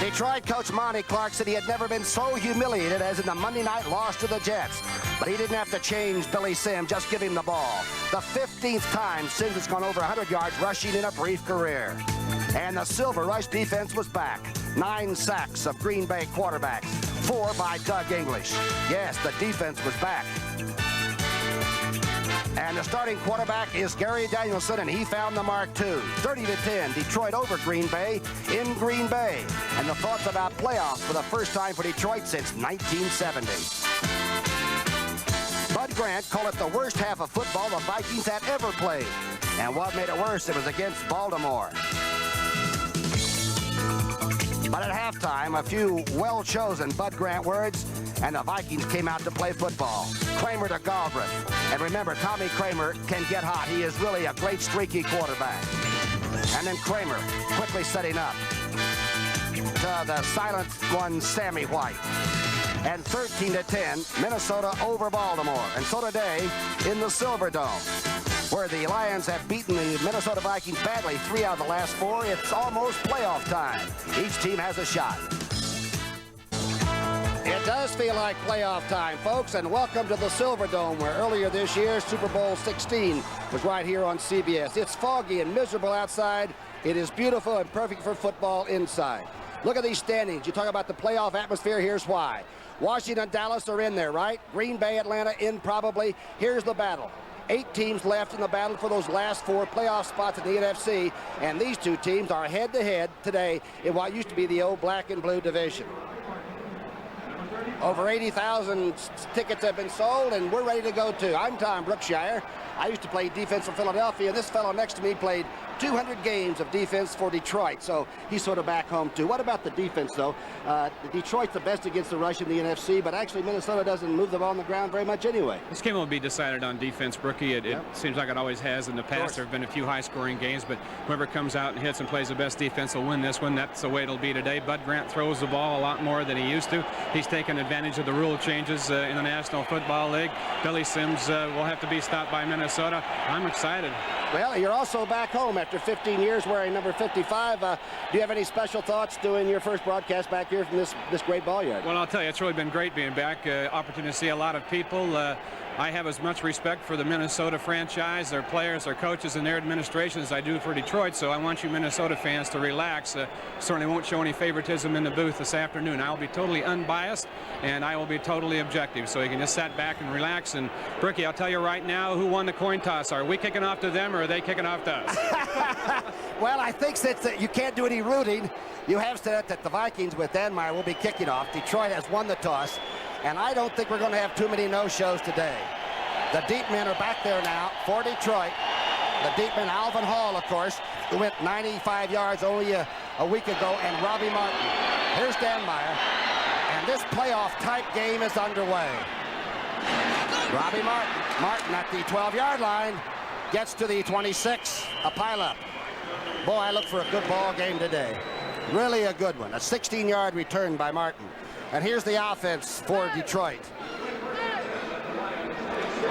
Detroit coach Monty Clark said he had never been so humiliated as in the Monday night loss to the Jets. But he didn't have to change Billy Sims, just give him the ball. The 15th time Sims has gone over 100 yards rushing in a brief career. And the Silver Rush defense was back. 9 sacks of Green Bay quarterbacks, 4 by Doug English. Yes, the defense was back. And the starting quarterback is Gary Danielson, and he found the mark too. 30-10, Detroit over Green Bay in Green Bay. And the thoughts about playoffs for the first time for Detroit since 1970. Bud Grant called it the worst half of football the Vikings had ever played. And what made it worse, it was against Baltimore. But at halftime, a few well-chosen Bud Grant words, and the Vikings came out to play football. Kramer to Galbraith. And remember, Tommy Kramer can get hot. He is really a great streaky quarterback. And then Kramer quickly setting up to the silent one, Sammy White. And 13-10, Minnesota over Baltimore. And so today in the Silverdome, where the Lions have beaten the Minnesota Vikings badly 3 out of the last 4, it's almost playoff time. Each team has a shot. It does feel like playoff time, folks, and welcome to the Silverdome, where earlier this year, Super Bowl 16 was right here on CBS. It's foggy and miserable outside. It is beautiful and perfect for football inside. Look at these standings. You talk about the playoff atmosphere, here's why. Washington, Dallas are in there, right? Green Bay, Atlanta in probably. Here's the battle. 8 teams left in the battle for those last 4 playoff spots in the NFC, and these 2 teams are head-to-head today in what used to be the old black and blue division. Over 80,000 tickets have been sold, and we're ready to go too. I'm Tom Brookshier. I used to play defense for Philadelphia. This fellow next to me played 200 games of defense for Detroit, so he's sort of back home too. What about the defense, though? Detroit's the best against the rush in the NFC, but actually Minnesota doesn't move the ball on the ground very much anyway. This game will be decided on defense, Brookie. It seems like it always has in the past. There have been a few high-scoring games, but whoever comes out and hits and plays the best defense will win this one. That's the way it'll be today. Bud Grant throws the ball a lot more than he used to. He's taken advantage of the rule changes in the National Football League. Billy Sims will have to be stopped by Minnesota. I'm excited. Well, you're also back home after 15 years wearing number 55. Do you have any special thoughts doing your first broadcast back here from this great ball yard? Well, I'll tell you, it's really been great being back. Opportunity to see a lot of people. I have as much respect for the Minnesota franchise, their players, their coaches, and their administration as I do for Detroit, so I want you Minnesota fans to relax. Certainly won't show any favoritism in the booth this afternoon. I'll be totally unbiased, and I will be totally objective, so you can just sit back and relax. And, Brookie, I'll tell you right now who won the coin toss. Are we kicking off to them, or are they kicking off to us? Well, I think since you can't do any rooting, you have said that the Vikings with Danmar will be kicking off. Detroit has won the toss. And I don't think we're going to have too many no-shows today. The deep men are back there now for Detroit. The deep men, Alvin Hall, of course, who went 95 yards only a week ago, and Robbie Martin. Here's Danmar, and this playoff-type game is underway. Robbie Martin at the 12-yard line, gets to the 26, a pileup. Boy, I look for a good ball game today. Really a good one. A 16-yard return by Martin. And here's the offense for Detroit.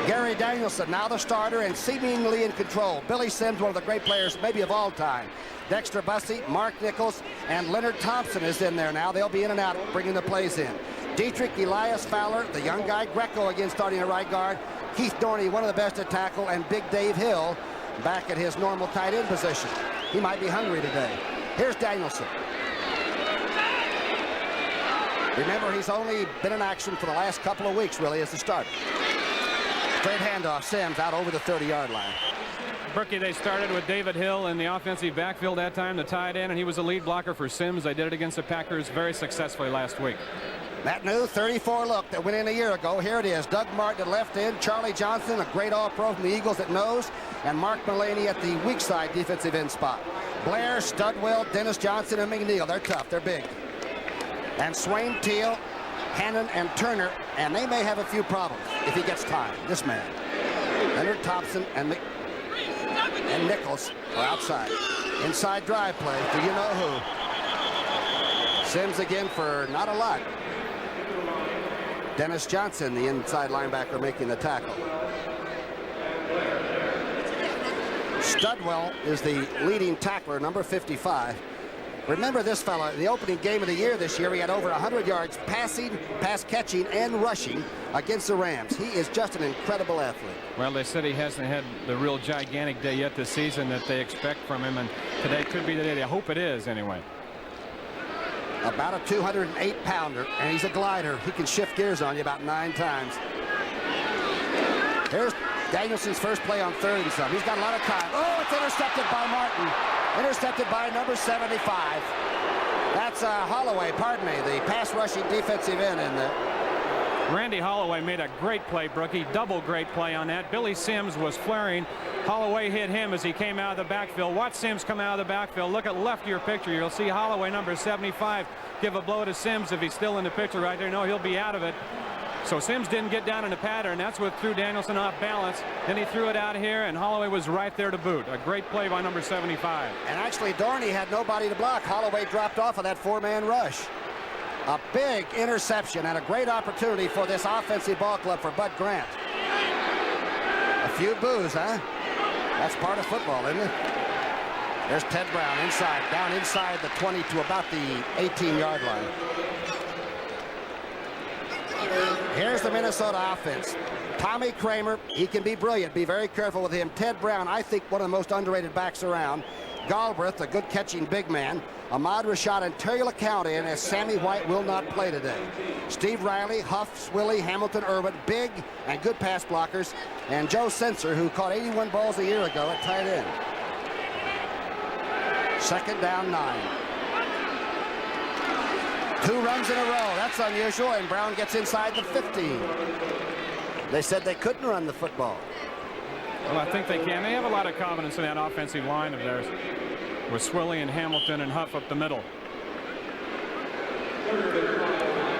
Gary Danielson, now the starter and seemingly in control. Billy Sims, one of the great players maybe of all time. Dexter Bussey, Mark Nichols, and Leonard Thompson is in there now. They'll be in and out, bringing the plays in. Dietrich Elias Fowler, the young guy Greco again starting at right guard. Keith Dorney, one of the best at tackle, and Big Dave Hill back at his normal tight end position. He might be hungry today. Here's Danielson. Remember, he's only been in action for the last couple of weeks, really, as the starter. Straight handoff, Sims out over the 30-yard line. Brookie, they started with David Hill in the offensive backfield that time, the tight end, and he was a lead blocker for Sims. They did it against the Packers very successfully last week. That new 34 look that went in a year ago, here it is. Doug Martin at left end, Charlie Johnson, a great all-pro from the Eagles at nose, and Mark Mullaney at the weak side defensive end spot. Blair, Studwell, Dennis Johnson, and McNeil. They're tough. They're big. And Swain, Teal, Hannon, and Turner, and they may have a few problems if he gets time. This man. Leonard Thompson and Nichols are outside. Inside drive play. Do you know who? Sims again for not a lot. Dennis Johnson, the inside linebacker, making the tackle. Studwell is the leading tackler, number 55. Remember this fella, the opening game of the year this year, he had over 100 yards passing, pass catching, and rushing against the Rams. He is just an incredible athlete. Well, they said he hasn't had the real gigantic day yet this season that they expect from him, and today could be the day. They hope it is anyway. About a 208-pounder, and he's a glider. He can shift gears on you about 9 times. Here's Danielson's first play on 3rd and some. He's got a lot of time. Oh, it's intercepted by Martin. Intercepted by number 75. That's Holloway, pardon me, the pass rushing defensive end in the Randy Holloway made a great play, Brookie. Double great play on that. Billy Sims was flaring. Holloway hit him as he came out of the backfield. Watch Sims come out of the backfield. Look at left of your picture. You'll see Holloway, number 75, give a blow to Sims if he's still in the picture right there. No, he'll be out of it. So Sims didn't get down in the pattern. That's what threw Danielson off balance. Then he threw it out here, and Holloway was right there to boot. A great play by number 75. And actually, Dorney had nobody to block. Holloway dropped off of that 4-man rush. A big interception and a great opportunity for this offensive ball club for Bud Grant. A few boos, huh? That's part of football, isn't it? There's Ted Brown inside, down inside the 20 to about the 18-yard line. Here's the Minnesota offense. Tommy Kramer, he can be brilliant. Be very careful with him. Ted Brown, I think one of the most underrated backs around. Galbraith, a good catching big man. Ahmad Rashad and Terry LeCount in, as Sammy White will not play today. Steve Riley, Huff, Swilly, Hamilton, Irwin, big and good pass blockers. And Joe Sensor, who caught 81 balls a year ago at tight end. 2nd down 9. 2 runs in a row. That's unusual, and Brown gets inside the 15. They said they couldn't run the football. Well, I think they can. They have a lot of confidence in that offensive line of theirs, with Swilly and Hamilton and Huff up the middle.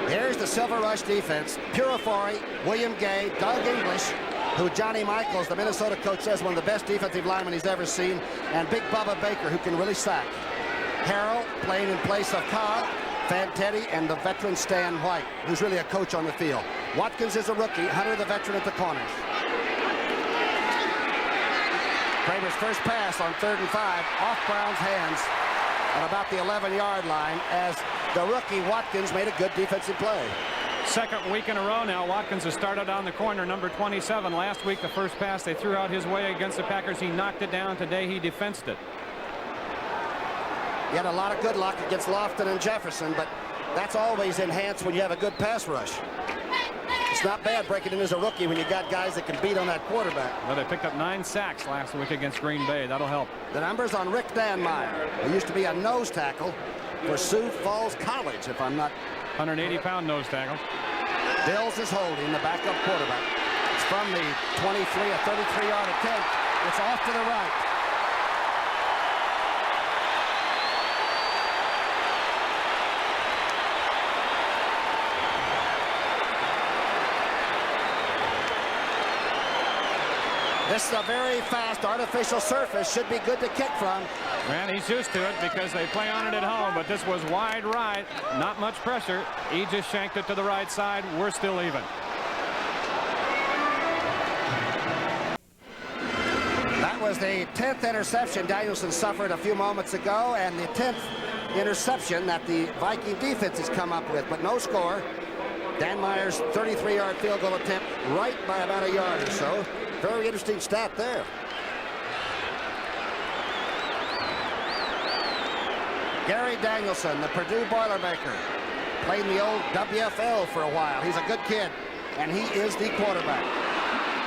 Here's the Silver Rush defense. Purifori, William Gay, Doug English, who Johnny Michaels, the Minnesota coach, says one of the best defensive linemen he's ever seen, and Big Bubba Baker, who can really sack. Harrell playing in place of Cobb, Fantetti, and the veteran Stan White, who's really a coach on the field. Watkins is a rookie, Hunter the veteran at the corners. Kramer's first pass on 3rd and 5 off Brown's hands at about the 11-yard line, as the rookie Watkins made a good defensive play. 2nd week in a row now. Watkins has started on the corner, number 27. Last week, the first pass they threw out his way against the Packers, he knocked it down. Today, he defensed it. He had a lot of good luck against Lofton and Jefferson, but that's always enhanced when you have a good pass rush. It's not bad breaking in as a rookie when you got guys that can beat on that quarterback. Well, they picked up 9 sacks last week against Green Bay. That'll help. The numbers on Rick Danmeyer, who used to be a nose tackle for Sioux Falls College, if I'm not... 180-pound nose tackle. Dills is holding the backup quarterback. It's from the 23, a 33-yard attempt. It's off to the right. This is a very fast artificial surface. Should be good to kick from. Man, he's used to it because they play on it at home, but this was wide right. Not much pressure. He just shanked it to the right side. We're still even. That was the 10th interception Danielson suffered a few moments ago, and the 10th interception that the Viking defense has come up with, but no score. Danmeyer's 33-yard field goal attempt right by about a yard or so. Very interesting stat there. Gary Danielson, the Purdue Boilermaker, played in the old WFL for a while. He's a good kid, and he is the quarterback.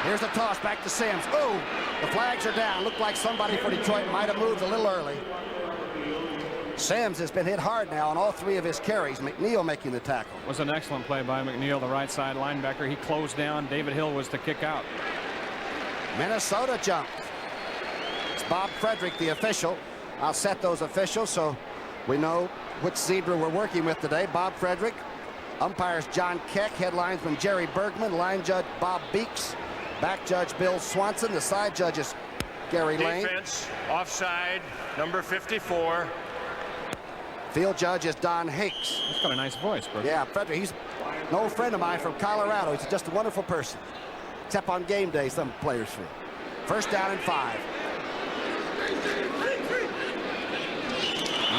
Here's the toss back to Sims. Oh, the flags are down. Looked like somebody for Detroit might have moved a little early. Sims has been hit hard now on all 3 of his carries. McNeil making the tackle. Was an excellent play by McNeil, the right side linebacker. He closed down. David Hill was to kick out. Minnesota jumped. It's Bob Frederick, the official. I'll set those officials so we know which zebra we're working with today. Bob Frederick. Umpires John Keck. Head linesman Jerry Bergman. Line judge Bob Beeks. Back judge Bill Swanson. The side judge is Gary Lane. Defense, offside, number 54. Field judge is Don Hakes. He's got a nice voice, bro. Yeah, Frederick, he's an old friend of mine from Colorado. He's just a wonderful person. Except on game day, some players feel. 1st down and 5.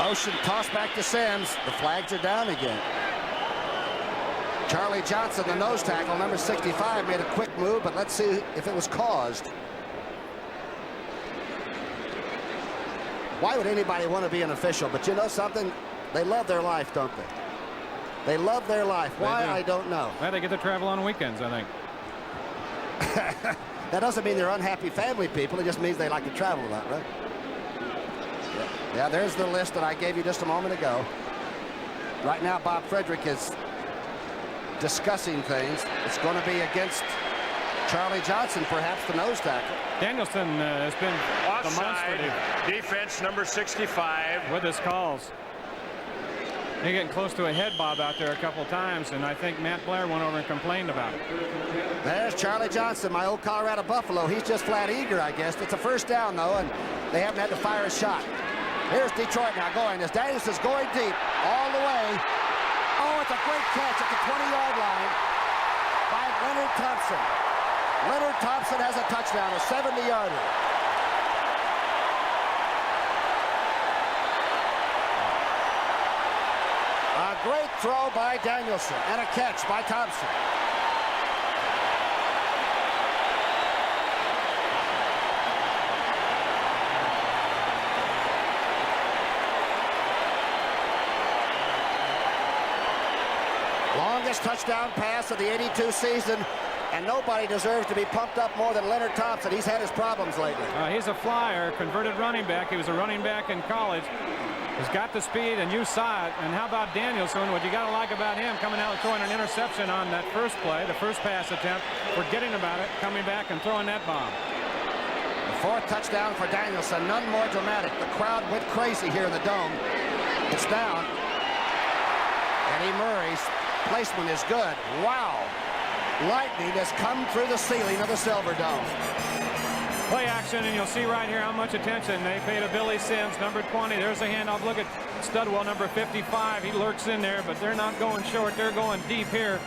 Motion toss back to Sims. The flags are down again. Charlie Johnson, the nose tackle, number 65, made a quick move, but let's see if it was caused. Why would anybody want to be an official? But you know something? They love their life, don't they? They love their life. Why, I don't know. Well, they get to travel on weekends, I think. That doesn't mean they're unhappy family people. It just means they like to travel a lot, right? Yeah, there's the list that I gave you just a moment ago. Right now, Bob Frederick is discussing things. It's going to be against Charlie Johnson, perhaps the nose tackle. Danielson has been demonstrative. Defense number 65. With his calls. They're getting close to a head bob out there a couple times, and I think Matt Blair went over and complained about it. There's Charlie Johnson, my old Colorado Buffalo. He's just flat eager, I guess. It's a first down, though, and they haven't had to fire a shot. Here's Detroit now going. As Danielson's going deep all the way. Oh, it's a great catch at the 20-yard line by Leonard Thompson. Leonard Thompson has a touchdown, a 70-yarder. A great throw by Danielson and a catch by Thompson. Longest touchdown pass of the 82 season, and nobody deserves to be pumped up more than Leonard Thompson. He's had his problems lately. He's a flyer, converted running back. He was a running back in college. He's got the speed, and you saw it. And how about Danielson? What you got to like about him, coming out and throwing an interception on that first play, the first pass attempt, forgetting about it, coming back and throwing that bomb. The fourth touchdown for Danielson, none more dramatic. The crowd went crazy here in the Dome. It's down. Eddie Murray's placement is good. Wow. Lightning has come through the ceiling of the Silver Dome. Play action, and you'll see right here how much attention they pay to Billy Sims, number 20. There's a handoff. Look at Studwell, number 55. He lurks in there, but they're not going short. They're going deep here.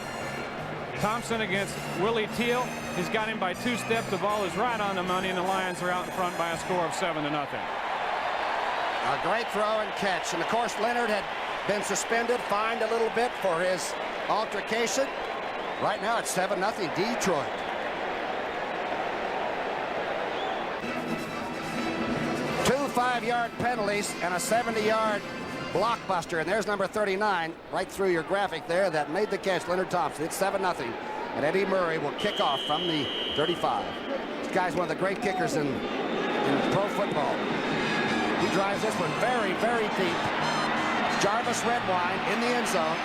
Thompson against Willie Teal. He's got him by 2 steps. The ball is right on the money, and the Lions are out in front by a score of 7-0. A great throw and catch. And, of course, Leonard had been suspended, fined a little bit for his altercation. Right now it's 7-0 Detroit. Two 5-yard penalties and a 70-yard blockbuster. And there's number 39 right through your graphic there that made the catch, Leonard Thompson. It's 7-0. And Eddie Murray will kick off from the 35. This guy's one of the great kickers in pro football. He drives this one very, very deep. Jarvis Redwine in the end zone.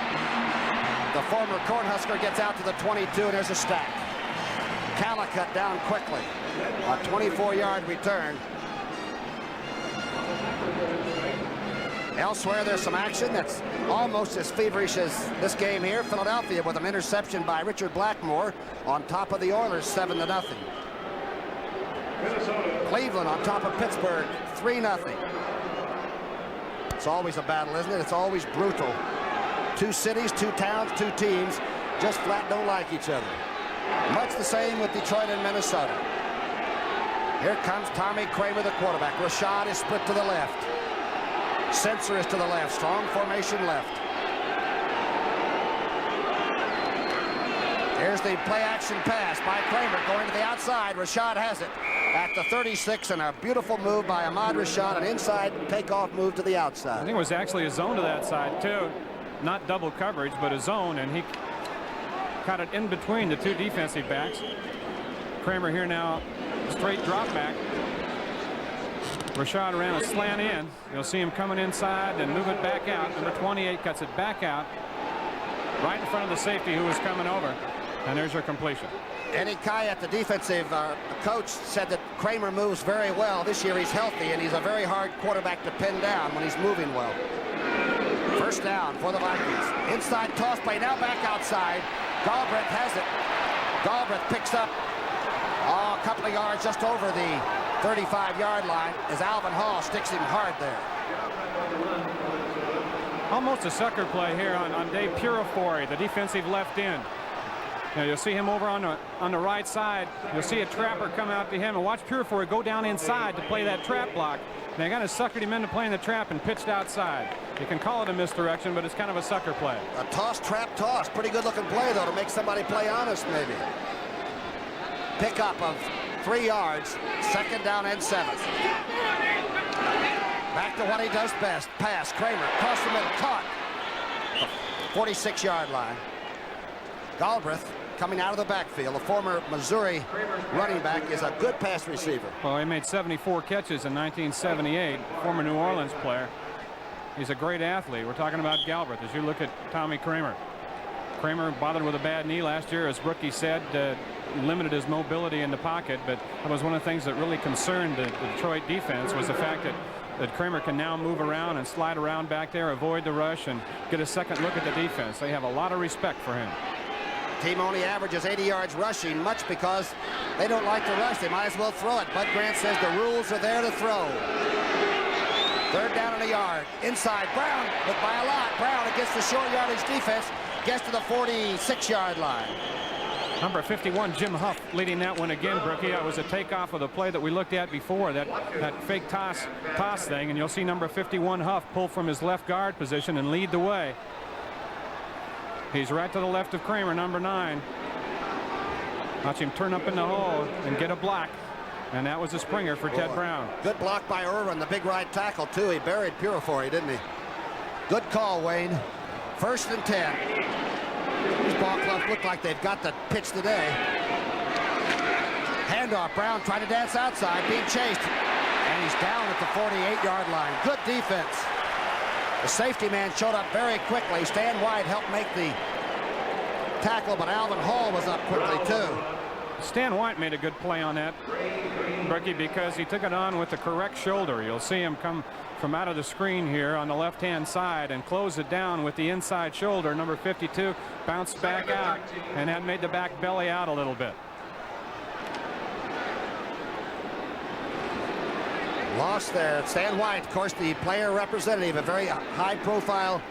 The former Cornhusker gets out to the 22, and there's a stack. Calicut down quickly. A 24-yard return. Elsewhere, there's some action that's almost as feverish as this game here. Philadelphia with an interception by Richard Blackmore on top of the Oilers, 7-0. Cleveland on top of Pittsburgh, 3-0. It's always a battle, isn't it? It's always brutal. Two cities, two towns, two teams just flat don't like each other. Much the same with Detroit and Minnesota. Here comes Tommy Kramer, the quarterback. Rashad is split to the left. Sensor is to the left. Strong formation left. Here's the play-action pass by Kramer going to the outside. Rashad has it at the 36, and a beautiful move by Ahmad Rashad, an inside takeoff move to the outside. I think it was actually a zone to that side, too. Not double coverage, but a zone, and he caught it in between the two defensive backs. Kramer here now, straight drop back. Rashad ran a slant in. You'll see him coming inside and move it back out. Number 28 cuts it back out right in front of the safety who was coming over. And there's your completion. Eddie Kayat, the defensive coach, said that Kramer moves very well. This year he's healthy, and he's a very hard quarterback to pin down when he's moving well. First down for the Vikings. Inside toss play, now back outside. Galbraith has it. Galbraith picks up a couple of yards just over the 35-yard line as Alvin Hall sticks him hard there. Almost a sucker play here on Dave Purifori, the defensive left end. Now you'll see him over on the right side. You'll see a trapper come out to him, and watch Purifori go down inside to play that trap block. They kind of suckered him into playing the trap and pitched outside. You can call it a misdirection, but it's kind of a sucker play. A toss, trap, toss. Pretty good looking play, though, to make somebody play honest, maybe. Pickup of 3 yards, 2nd down and 7. Back to what he does best. Pass, Kramer, across the middle, caught. 46-yard line. Galbraith coming out of the backfield. The former Missouri running back is a good pass receiver. Well, he made 74 catches in 1978, former New Orleans player. He's a great athlete. We're talking about Galbraith as you look at Tommy Kramer. Kramer bothered with a bad knee last year, as Brookie said, limited his mobility in the pocket, but that was one of the things that really concerned the Detroit defense was the fact that Kramer can now move around and slide around back there, avoid the rush, and get a second look at the defense. They have a lot of respect for him. Team only averages 80 yards rushing, much because they don't like to rush. They might as well throw it. Bud Grant says the rules are there to throw. 3rd down and a yard. Inside, Brown, but by a lot. Brown against the short yardage defense gets to the 46-yard line. Number 51, Jim Huff, leading that one again, Brookie. That was a takeoff of the play that we looked at before, that fake toss thing, and you'll see number 51, Huff, pull from his left guard position and lead the way. He's right to the left of Kramer, number 9. Watch him turn up in the hole and get a block. And that was a springer for Ted Brown. Good block by Irvin, the big right tackle, too. He buried Purifoy, didn't he? Good call, Wayne. 1st and 10. These ball clubs look like they've got the pitch today. Handoff. Brown trying to dance outside, being chased. And he's down at the 48-yard line. Good defense. The safety man showed up very quickly. Stan White helped make the tackle, but Alvin Hall was up quickly, too. Stan White made a good play on that, Brookie, because he took it on with the correct shoulder. You'll see him come from out of the screen here on the left-hand side and close it down with the inside shoulder. Number 52 bounced back out, and that made the back belly out a little bit. Lost there. Stan White, of course, the player representative, a very high-profile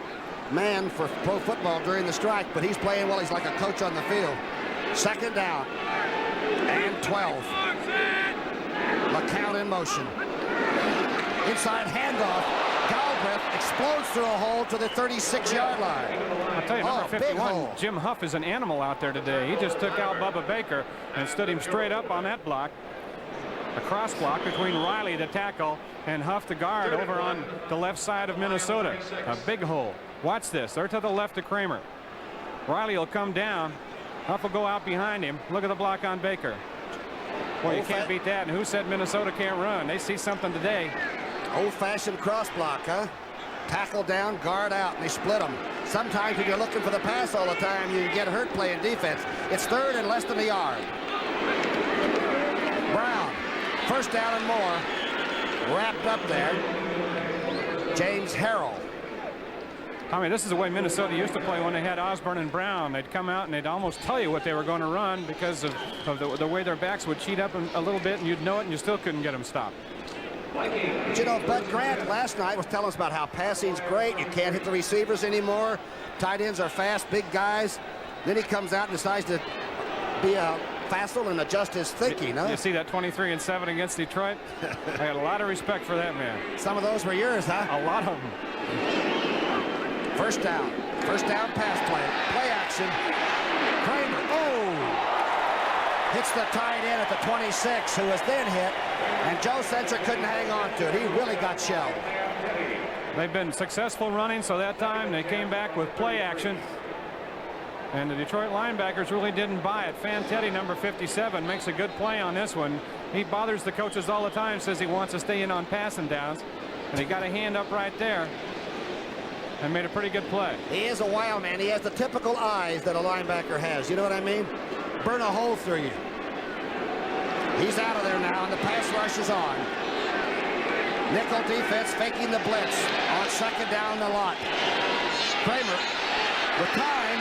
man for pro football during the strike, but he's playing well. He's like a coach on the field. 2nd down and 12. McCown in motion. Inside handoff. Galbraith explodes through a hole to the 36-yard line. I'll tell you, number 51, Jim Huff, is an animal out there today. He just took out Bubba Baker and stood him straight up on that block. A cross block between Riley, the tackle, and Huff, the guard, over on the left side of Minnesota. A big hole. Watch this. They're to the left of Kramer. Riley will come down. Huff will go out behind him. Look at the block on Baker. Boy, you can't beat that. And who said Minnesota can't run? They see something today. Old-fashioned cross block, huh? Tackle down, guard out, and they split them. Sometimes when you're looking for the pass all the time, you get hurt playing defense. It's 3rd and less than a yard. Brown, 1st down and more. Wrapped up there. James Harrell. I mean, this is the way Minnesota used to play when they had Osborne and Brown. They'd come out and they'd almost tell you what they were going to run because of the way their backs would cheat up a little bit, and you'd know it, and you still couldn't get them stopped. But you know, Bud Grant last night was telling us about how passing's great. You can't hit the receivers anymore. Tight ends are fast, big guys. Then he comes out and decides to be facile and adjust his thinking. You see that 23-7 against Detroit? I had a lot of respect for that man. Some of those were yours, huh? A lot of them. 1st down. 1st down pass play. Play action. Kramer. Oh! Hits the tight end at the 26, who was then hit, and Joe Senser couldn't hang on to it. He really got shelled. They've been successful running, so that time they came back with play action. And the Detroit linebackers really didn't buy it. Fantetti, number 57, makes a good play on this one. He bothers the coaches all the time, says he wants to stay in on passing downs. And he got a hand up right there and made a pretty good play. He is a wild man. He has the typical eyes that a linebacker has. You know what I mean? Burn a hole through you. He's out of there now, and the pass rush is on. Nickel defense faking the blitz on 2nd down the lot. Kramer with time.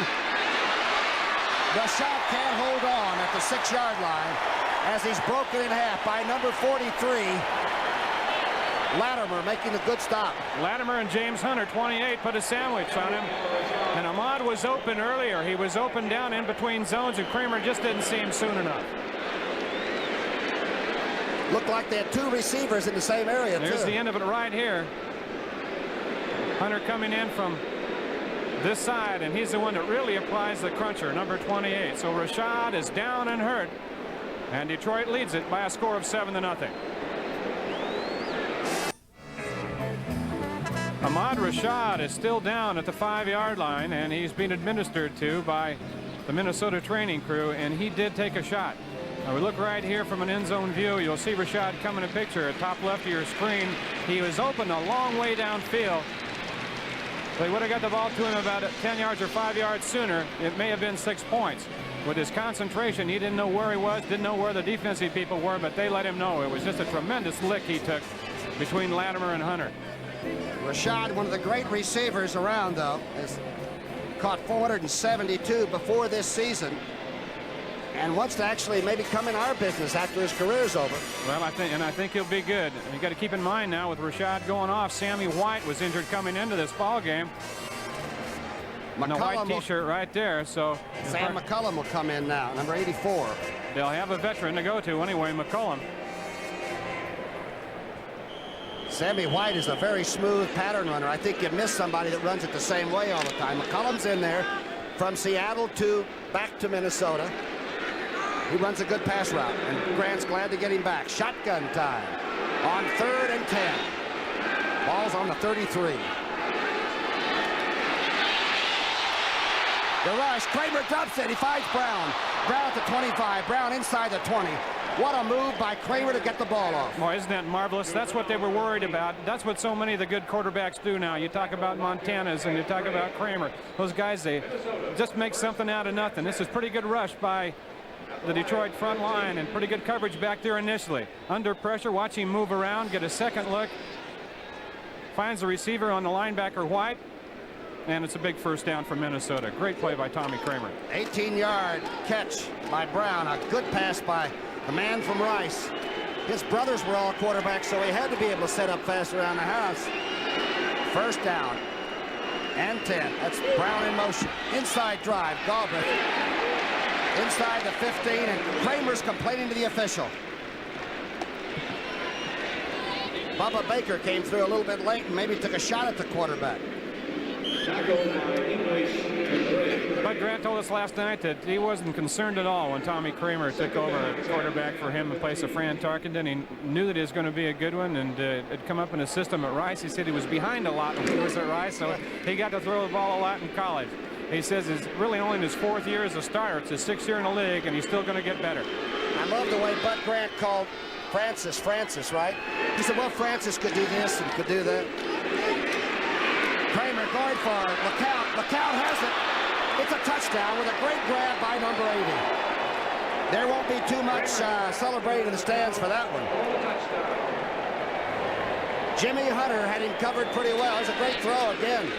Rashad can't hold on at the 6-yard line as he's broken in half by number 43. Latimer making a good stop. Latimer and James Hunter, 28, put a sandwich on him. And Ahmad was open earlier. He was open down in between zones, and Kramer just didn't see him soon enough. Looked like they had two receivers in the same area, There's too. the end of it right here. Hunter coming in from this side, and he's the one that really applies the cruncher, number 28. So Rashad is down and hurt, and Detroit leads it by a score of 7-0. Ahmad Rashad is still down at the 5-yard line, and he's being administered to by the Minnesota training crew, and he did take a shot. Now we look right here from an end zone view. You'll see Rashad come in a picture at top left of your screen. He was open a long way downfield. They would have got the ball to him about 10 yards or 5 yards sooner. It may have been 6 points. With his concentration, he didn't know where he was, didn't know where the defensive people were, but they let him know. It was just a tremendous lick he took between Latimer and Hunter. Rashad, one of the great receivers around, though, has caught 472 before this season and wants to actually maybe come in our business after his career's over. Well, I think he'll be good. You got to keep in mind now with Rashad going off, Sammy White was injured coming into this ball game. And the white T-shirt right there. So Sam McCullum will come in now, number 84. They'll have a veteran to go to anyway, McCullum. Sammy White is a very smooth pattern runner. I think you miss somebody that runs it the same way all the time. McCullum's in there from Seattle to back to Minnesota. He runs a good pass route, and Grant's glad to get him back. Shotgun time on 3rd and 10. Ball's on the 33. The rush. Kramer drops it. He finds Brown. Brown at the 25. Brown inside the 20. What a move by Kramer to get the ball off. Boy, isn't that marvelous? That's what they were worried about. That's what so many of the good quarterbacks do now. You talk about Montana's and you talk about Kramer. Those guys, they just make something out of nothing. This is pretty good rush by the Detroit front line and pretty good coverage back there initially. Under pressure, watch him move around, get a second look. Finds the receiver on the linebacker White. And it's a big first down for Minnesota. Great play by Tommy Kramer. 18-yard catch by Brown. A good pass by the man from Rice. His brothers were all quarterbacks, so he had to be able to set up fast around the house. First down and 10. That's Brown in motion. Inside drive. Galbraith inside the 15, and Kramer's complaining to the official. Bubba Baker came through a little bit late and maybe took a shot at the quarterback. Bud Grant told us last night that he wasn't concerned at all when Tommy Kramer took over a quarterback for him in place of Fran Tarkenton. He knew that he was going to be a good one, and had come up in a system at Rice. He said he was behind a lot when he was at Rice, so he got to throw the ball a lot in college. He says it's really only in his 4th year as a starter. It's his 6th year in the league, and he's still going to get better. I love the way Bud Grant called Francis, right? He said, well, Francis could do this and could do that. Kramer going for LeCount. LeCount has it. It's a touchdown with a great grab by number 80. There won't be too much celebrating in the stands for that one. Jimmy Hunter had him covered pretty well. It was a great throw again.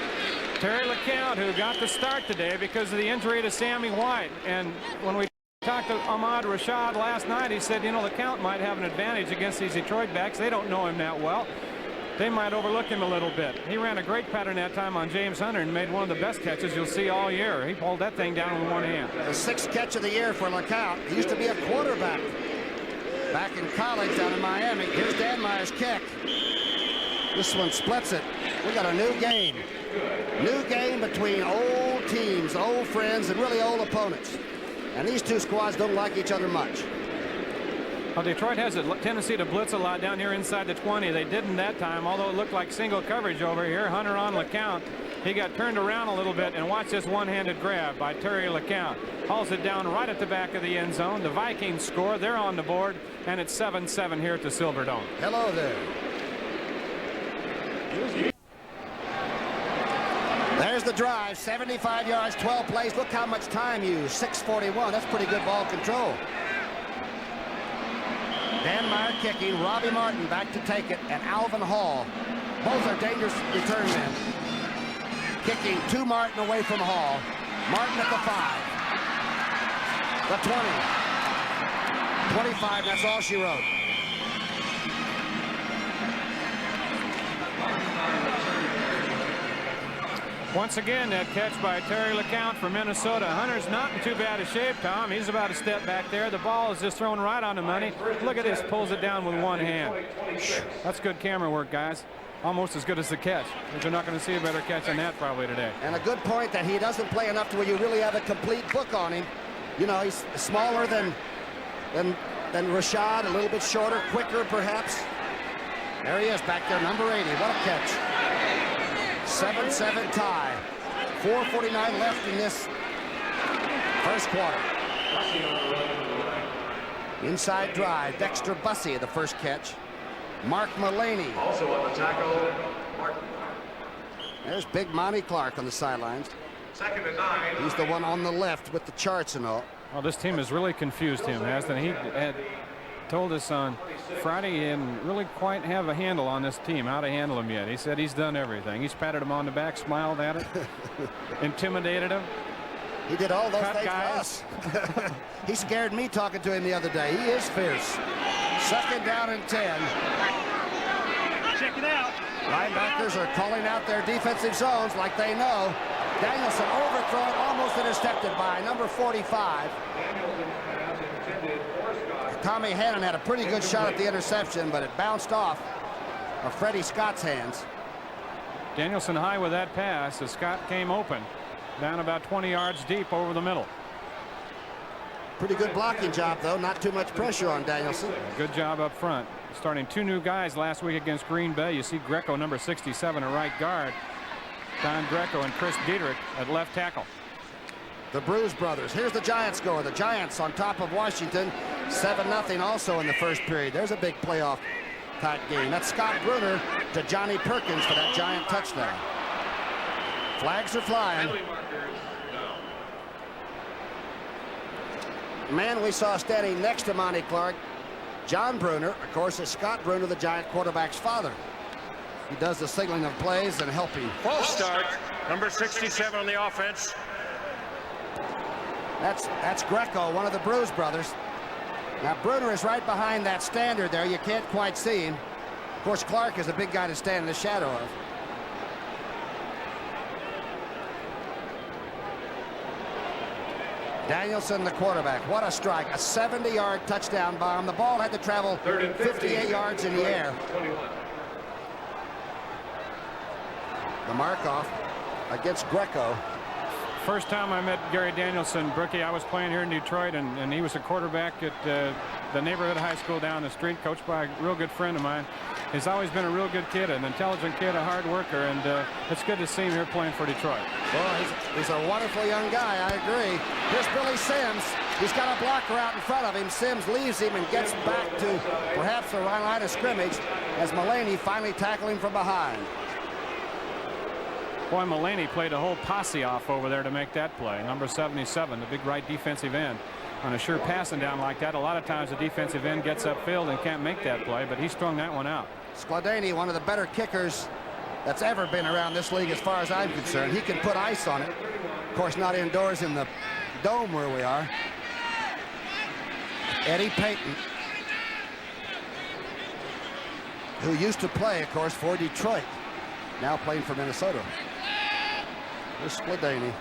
Terry LeCount, who got the start today because of the injury to Sammy White. And when we talked to Ahmad Rashad last night, he said, you know, LeCount might have an advantage against these Detroit backs. They don't know him that well. They might overlook him a little bit. He ran a great pattern that time on James Hunter and made one of the best catches you'll see all year. He pulled that thing down with one hand. The 6th catch of the year for LeCount. He used to be a quarterback back in college down in Miami. Here's Danmeyer's kick. This one splits it. We got a new game. New game between old teams, old friends, and really old opponents. And these two squads don't like each other much. Well, Detroit has a tendency to blitz a lot down here inside the 20. They didn't that time, although it looked like single coverage over here. Hunter on LeCount. He got turned around a little bit, and watch this one-handed grab by Terry LeCount. Hauls it down right at the back of the end zone. The Vikings score. They're on the board, and it's 7-7 here at the Silverdome. Hello there. There's the drive. 75 yards, 12 plays. Look how much time used. 6:41. That's pretty good ball control. Danmeyer kicking, Robbie Martin back to take it, and Alvin Hall. Both are dangerous return men. Kicking to Martin away from Hall. Martin at the 5. The 20. 25, that's all she wrote. Once again, that catch by Terry LeCount for Minnesota. Hunter's not in too bad a shape, Tom. He's about a step back there. The ball is just thrown right on the money. Look at this, pulls it down with one hand. That's good camera work, guys. Almost as good as the catch. But you're not going to see a better catch than that probably today. And a good point that he doesn't play enough to where you really have a complete book on him. You know, he's smaller than Rashad, a little bit shorter, quicker perhaps. There he is back there, number 80. What a catch. 7-7 tie. 4:49 left in this first quarter. Inside drive. Dexter Bussey, the first catch. Mark Mullaney. Also on the tackle, Mark. There's big Monty Clark on the sidelines. 2nd and 9. He's the one on the left with the charts and all. Well, this team has really confused him, hasn't he? He had told us on Friday he didn't really quite have a handle on this team, how to handle him yet. He said he's done everything. He's patted him on the back, smiled at it, intimidated him. He did all those Cut things guys. for us. He scared me talking to him the other day. He is fierce. 2nd down and 10. Check it out. Linebackers are calling out their defensive zones like they know. Danielson overthrown, almost intercepted by number 45. Tommy Hannon had a pretty good shot at the interception, but it bounced off of Freddie Scott's hands. Danielson high with that pass as Scott came open. Down about 20 yards deep over the middle. Pretty good blocking job, though. Not too much pressure on Danielson. Good job up front. Starting 2 new guys last week against Green Bay. You see Greco, number 67, a right guard. Don Greco and Chris Dietrich at left tackle. The Bruce brothers. Here's the Giants score. The Giants on top of Washington. 7-0 also in the first period. There's a big playoff type game. That's Scott Bruner to Johnny Perkins for that Giant touchdown. Flags are flying. Man we saw standing next to Monty Clark, John Bruner, of course, is Scott Bruner, the Giant quarterback's father. He does the signaling of plays and helping. False start. Number 67 on the offense. That's Greco, one of the Bruce brothers. Now Bruner is right behind that standard there. You can't quite see him. Of course, Clark is a big guy to stand in the shadow of. Danielson, the quarterback. What a strike. A 70-yard touchdown bomb. The ball had to travel 58 yards in the air. The mark-off against Greco. First time I met Gary Danielson, Brookie, I was playing here in Detroit, and he was a quarterback at the neighborhood high school down the street, coached by a real good friend of mine. He's always been a real good kid, an intelligent kid, a hard worker, and it's good to see him here playing for Detroit. Well, he's a wonderful young guy, I agree. Here's Billy Sims. He's got a blocker out in front of him. Sims leaves him and gets back to perhaps the line of scrimmage as Mullaney finally tackled him from behind. Boy, Mullaney played a whole posse off over there to make that play. Number 77, the big right defensive end. On a sure passing down like that, a lot of times the defensive end gets upfield and can't make that play, but he strung that one out. Skladany, one of the better kickers that's ever been around this league as far as I'm concerned. He can put ice on it. Of course, not indoors in the dome where we are. Eddie Payton, who used to play, of course, for Detroit, now playing for Minnesota. Here's Skladany.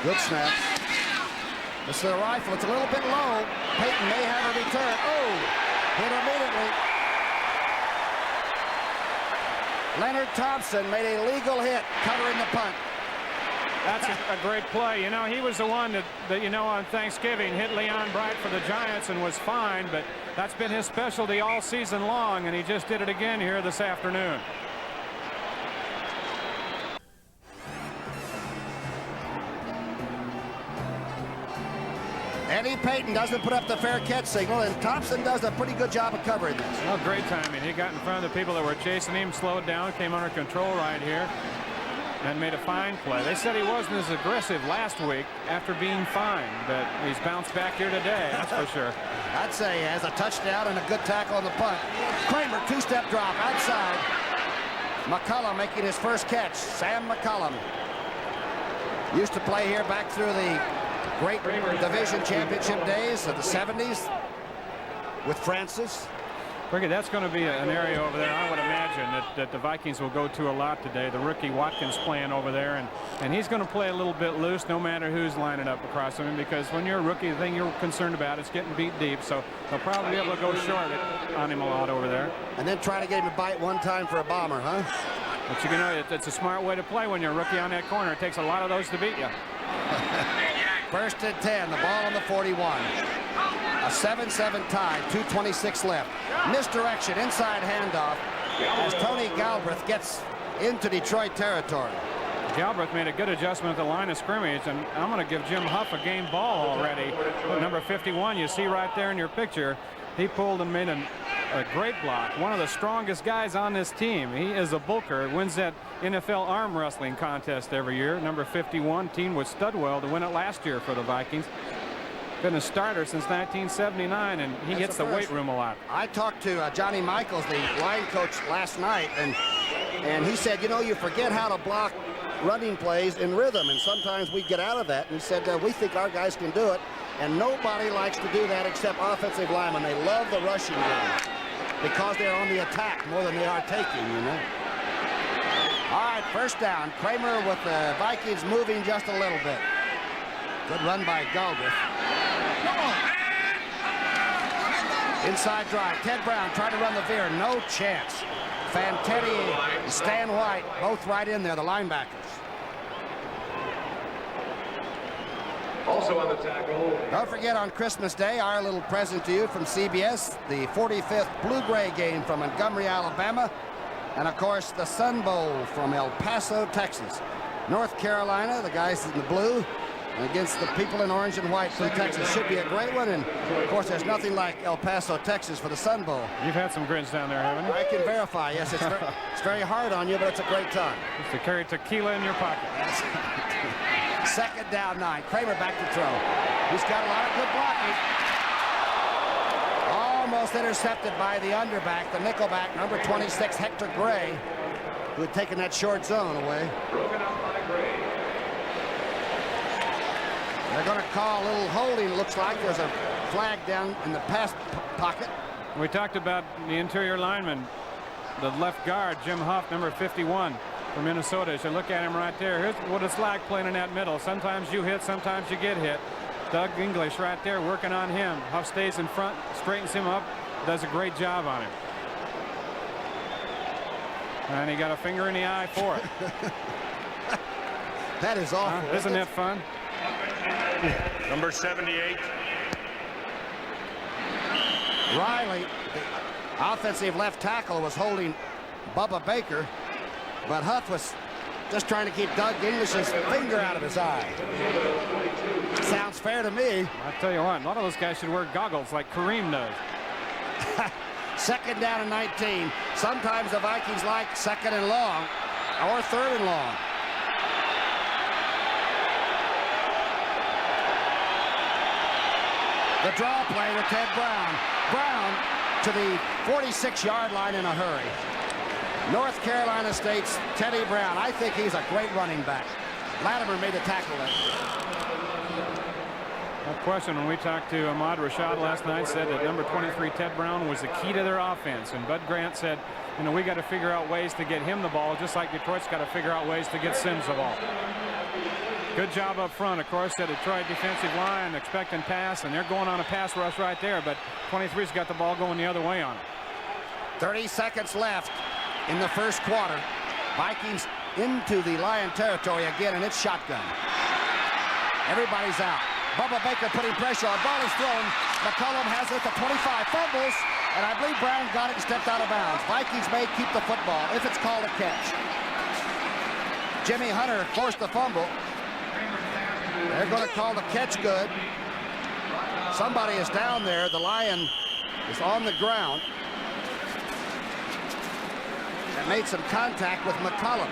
Good snap. This is a rifle. It's a little bit low. Payton may have a return. Oh, hit immediately. Leonard Thompson made a legal hit covering the punt. That's a great play. You know, he was the one that, you know, on Thanksgiving hit Leon Bright for the Giants and was fine, but that's been his specialty all season long, and he just did it again here this afternoon. Eddie Payton doesn't put up the fair catch signal, and Thompson does a pretty good job of covering this. Well, great timing. He got in front of the people that were chasing him, slowed down, came under control right here, and made a fine play. They said he wasn't as aggressive last week after being fined, but he's bounced back here today, that's for sure. I'd say he has a touchdown and a good tackle on the punt. Kramer, two-step drop outside. McCullum making his first catch. Sam McCullum used to play here back through the great division championship days of the 70s with Francis. Ricky, that's going to be an area over there, I would imagine, that the Vikings will go to a lot today. The rookie Watkins playing over there, and he's going to play a little bit loose no matter who's lining up across him, because when you're a rookie, the thing you're concerned about is getting beat deep, so they'll probably be able to go short on him a lot over there. And then try to get him to bite one time for a bomber, huh? But you know, it's a smart way to play when you're a rookie on that corner. It takes a lot of those to beat you. First and 10, the ball on the 41. A 7-7 tie, 2:26 left. Misdirection, inside handoff as Tony Galbraith gets into Detroit territory. Galbraith made a good adjustment at the line of scrimmage, and I'm going to give Jim Huff a game ball already. Number 51, you see right there in your picture, he pulled and made a great block. One of the strongest guys on this team. He is a bulker, wins that NFL arm wrestling contest every year. Number 51, teamed with Studwell to win it last year for the Vikings. Been a starter since 1979, and he gets the weight room a lot. I talked to Johnny Michaels, the line coach, last night, and he said, you know, you forget how to block running plays in rhythm, and sometimes we get out of that. And he said, we think our guys can do it, and nobody likes to do that except offensive linemen. They love the rushing game because they're on the attack more than they are taking, you know. All right, first down. Kramer with the Vikings moving just a little bit. Good run by Galbraith. Inside drive. Ted Brown trying to run the veer. No chance. Fantetti and Stan White both right in there, the linebackers. Also on the tackle. Don't forget, on Christmas Day, our little present to you from CBS, the 45th Blue-Gray game from Montgomery, Alabama. And, of course, the Sun Bowl from El Paso, Texas. North Carolina, the guys in the blue, against the people in orange and white from Texas. Should be a great one, and of course there's nothing like El Paso, Texas for the Sun Bowl. You've had some grins down there, haven't you? I can verify, yes. It's very hard on you, but it's a great time. Just to carry tequila in your pocket. Yes. Second down 9. Kramer back to throw. He's got a lot of good blocking. Almost intercepted by the underback, the nickelback, number 26, Hector Gray, who had taken that short zone away. Broken up by Gray. They're going to call a little holding. Looks like there's a flag down in the pass pocket. We talked about the interior lineman, the left guard, Jim Huff, number 51 from Minnesota. As you look at him right there, here's what it's like playing in that middle. Sometimes you hit, sometimes you get hit. Doug English right there working on him. Huff stays in front, straightens him up, does a great job on him. And he got a finger in the eye for it. That is awful. Isn't that fun? Number 78. Riley, the offensive left tackle, was holding Bubba Baker, but Huff was just trying to keep Doug English's finger out of his eye. Sounds fair to me. I'll tell you what, a lot of those guys should wear goggles like Kareem does. Second down and 19. Sometimes the Vikings like second and long or third and long. The draw play to Ted Brown. Brown to the 46-yard line in a hurry. North Carolina State's Teddy Brown. I think he's a great running back. Latimer made a tackle there. No question, when we talked to Ahmad Rashad last night, said that number 23 Ted Brown was the key to their offense. And Bud Grant said, you know, we got to figure out ways to get him the ball, just like Detroit's got to figure out ways to get Sims the ball. Good job up front, of course, the Detroit defensive line expecting pass, and they're going on a pass rush right there, but 23's got the ball going the other way on it. 30 seconds left in the first quarter. Vikings into the Lion territory again, and it's shotgun. Everybody's out. Bubba Baker putting pressure on. Ball is thrown. McCollum has it at the 25. Fumbles, and I believe Brown got it and stepped out of bounds. Vikings may keep the football if it's called a catch. Jimmy Hunter forced the fumble. They're going to call the catch good. Somebody is down there. The Lion is on the ground. And made some contact with McCollum.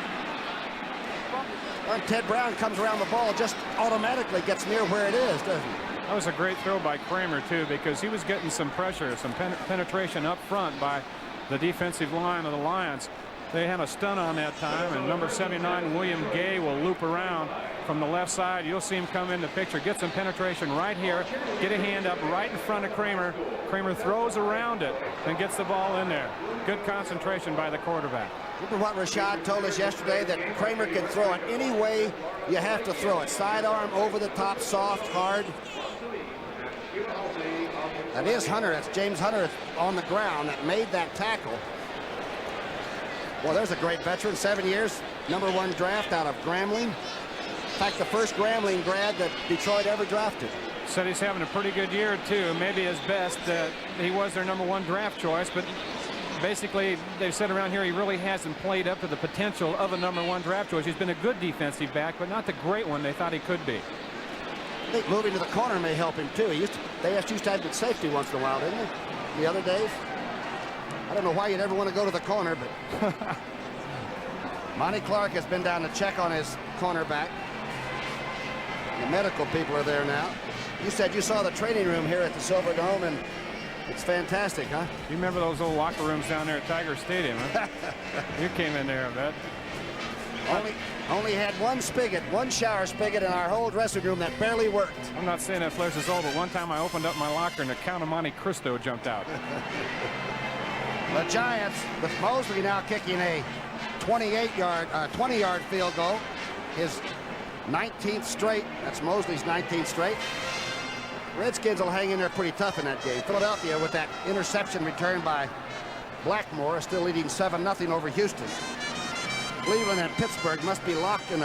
And Ted Brown comes around the ball, just automatically gets near where it is, doesn't he? That was a great throw by Kramer, too, because he was getting some pressure, some penetration up front by the defensive line of the Lions. They had a stun on that time, and number 79, William Gay, will loop around from the left side. You'll see him come in the picture, get some penetration right here, get a hand up right in front of Kramer. Kramer throws around it and gets the ball in there. Good concentration by the quarterback. Remember what Rashad told us yesterday, that Kramer can throw it any way you have to throw it. Sidearm, over the top, soft, hard. That is Hunter. That's James Hunter on the ground that made that tackle. Well, there's a great veteran, 7 years, #1 draft out of Grambling. In fact, the first Grambling grad that Detroit ever drafted. Said he's having a pretty good year, too. Maybe his best. He was their #1 draft choice, but basically, they've said around here he really hasn't played up to the potential of a #1 draft choice. He's been a good defensive back, but not the great one they thought he could be. I think moving to the corner may help him, too. They used to have good safety once in a while, didn't they? The other days. I don't know why you'd ever want to go to the corner, but Monty Clark has been down to check on his cornerback. The medical people are there now. You said you saw the training room here at the Silver Dome, and it's fantastic, huh? You remember those old locker rooms down there at Tiger Stadium, huh? You came in there, I bet. Only had one spigot, one shower spigot in our whole dressing room that barely worked. I'm not saying that place is old, but one time I opened up my locker and the Count of Monte Cristo jumped out. The Giants, with Mosley now kicking a 20-yard field goal. His 19th straight. That's Mosley's 19th straight. Redskins will hang in there pretty tough in that game. Philadelphia, with that interception returned by Blackmore, is still leading 7-0 over Houston. Cleveland and Pittsburgh must be locked in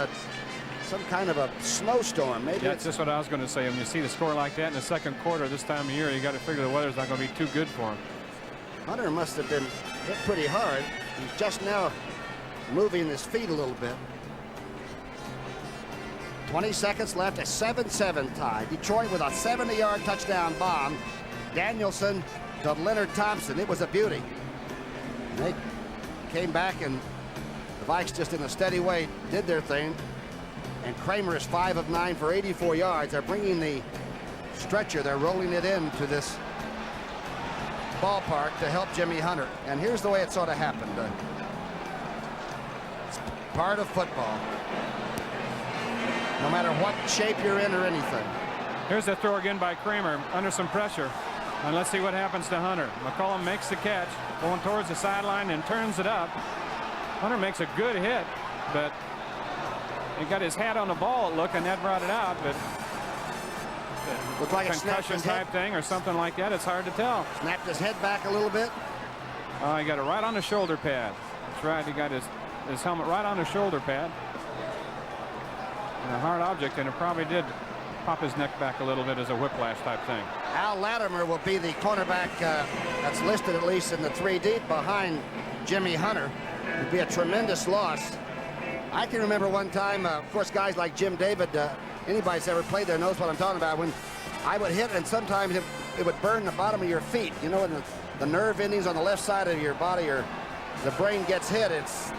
some kind of a snowstorm. Maybe that's just what I was going to say. When you see the score like that in the second quarter this time of year, you got to figure the weather's not going to be too good for him. Hunter must have been hit pretty hard. He's just now moving his feet a little bit. 20 seconds left, a 7-7 tie. Detroit with a 70-yard touchdown bomb. Danielson to Leonard Thompson. It was a beauty. And they came back, and the Vikes just in a steady way did their thing. And Kramer is 5 of 9 for 84 yards. They're bringing the stretcher. They're rolling it into this ballpark to help Jimmy Hunter. And here's the way it sort of happened. It's part of football. No matter what shape you're in or anything. Here's the throw again by Kramer under some pressure. And let's see what happens to Hunter. McCollum makes the catch, going towards the sideline and turns it up. Hunter makes a good hit, but he got his hat on the ball, it looked, and that brought it out. But looked like a concussion type thing or something like that. It's hard to tell. Snapped his head back a little bit. Oh, he got it right on the shoulder pad. That's right. He got his helmet right on the shoulder pad. And a hard object, and it probably did pop his neck back a little bit as a whiplash type thing. Al Latimer will be the cornerback that's listed at least in the 3 deep behind Jimmy Hunter. It would be a tremendous loss. I can remember one time, of course, guys like Jim David, anybody that's ever played there knows what I'm talking about. When I would hit, and sometimes it would burn the bottom of your feet. You know, when the nerve endings on the left side of your body, or the brain gets hit, it's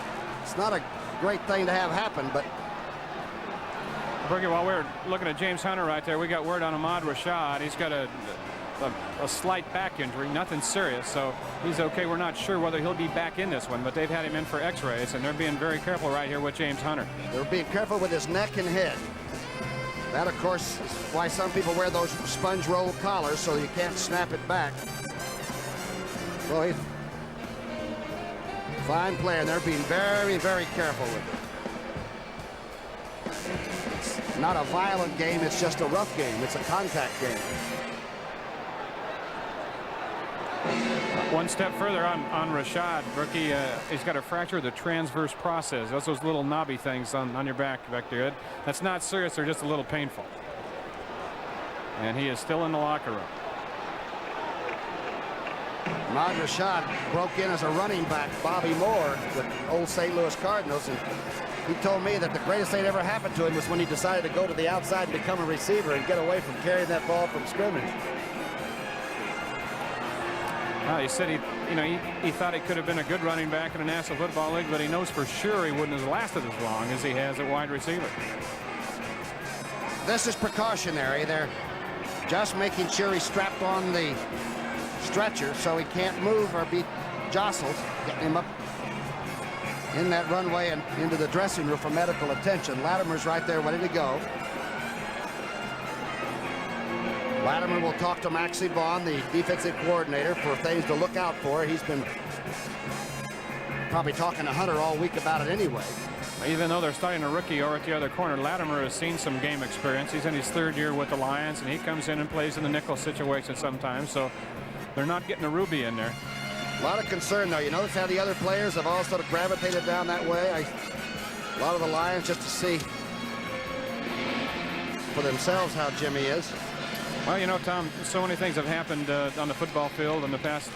not a great thing to have happen, but Boogie, while we're looking at James Hunter right there, we got word on Ahmad Rashad. He's got a slight back injury, nothing serious, so he's okay. We're not sure whether he'll be back in this one, but they've had him in for x-rays, and they're being very careful right here with James Hunter. They're being careful with his neck and head. That, of course, is why some people wear those sponge roll collars, so you can't snap it back. Well, he's a fine player, and they're being very, very careful with it. It's not a violent game, it's just a rough game. It's a contact game. One step further on Rashad, rookie, he's got a fracture of the transverse process. That's those little knobby things on your back back there. That's not serious, they're just a little painful. And he is still in the locker room. Ahmad Rashad broke in as a running back, Bobby Moore, with old St. Louis Cardinals, and he told me that the greatest thing that ever happened to him was when he decided to go to the outside and become a receiver and get away from carrying that ball from scrimmage. Well, he said he thought he could have been a good running back in the National Football League, but he knows for sure he wouldn't have lasted as long as he has at wide receiver. This is precautionary. They're just making sure he's strapped on the stretcher so he can't move or be jostled, getting him up in that runway and into the dressing room for medical attention. Latimer's right there ready to go. Latimer will talk to Maxie Vaughn, the defensive coordinator, for things to look out for. He's been probably talking to Hunter all week about it anyway. Even though they're starting a rookie over at the other corner, Latimer has seen some game experience. He's in his 3rd year with the Lions, and he comes in and plays in the nickel situation sometimes, so they're not getting a Ruby in there. A lot of concern, though. You notice how the other players have all sort of gravitated down that way. A lot of the Lions just to see for themselves how Jimmy is. Well, you know, Tom, so many things have happened on the football field in the past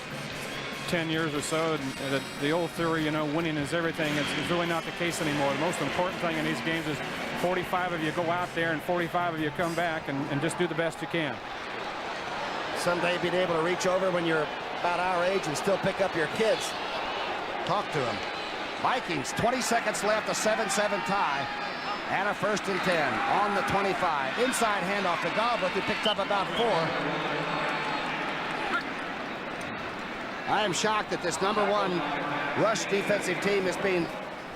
10 years or so. And the old theory, you know, winning is everything. It's really not the case anymore. The most important thing in these games is 45 of you go out there and 45 of you come back and just do the best you can. Someday being able to reach over when you're about our age and still pick up your kids. Talk to them. Vikings, 20 seconds left, a 7-7 tie. And a 1st and 10 on the 25. Inside handoff to Galbraith, who picked up about 4. I am shocked that this #1 rush defensive team is being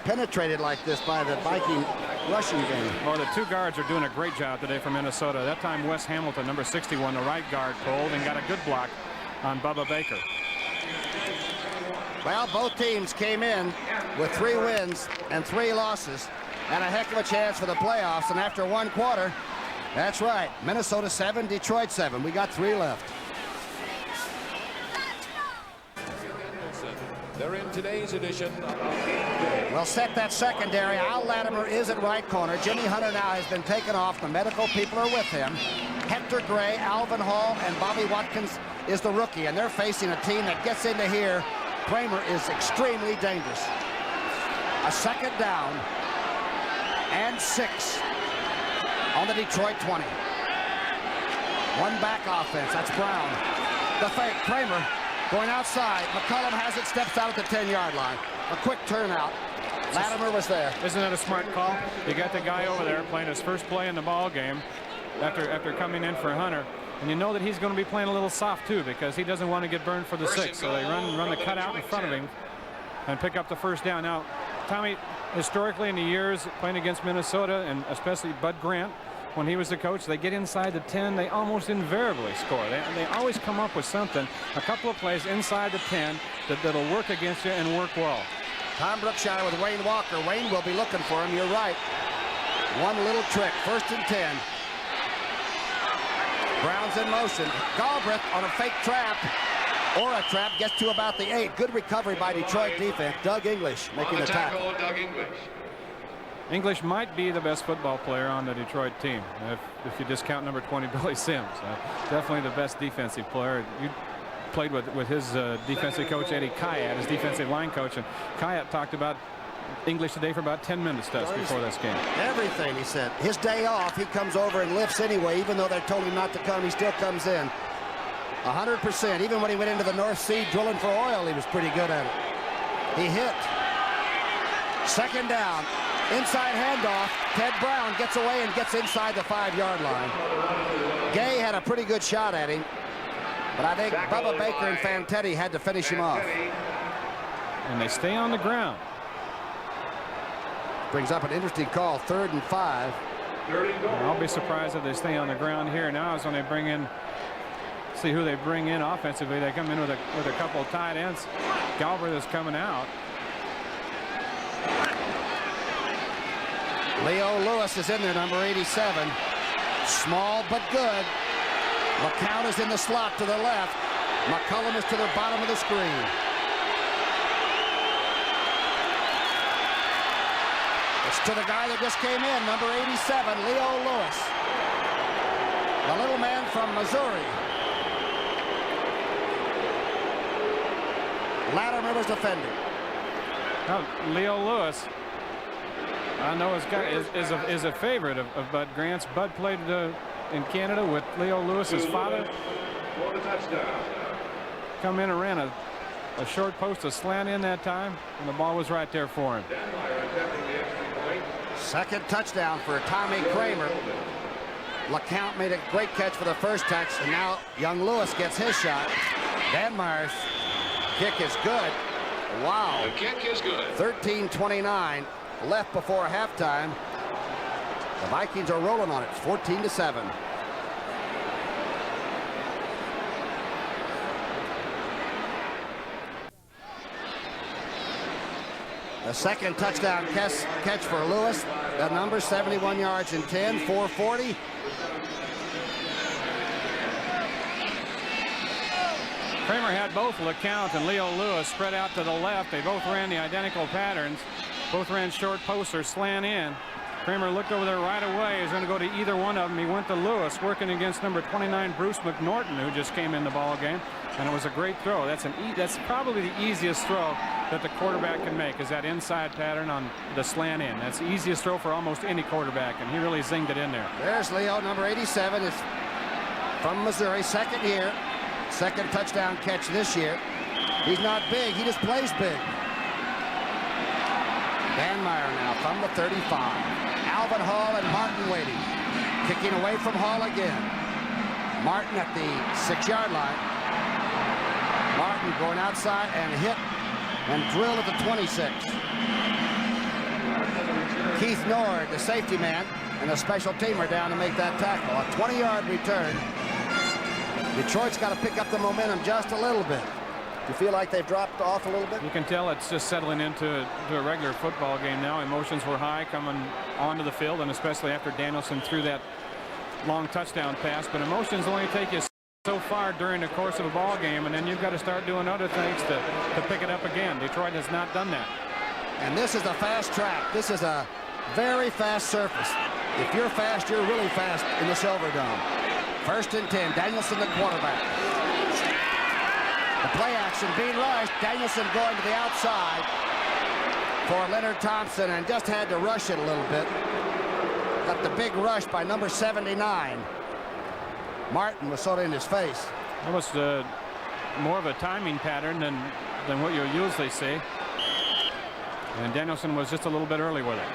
penetrated like this by the Viking rushing game. Well, the 2 guards are doing a great job today for Minnesota. That time Wes Hamilton, number 61, the right guard, pulled and got a good block on Bubba Baker. Well, both teams came in with 3 wins and 3 losses. And a heck of a chance for the playoffs. And after 1 quarter, that's right, Minnesota 7, Detroit 7. We got 3 left. They're in today's edition. We'll set that secondary. Al Latimer is at right corner. Jimmy Hunter now has been taken off. The medical people are with him. Hector Gray, Alvin Hall, and Bobby Watkins is the rookie. And they're facing a team that gets into here. Kramer is extremely dangerous. A 2nd down. And 6 on the Detroit 20. 1 back offense. That's Brown. The fake. Kramer going outside. McCullum has it. Steps out at the 10-yard line. A quick turnout. Latimer was there. Isn't that a smart call? You got the guy over there playing his first play in the ball game after coming in for Hunter. And you know that he's going to be playing a little soft, too, because he doesn't want to get burned for the 6. So they run the cutout in front of him and pick up the 1st down. Now, Tommy, historically in the years playing against Minnesota, and especially Bud Grant, when he was the coach, they get inside the 10, they almost invariably score. They always come up with something, a couple of plays inside the 10 that'll work against you and work well. Tom Brookshier with Wayne Walker. Wayne will be looking for him. You're right. 1 little trick. 1st and 10. Brown's in motion. Galbraith on a fake trap. Or a trap, gets to about the 8. Good recovery by Detroit defense. Doug English making the tackle. Doug English. English might be the best football player on the Detroit team, if you discount number 20, Billy Sims. Definitely the best defensive player. You played with his defensive coach, Eddie Kayat, his defensive line coach. And Kayat talked about English today for about 10 minutes just before this game. Everything, he said. His day off, he comes over and lifts anyway. Even though they told him not to come, he still comes in. 100%. Even when he went into the North Sea drilling for oil, he was pretty good at it. He hit. 2nd down. Inside handoff. Ted Brown gets away and gets inside the 5-yard line. Gay had a pretty good shot at him. But I think Bubba Baker and Fantetti had to finish him off. And they stay on the ground. Brings up an interesting call. 3rd and 5. I'll be surprised if they stay on the ground here. Now is when they bring in, see who they bring in offensively. They come in with a couple of tight ends. Galbraith is coming out. Leo Lewis is in there, number 87. Small but good. LeCount is in the slot to the left. McCullum is to the bottom of the screen. It's to the guy that just came in, number 87, Leo Lewis. The little man from Missouri. Latimer was defending. Now, Leo Lewis, I know is a favorite of Bud Grant's. Bud played in Canada with Leo Lewis's father. Come in and ran a short post, a slant in that time, and the ball was right there for him. 2nd touchdown for Tommy Kramer. LeCount made a great catch for the 1st touch, and now young Lewis gets his shot. Van Meyer's kick is good. Wow. The kick is good. 13:29 left before halftime. The Vikings are rolling on it. 14-7. The second touchdown catch for Lewis. That number 71 yards and 10, 440. Kramer had both LeCount and Leo Lewis spread out to the left. They both ran the identical patterns. Both ran short posts or slant in. Kramer looked over there right away. He's going to go to either one of them. He went to Lewis, working against number 29, Bruce McNorton, who just came in the ball game. And it was a great throw. That's probably the easiest throw that the quarterback can make, is that inside pattern on the slant in. That's the easiest throw for almost any quarterback, and he really zinged it in there. There's Leo, number 87. Is from Missouri, second year. Second touchdown catch this year. He's not big. He just plays big. Van Meyer now from the 35. Alvin Hall and Martin waiting. Kicking away from Hall again. Martin at the 6-yard line. Martin going outside and hit and drilled at the 26. Keith Nord, the safety man, and the special teamer down to make that tackle. A 20-yard return. Detroit's got to pick up the momentum just a little bit. Do you feel like they've dropped off a little bit? You can tell it's just settling into a regular football game now. Emotions were high coming onto the field, and especially after Danielson threw that long touchdown pass. But emotions only take you so far during the course of a ball game, and then you've got to start doing other things to pick it up again. Detroit has not done that. And this is a fast track. This is a very fast surface. If you're fast, you're really fast in the Silver Dome. 1st and 10. Danielson, the quarterback. The play action being rushed. Danielson going to the outside for Leonard Thompson, and just had to rush it a little bit. Got the big rush by number 79. Martin was sort of in his face. That was more of a timing pattern than what you'll usually see. And Danielson was just a little bit early with it.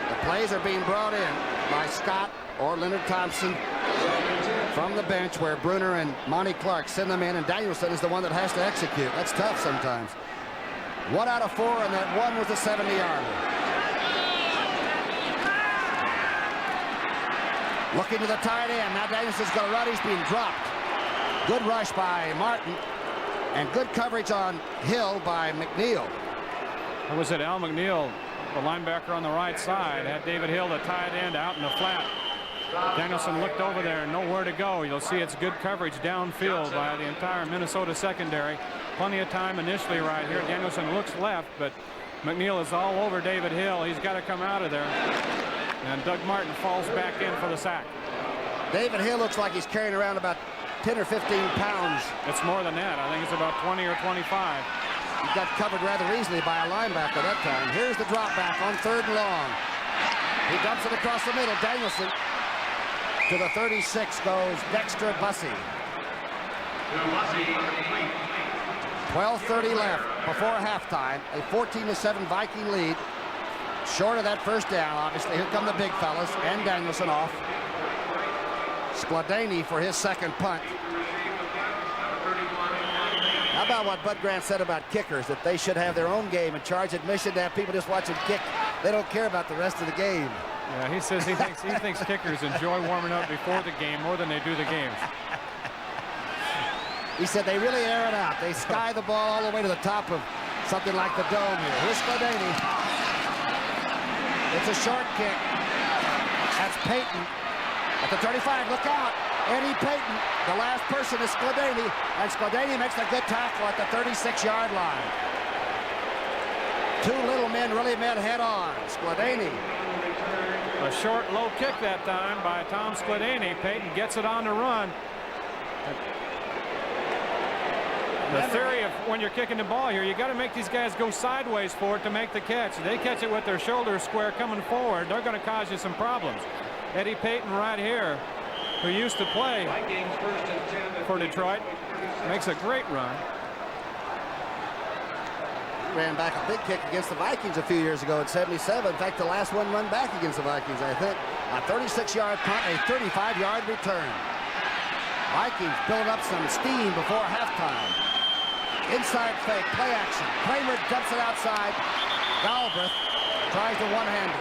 The plays are being brought in by Scott or Leonard Thompson from the bench, where Bruner and Monty Clark send them in, and Danielson is the one that has to execute. That's tough sometimes. 1 out of 4, and that one was a 70-yarder. Looking to the tight end. Now Danielson's going to run. He's being dropped. Good rush by Martin, and good coverage on Hill by McNeil. That was it. Al McNeil, the linebacker on the right side, had David Hill, the tight end, out in the flat. Danielson looked over there and nowhere to go. You'll see it's good coverage downfield by the entire Minnesota secondary. Plenty of time initially right here. Danielson looks left, but McNeil is all over David Hill. He's got to come out of there. And Doug Martin falls back in for the sack. David Hill looks like he's carrying around about 10 or 15 pounds. It's more than that. I think it's about 20 or 25. He got covered rather easily by a linebacker that time. Here's the drop back on 3rd and long. He dumps it across the middle. Danielson to the 36 goes Dexter Bussey. 12:30 left before halftime. A 14-7 Viking lead. Short of that first down, obviously. Here come the big fellas, and Danielson off. Skladany for his second punt. How about what Bud Grant said about kickers, that they should have their own game and charge admission to have people just watch them kick. They don't care about the rest of the game. Yeah, he says he thinks kickers enjoy warming up before the game more than they do the games. He said they really air it out. They sky the ball all the way to the top of something like the dome here. Here's Skladany. It's a short kick. That's Payton at the 35. Look out. Eddie Payton, the last person is Skladany, and Skladany makes a good tackle at the 36-yard line. Two little men really met head on. Skladany. A short, low kick that time by Tom Skladany. Payton gets it on the run. The theory of when you're kicking the ball here, you got to make these guys go sideways for it to make the catch. They catch it with their shoulders square coming forward, they're going to cause you some problems. Eddie Payton right here, who used to play for Detroit, makes a great run. Ran back a big kick against the Vikings a few years ago in '77. In fact, the last one run back against the Vikings, I think. A 36-yard punt, a 35-yard return. Vikings building up some steam before halftime. Inside fake, play action. Kramer dumps it outside. Galbraith tries to one-hand it.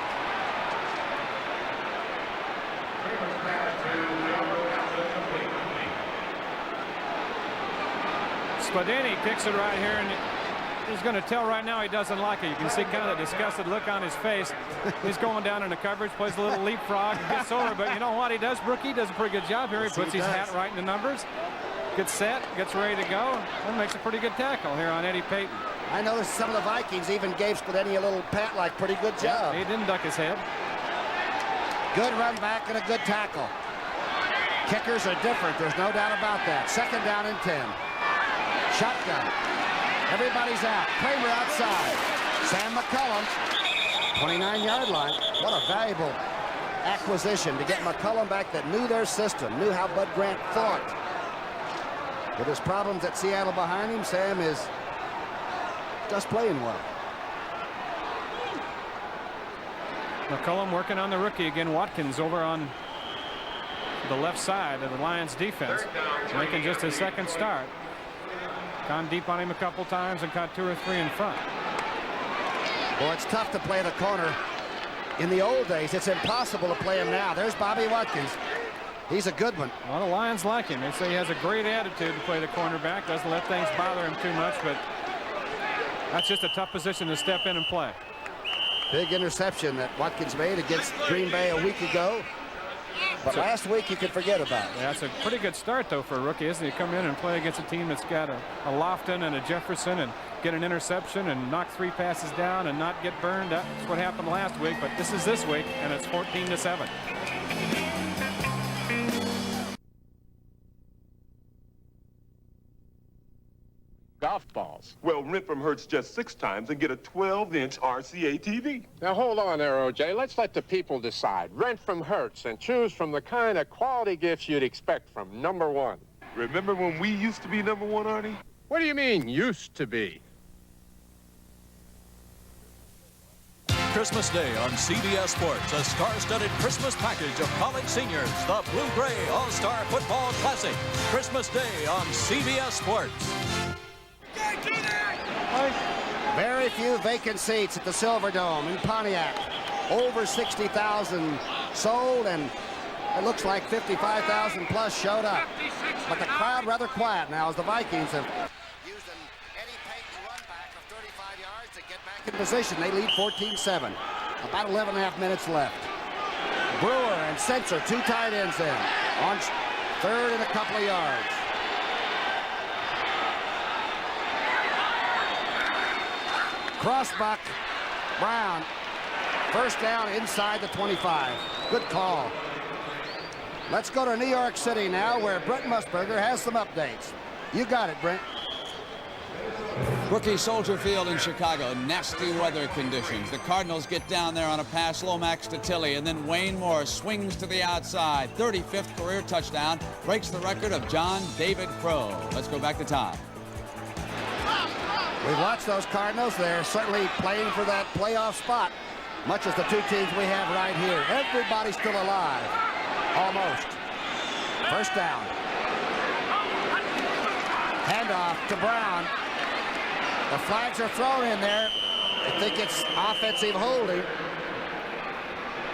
Spadini kicks it right here, and he's going to tell right now he doesn't like it. You can see kind of the disgusted look on his face. He's going down in the coverage, plays a little leapfrog, and gets over. But you know what he does, Brookie? He does a pretty good job here. He puts his hat right in the numbers, gets set, gets ready to go, and makes a pretty good tackle here on Eddie Payton. I noticed some of the Vikings even gave Spadini a little pat, like pretty good job. He didn't duck his head. Good run back and a good tackle. Kickers are different. There's no doubt about that. Second down and 10. Shotgun. Everybody's out. Kramer outside. Sam McCullum, 29-yard line. What a valuable acquisition to get McCullum back that knew their system, knew how Bud Grant thought. With his problems at Seattle behind him, Sam is just playing well. McCullum working on the rookie again. Watkins over on the left side of the Lions defense, making just his second start. Gone deep on him a couple times and caught 2 or 3 in front. Well, it's tough to play the corner. In the old days, it's impossible to play him now. There's Bobby Watkins. He's a good one. A lot of Lions like him. They say he has a great attitude to play the cornerback. Doesn't let things bother him too much, but that's just a tough position to step in and play. Big interception that Watkins made against Green Bay a week ago. But last week you could forget about it. Yeah, that's a pretty good start, though, for a rookie, isn't he? Come in and play against a team that's got a Lofton and a Jefferson and get an interception and knock 3 passes down and not get burned. That's what happened last week, but this is this week, and it's 14-7. Golf balls. Well, rent from Hertz just 6 times and get a 12-inch RCA TV. Now, hold on there, OJ. Let's let the people decide. Rent from Hertz and choose from the kind of quality gifts you'd expect from number 1. Remember when we used to be number 1, Arnie? What do you mean, used to be? Christmas Day on CBS Sports, a star-studded Christmas package of college seniors, the Blue-Gray All-Star Football Classic. Christmas Day on CBS Sports. Very few vacant seats at the Silverdome in Pontiac. Over 60,000 sold, and it looks like 55,000 plus showed up. But the crowd rather quiet now as the Vikings have used an Eddie Payton run back of 35 yards to get back in position. They lead 14-7. About 11.5 minutes left. Brewer and Sensor, 2 tight ends in. On third and a couple of yards. Crossbuck, Brown, first down inside the 25. Good call. Let's go to New York City now, where Brent Musburger has some updates. You got it, Brent. Rookie Soldier Field in Chicago, nasty weather conditions. The Cardinals get down there on a pass, Lomax to Tilley, and then Wayne Moore swings to the outside. 35th career touchdown, breaks the record of John David Crow. Let's go back to Todd. We've watched those Cardinals. They're certainly playing for that playoff spot, much as the 2 teams we have right here. Everybody's still alive, almost. First down. Handoff to Brown. The flags are thrown in there. I think it's offensive holding.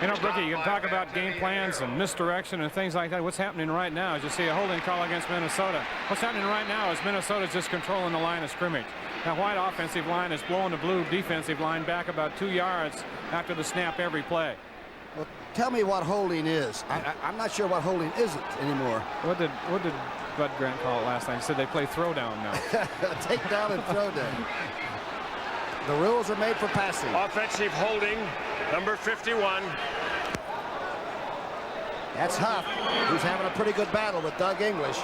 You know, Brookie, you can talk about game plans and misdirection and things like that. What's happening right now is you see a holding call against Minnesota. What's happening right now is Minnesota's just controlling the line of scrimmage. That white offensive line is blowing the blue defensive line back about 2 yards after the snap every play. Well, tell me what holding is. I'm not sure what holding isn't anymore. What did Bud Grant call it last night? He said they play throwdown now. Take down and throw down. The rules are made for passing. Offensive holding, number 51. That's Huff, who's having a pretty good battle with Doug English.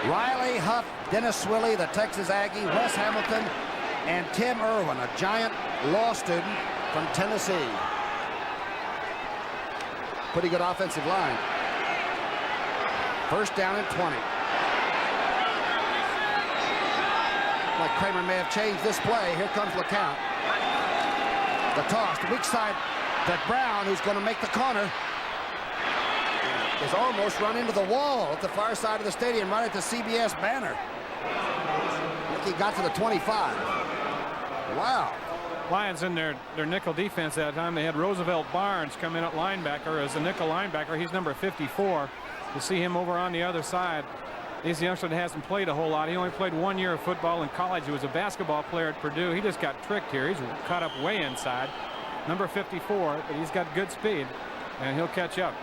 Riley, Huff, Dennis Swilley, the Texas Aggie, Wes Hamilton, and Tim Irwin, a giant law student from Tennessee. Pretty good offensive line. First down and 20. Like Kramer may have changed this play. Here comes LeCount. The toss, the weak side to Brown, who's going to make the corner. is almost run into the wall at the far side of the stadium, right at the CBS banner. He got to the 25. Wow. Lions in their nickel defense that time. They had Roosevelt Barnes come in at linebacker as a nickel linebacker. He's number 54. You see him over on the other side. He's a youngster that hasn't played a whole lot. He only played 1 year of football in college. He was a basketball player at Purdue. He just got tricked here. He's caught up way inside. Number 54, but he's got good speed, and he'll catch up.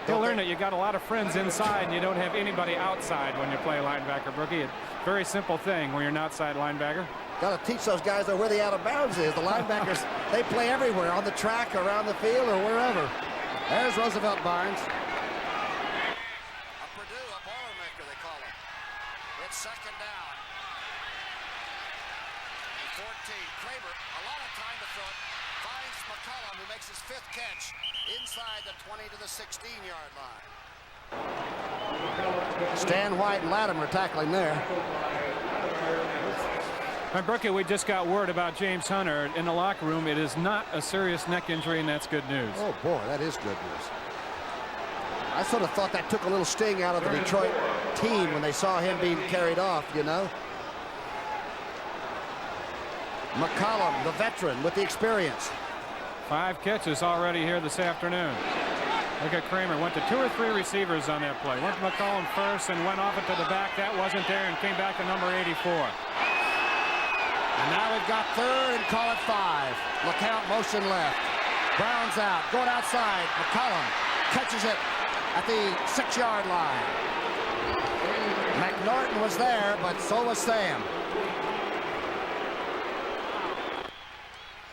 He'll learn that you got a lot of friends inside and you don't have anybody outside when you play linebacker, Brookie. Very simple thing when you're an outside linebacker. Got to teach those guys where the out of bounds is. The linebackers, they play everywhere, on the track, around the field, or wherever. There's Roosevelt Barnes. A Purdue, a Boilermaker, they call him. It's second down. 14. Kramer, a lot of time to throw it. Finds McCollum, who makes his 5th catch inside the 20 to the 16-yard line. Stan White and Latimer tackling there. And Brookie, we just got word about James Hunter in the locker room. It is not a serious neck injury, and that's good news. Oh, boy, that is good news. I sort of thought that took a little sting out of the Detroit team when they saw him being carried off, you know. McCollum, the veteran with the experience. 5 catches already here this afternoon. Look at Kramer. Went to 2 or 3 receivers on that play. Went to McCollum first and went off it to the back. That wasn't there and came back to number 84. And now we've got 3rd and call it 5. LeCount motion left. Brown's out. Going outside. McCollum catches it at the 6-yard line. McNorton was there, but so was Sam.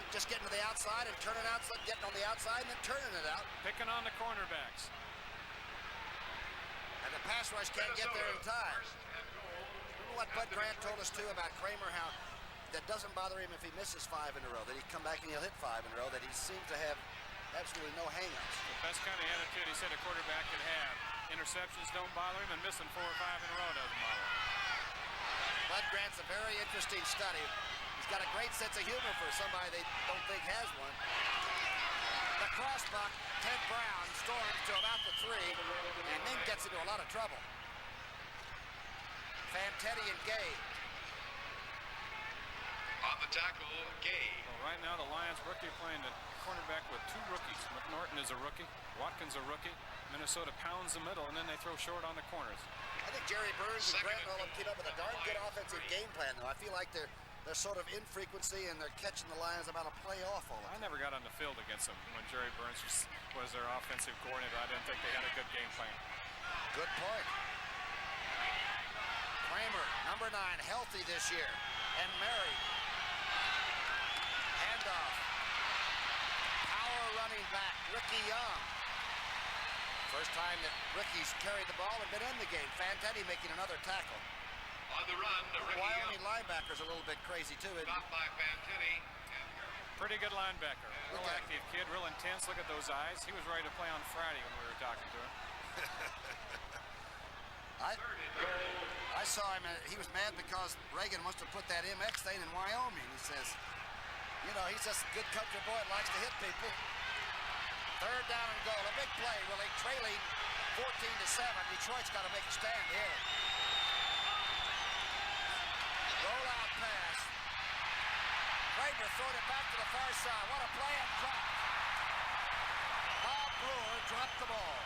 Just getting to the outside and turning outside, getting on the outside and then turning it out. Picking on the cornerbacks. And the pass rush can't get there in time. Remember what Bud Grant told us, too, about Kramer, how that doesn't bother him if he misses 5 in a row, that he'd come back and he'll hit 5 in a row, that he seems to have absolutely no hang-ups. The best kind of attitude he said a quarterback can have. Interceptions don't bother him, and missing 4 or 5 in a row doesn't bother him. Bud Grant's a very interesting study. He's got a great sense of humor for somebody they don't think has one. The crossbuck, Ted Brown, storms to about the 3 and then gets into a lot of trouble. Fantetti and Gay. On the tackle, Gay. Well, right now the Lions rookie playing the cornerback with 2 rookies. McNorton is a rookie. Watkins a rookie. Minnesota pounds the middle, and then they throw short on the corners. I think Jerry Burns and Grant Nolan keep up with a darn good offensive game plan, though. I feel like they're sort of infrequency, and they're catching the Lions about a play off all the time. I never got on the field against them when Jerry Burns was their offensive coordinator. I didn't think they had a good game plan. Good point. Kramer, number 9, healthy this year, and Mary. Handoff. Power running back, Ricky Young. First time that Ricky's carried the ball and been in the game. Fantetti making another tackle. On the run, the Ricky Wyoming linebacker's a little bit crazy, too, isn't he? Stopped by Fantetti. Pretty good linebacker. Real active kid, real intense. Look at those eyes. He was ready to play on Friday when we were talking to him. I saw him, he was mad because Reagan wants to put that MX thing in Wyoming. He says, you know, he's just a good country boy and likes to hit people. 3rd down and goal. A big play, really. Trailing 14-7. Detroit's got to make a stand here. Roll-out pass. Kramer throwing it back to the far side. What a play and drop. Bob Brewer dropped the ball.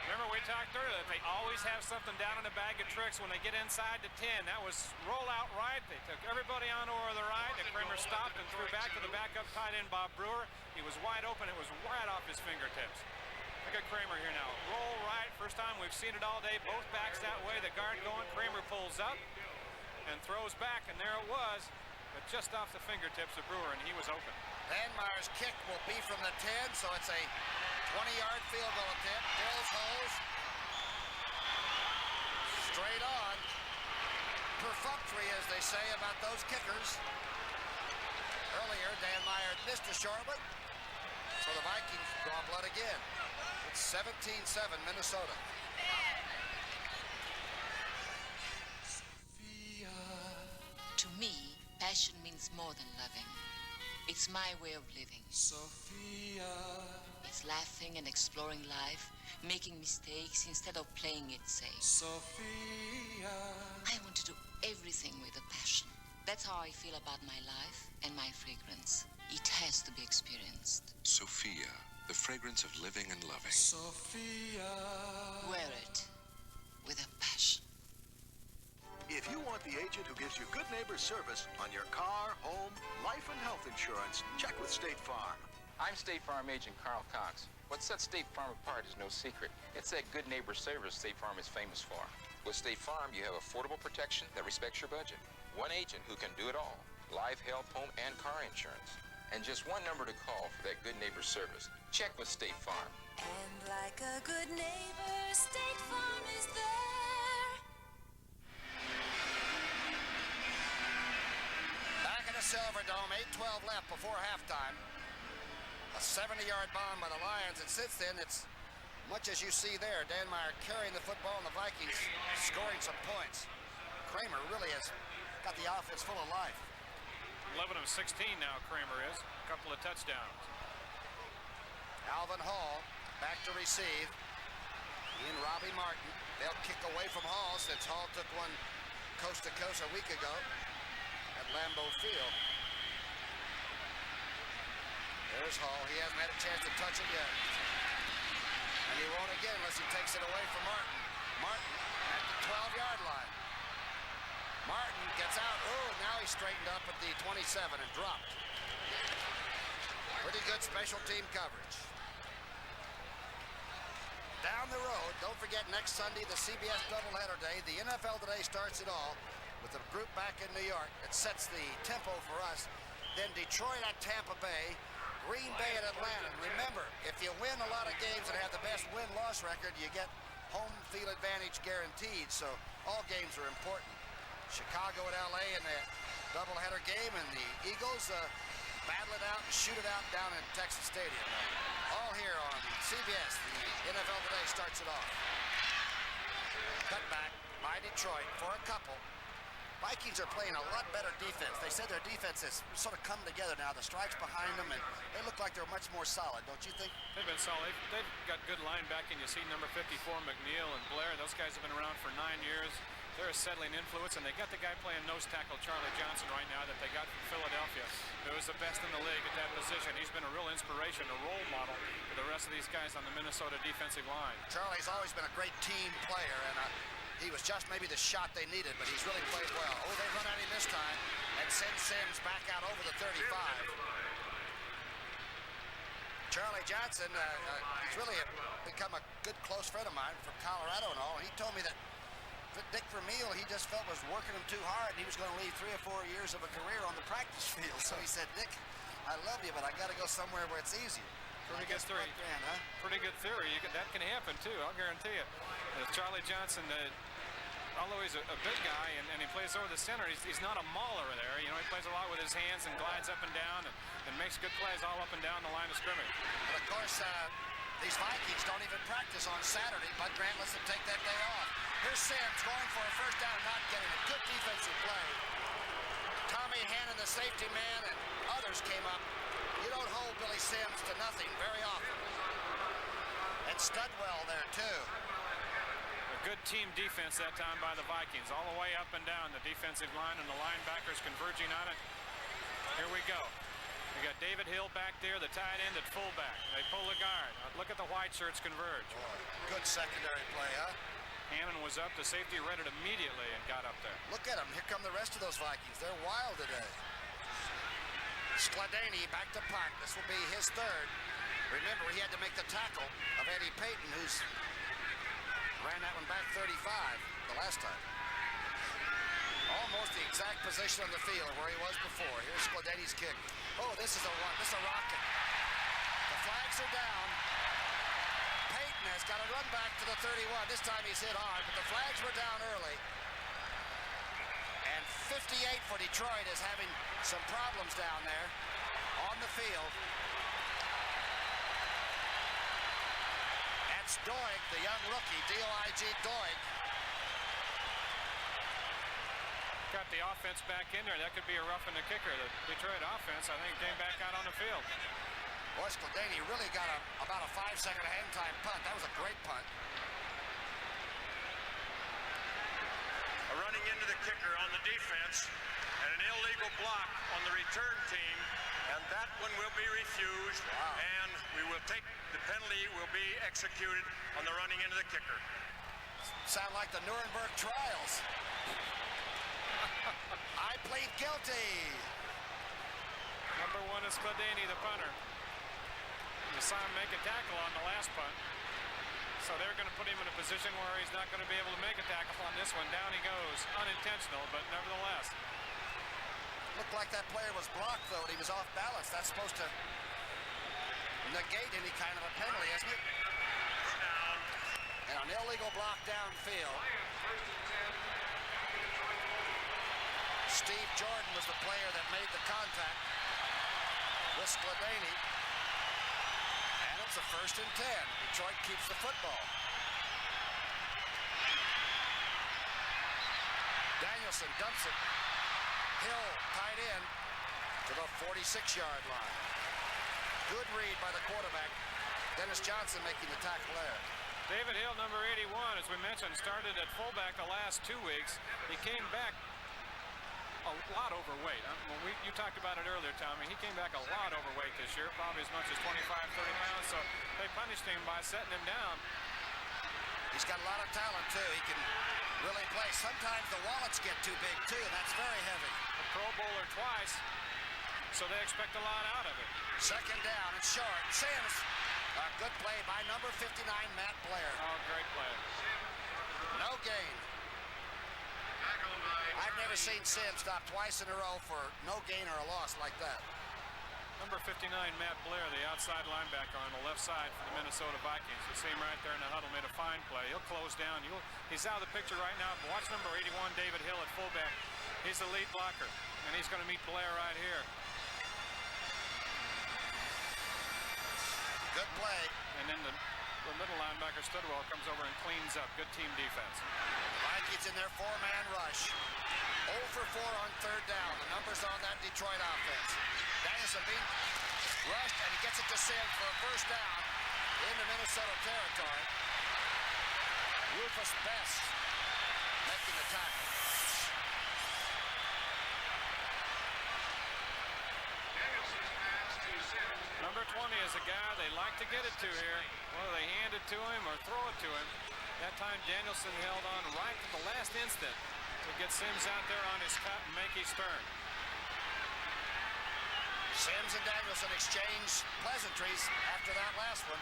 Remember we talked earlier that they always have something down in the bag of tricks when they get inside the 10. That was roll out right. They took everybody on over the right, and Kramer stopped and threw back to the backup tight end Bob Brewer. He was wide open. It was right off his fingertips. Look at Kramer here now. Roll right. First time we've seen it all day. Both backs that way. The guard going. Kramer pulls up and throws back, and there it was, but just off the fingertips of Brewer, and he was open. Vanmeyer's kick will be from the 10, so it's a 20-yard field goal attempt. Bills holes. Straight on. Perfunctory, as they say about those kickers. Earlier, Dan Meyer missed a short one, so the Vikings draw blood again. It's 17-7, Minnesota. To me, passion means more than loving. It's my way of living. Sophia. It's laughing and exploring life, making mistakes instead of playing it safe. Sophia. I want to do everything with a passion. That's how I feel about my life and my fragrance. It has to be experienced. Sophia, the fragrance of living and loving. Sophia. Wear it with a passion. If you want the agent who gives you good neighbor service on your car, home, life, and health insurance, check with State Farm. I'm State Farm agent Carl Cox. What sets State Farm apart is no secret. It's that good neighbor service State Farm is famous for. With State Farm, you have affordable protection that respects your budget. One agent who can do it all. Life, health, home, and car insurance. And just one number to call for that good neighbor service. Check with State Farm. And like a good neighbor, State Farm is there. Back in the Silverdome, 8:12 left before halftime. A 70-yard bomb by the Lions, and since then, it's much as you see there. Dan Meyer carrying the football, and the Vikings scoring some points. Kramer really has got the offense full of life. 11 of 16 now, Kramer is. A couple of touchdowns. Alvin Hall back to receive. He and Robbie Martin. They'll kick away from Hall since Hall took one coast to coast a week ago at Lambeau Field. There's Hall. He hasn't had a chance to touch it yet. And he won't again unless he takes it away from Martin. Martin at the 12-yard line. Martin gets out. Oh, now he's straightened up at the 27 and dropped. Pretty good special team coverage. Down the road, don't forget next Sunday, the CBS doubleheader day. The NFL Today starts it all with a group back in New York. It sets the tempo for us. Then Detroit at Tampa Bay, Green Bay at Atlanta. Remember, if you win a lot of games and have the best win-loss record, you get home field advantage guaranteed. So all games are important. Chicago at LA in the doubleheader game, and the Eagles battle it out and shoot it out down in Texas Stadium. All here on CBS. The NFL Today starts it off. Cut back by Detroit for a couple. Vikings are playing a lot better defense. They said their defense has sort of come together now. The strike's behind them, and they look like they're much more solid, don't you think? They've been solid. They've got good linebacking. You see number 54, McNeil and Blair. Those guys have been around for 9 years. They're a settling influence, and they got the guy playing nose tackle, Charlie Johnson, right now that they got from Philadelphia. Who is the best in the league at that position. He's been a real inspiration, a role model for the rest of these guys on the Minnesota defensive line. Charlie's always been a great team player, and he was just maybe the shot they needed, but he's really played well. Oh, they run at him this time and send Sims back out over the 35. Charlie Johnson, he's really become a good close friend of mine from Colorado and all. And he told me that Dick Vermeil, he just felt was working him too hard, and he was going to leave 3 or 4 years of a career on the practice field. So he said, Dick, I love you, but I got to go somewhere where it's easier. Pretty good theory. Pretty good theory. That can happen too. I'll guarantee it. Charlie Johnson, although he's a big guy and he plays over the center, he's not a mauler there. You know, he plays a lot with his hands and glides up and down and makes good plays all up and down the line of scrimmage. But of course, these Vikings don't even practice on Saturday. Bud Grant lets them take that day off. Here's Sims going for a first down, not getting it. Good defensive play. Tommy Hannon, the safety man, and others came up. You don't hold Billy Sims to nothing very often. And Studwell there, too. A good team defense that time by the Vikings. All the way up and down the defensive line, and the linebackers converging on it. Here we go. We got David Hill back there, the tight end at fullback. They pull the guard. Look at the white shirts converge. Boy, good secondary play, huh? Hannon was up. The safety read it immediately and got up there. Look at them. Here come the rest of those Vikings. They're wild today. Skladany back to punt. This will be his third. Remember, he had to make the tackle of Eddie Payton, who's ran that one back 35 the last time. Almost the exact position on the field where he was before. Here's Skladany's kick. Oh, this is a rocket. The flags are down. Payton has got to run back to the 31. This time he's hit hard, but the flags were down early. And 58 for Detroit is having some problems down there on the field. That's Doig, the young rookie, D-O-I-G, Doig. Got the offense back in there. That could be a roughing the kicker. The Detroit offense, I think, came back out on the field. Boy, Skladany really got about a 5-second hang time punt. That was a great punt. Running into the kicker on the defense, and an illegal block on the return team, and that one will be refused. Wow. And we will take the penalty will be executed on the running into the kicker. Sound like the Nuremberg trials. I plead guilty. Number 1 is Skladany, the punter. You saw him make a tackle on the last punt. So they're going to put him in a position where he's not going to be able to make a tackle on this one. Down he goes. Unintentional, but nevertheless. Looked like that player was blocked, though, and he was off balance. That's supposed to negate any kind of a penalty, isn't it? And an illegal block downfield. Steve Jordan was the player that made the contact with Skladany. And it's a 1st and 10. Detroit keeps the football. Danielson dumps it. Hill tight end to the 46-yard line. Good read by the quarterback. Dennis Johnson making the tackle there. David Hill, number 81, as we mentioned, started at fullback the last 2 weeks. He came back a lot overweight. You talked about it earlier, Tommy. He came back a lot overweight this year, probably as much as 25, 30 pounds. So they punished him by setting him down. He's got a lot of talent, too. He can really play. Sometimes the wallets get too big, too, and that's very heavy. A Pro Bowler twice, so they expect a lot out of it. 2nd down and short. Sims. A good play by number 59, Matt Blair. Oh, great play. No gain. I've never seen Sims stop twice in a row for no gain or a loss like that. Number 59, Matt Blair, the outside linebacker on the left side for the Minnesota Vikings. You see him right there in the huddle, made a fine play. He'll close down. He's out of the picture right now. But watch number 81, David Hill at fullback. He's the lead blocker, and he's going to meet Blair right here. Good play. And then the middle linebacker, Studwell, comes over and cleans up. Good team defense. Vikings in their 4-man rush. 0 for 4 on 3rd down. The numbers on that Detroit offense. Danielson being rushed, and he gets it to Sims for a 1st down into Minnesota territory. Rufus Best making the tackle. Number 20 is a guy they like to get it to here. Whether they hand it to him or throw it to him. That time Danielson held on right at the last instant to get Sims out there on his cut and make his turn. Sims and Danielson exchange pleasantries after that last one.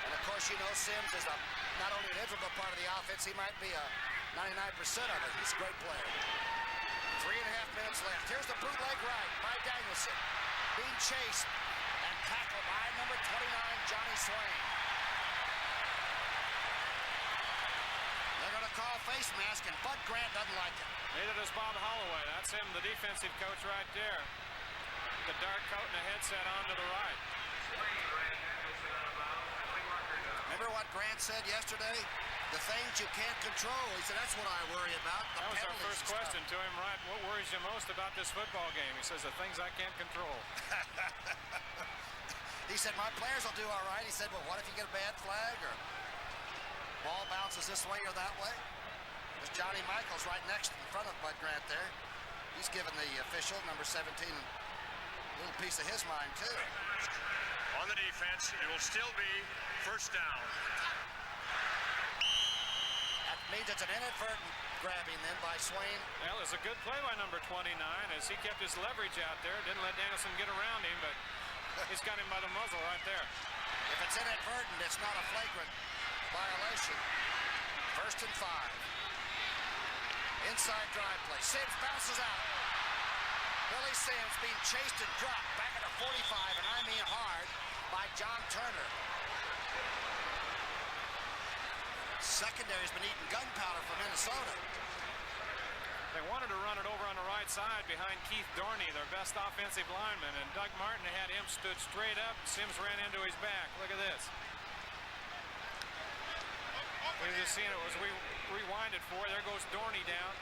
And of course, you know, Sims is not only an integral part of the offense, he might be a 99% of it. He's a great player. 3.5 minutes left. Here's the bootleg right by Danielson. Being chased and tackled by number 29, Johnny Swain. They're going to call face mask, and Bud Grant doesn't like it. Neither does Bob Holloway. That's him, the defensive coach right there. The dark coat and the headset on to the right. Remember what Grant said yesterday? The things you can't control. He said, that's what I worry about. That was our first question to him, right? What worries you most about this football game? He says, the things I can't control. He said, my players will do all right. He said, well, what if you get a bad flag or ball bounces this way or that way? There's Johnny Michaels right next in front of Bud Grant there. He's given the official, number 17, a little piece of his mind, too. On the defense, it will still be 1st down. That means it's an inadvertent grabbing then by Swain. Well, it's a good play by number 29 as he kept his leverage out there. Didn't let Danielson get around him, but he's got him by the muzzle right there. If it's inadvertent, it's not a flagrant violation. 1st and 5. Inside drive play. Sims bounces out. Billy Sims being chased and dropped back at the 45, and I mean hard, by John Turner. Secondary's been eating gunpowder for Minnesota. They wanted to run it over on the right side behind Keith Dorney, their best offensive lineman, and Doug Martin had him stood straight up. Sims ran into his back. Look at this. We were just seeing it as we rewind it for. There goes Dorney down.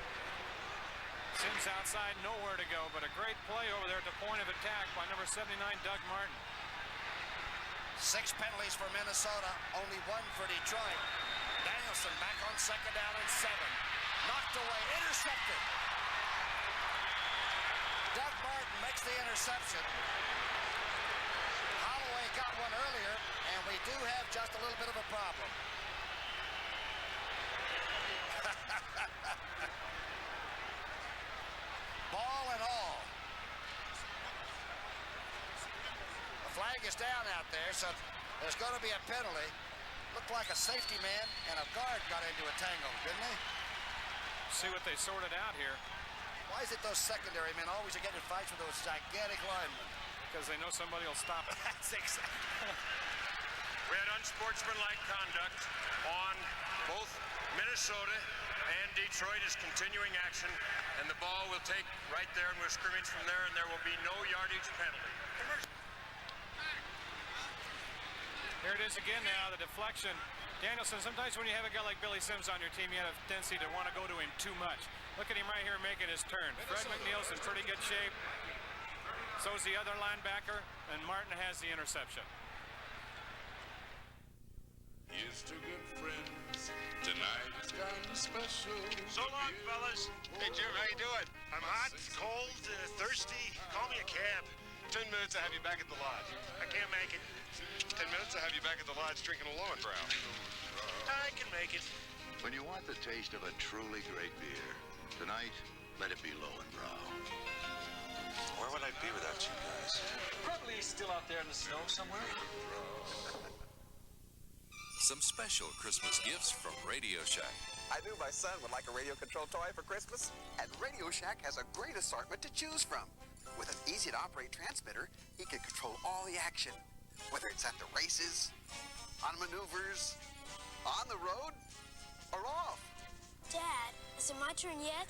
Sims outside, nowhere to go, but a great play over there at the point of attack by number 79, Doug Martin. 6 penalties for Minnesota, only 1 for Detroit. Danielson back on second down and 7. Knocked away, intercepted. Doug Martin makes the interception. Holloway got one earlier, and we do have just a little bit of a problem. Ball and all. The flag is down out there, so there's going to be a penalty. Looked like a safety man and a guard got into a tangle, didn't they? See what they sorted out here. Why is it those secondary men always are getting in fights with those gigantic linemen? Because they know somebody will stop it. That's exactly. We had unsportsmanlike conduct on both Minnesota and Detroit is continuing action, and the ball will take right there, and we'll scrimmage from there, and there will be no yardage penalty. Here it is again now, the deflection. Danielson, sometimes when you have a guy like Billy Sims on your team, you have a tendency to want to go to him too much. Look at him right here making his turn. Fred McNeil's in pretty good shape. So's the other linebacker, and Martin has the interception. Here's to good friends. Tonight is kind of special. So long, fellas. Hey, Jim, how you doing? I'm hot, cold, thirsty. Call me a cab. 10 minutes, I'll have you back at the lodge. I can't make it. 10 minutes, I'll have you back at the lodge drinking a Lowenbrow. I can make it. When you want the taste of a truly great beer, tonight, let it be Lowenbrow. Where would I be without you guys? Probably still out there in the snow somewhere. Some special Christmas gifts from Radio Shack. I knew my son would like a radio control toy for Christmas, and Radio Shack has a great assortment to choose from. With an easy-to-operate transmitter, he can control all the action, whether it's at the races, on maneuvers, on the road, or off. Dad, is it my turn yet?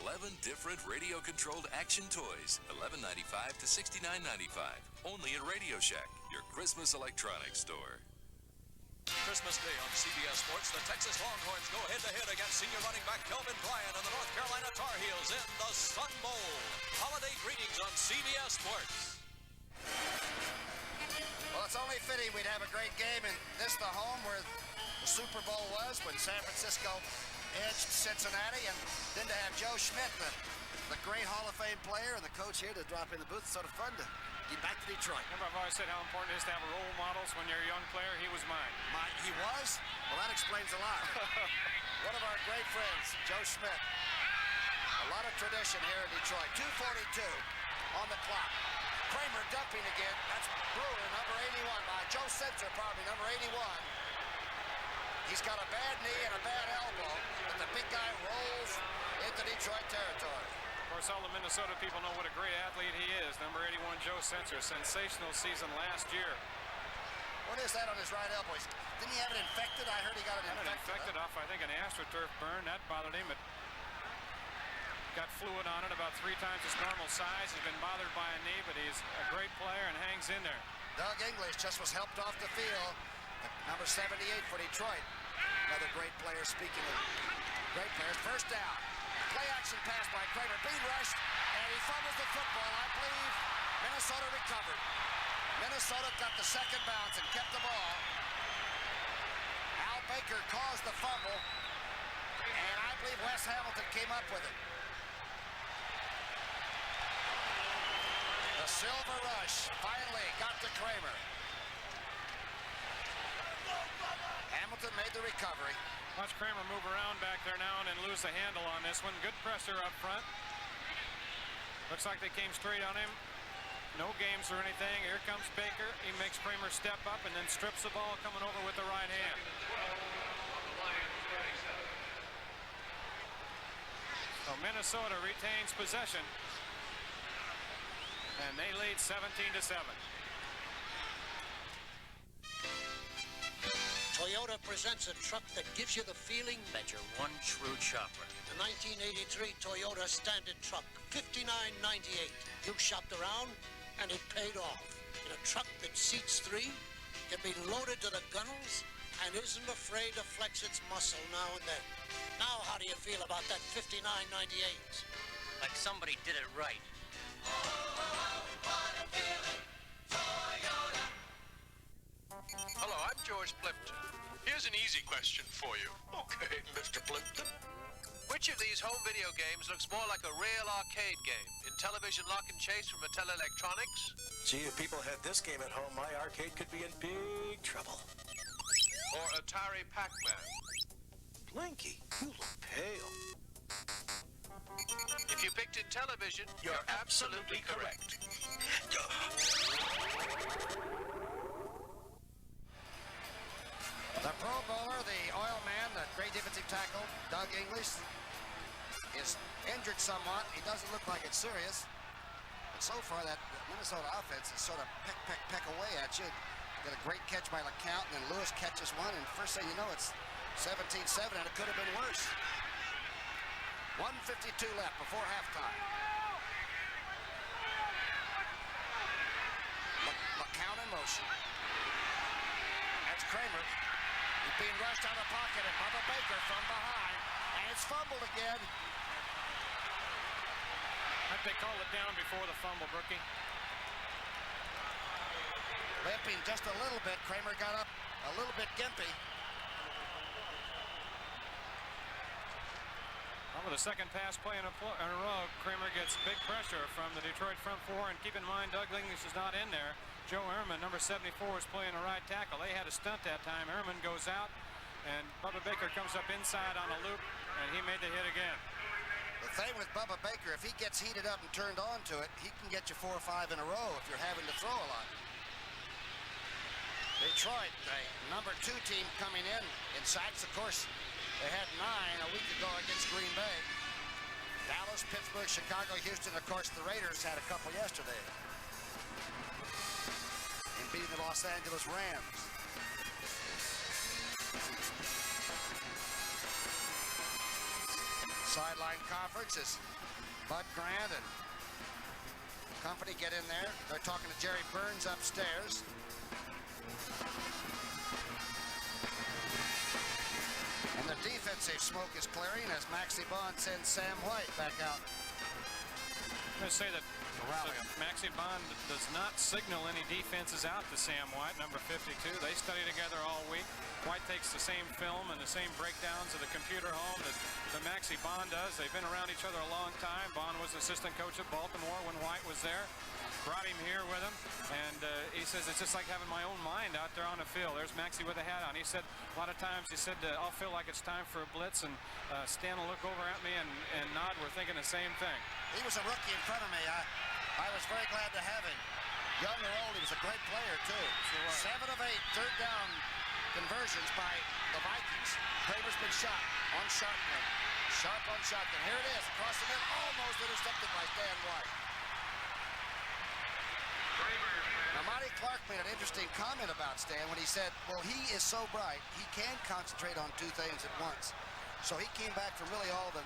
11 different radio-controlled action toys, $11.95 to $69.95. Only at Radio Shack, your Christmas electronics store. Christmas Day on CBS Sports, the Texas Longhorns go head-to-head against senior running back Kelvin Bryant and the North Carolina Tar Heels in the Sun Bowl. Holiday greetings on CBS Sports. Well, it's only fitting we'd have a great game, and this the home where the Super Bowl was when San Francisco edged Cincinnati, and then to have Joe Schmidt, the great Hall of Fame player, and the coach here to drop in the booth. It's sort of fun to get back to Detroit. Remember, I've always said how important it is to have role models when you're a young player. He was mine. He was? Well, that explains a lot. One of our great friends, Joe Schmidt. A lot of tradition here in Detroit. 2:42 on the clock. Kramer dumping again. That's Brewer, number 81, by Joe Sensor, probably number 81. He's got a bad knee and a bad elbow, but the big guy rolls into Detroit territory. Of course, all the Minnesota people know what a great athlete he is. Number 81, Joe Sensor. Sensational season last year. What is that on his right elbow? Didn't he have it infected? I heard he got it infected. Off, I think, an AstroTurf burn. That bothered him. It got fluid on it about 3 times his normal size. He's been bothered by a knee, but he's a great player and hangs in there. Doug English just was helped off the field. Number 78 for Detroit. Another great player, speaking of great players. First down. Play action pass by Kramer. Being rushed, and he fumbles the football. I believe Minnesota recovered. Minnesota got the second bounce and kept the ball. Al Baker caused the fumble, and I believe Wes Hamilton came up with it. The Silver Rush finally got to Kramer. Hamilton made the recovery. Watch Kramer move around back there now and then lose the handle on this one. Good pressure up front. Looks like they came straight on him. No games or anything. Here comes Baker. He makes Kramer step up and then strips the ball, coming over with the right hand. So Minnesota retains possession, and they lead 17-7. Toyota presents a truck that gives you the feeling that you're one true chopper. The 1983 Toyota Standard Truck, $59.98. You shopped around, and it paid off. In a truck that seats 3, can be loaded to the gunnels, and isn't afraid to flex its muscle now and then. Now, How do you feel about that 59.98? Like somebody did it right. Hello, I'm George Plimpton. Here's an easy question for you. Okay, Mr. Plimpton. Which of these home video games looks more like a real arcade game? Intellivision Lock and Chase from Mattel Electronics? Gee, if people had this game at home, my arcade could be in big trouble. Or Atari Pac-Man? Blinky, you look pale. If you picked Intellivision, you're absolutely correct. The Pro Bowler, the oil man, the great defensive tackle, Doug English, is injured somewhat. He doesn't look like it's serious. But so far, that Minnesota offense is sort of peck away at you. Get a great catch by LeCount, and then Lewis catches one, and first thing you know, it's 17-7, and it could have been worse. 1:52 left before halftime. LeCount in motion. That's Kramer. He's being rushed out of the pocket, and Bubba Baker from behind, and it's fumbled again. I think they called it down before the fumble, Brookie. Limping just a little bit. Kramer got up a little bit gimpy. Well, with the second pass play in a row, Kramer gets big pressure from the Detroit front four, and keep in mind Doug English is not in there. Joe Ehrman, number 74, is playing a right tackle. They had a stunt that time. Ehrman goes out, and Bubba Baker comes up inside on a loop, and he made the hit again. The thing with Bubba Baker, if he gets heated up and turned on to it, he can get you 4 or 5 in a row if you're having to throw a lot. Detroit, the number 2 team coming in sacks. Of course, they had 9 a week ago against Green Bay. Dallas, Pittsburgh, Chicago, Houston. Of course, the Raiders had a couple yesterday in beating the Los Angeles Rams. Sideline conference is Bud Grant and company get in there. They're talking to Jerry Burns upstairs. And the defensive smoke is clearing as Maxie Bond sends Sam White back out. I'm going to say that Maxie Bond does not signal any defenses out to Sam White, number 52. They study together all week. White takes the same film and the same breakdowns of the computer home that Maxie Bond does. They've been around each other a long time. Bond was assistant coach at Baltimore when White was there. Brought him here with him, and he says it's just like having my own mind out there on the field. There's Maxie with a hat on. He said a lot of times, he said, I'll feel like it's time for a blitz, and Stan will look over at me and nod. We're thinking the same thing. He was a rookie in front of me. I was very glad to have him. Young or old, he was a great player, too. Sure. 7 of 8 third down conversions by the Vikings. Kramer's been shot on shotgun. Sharp on shotgun. Here it is, across the middle, almost intercepted by Stan White. Now, Monty Clark made an interesting comment about Stan when he said, well, he is so bright, he can concentrate on 2 things at once. So he came back from really all the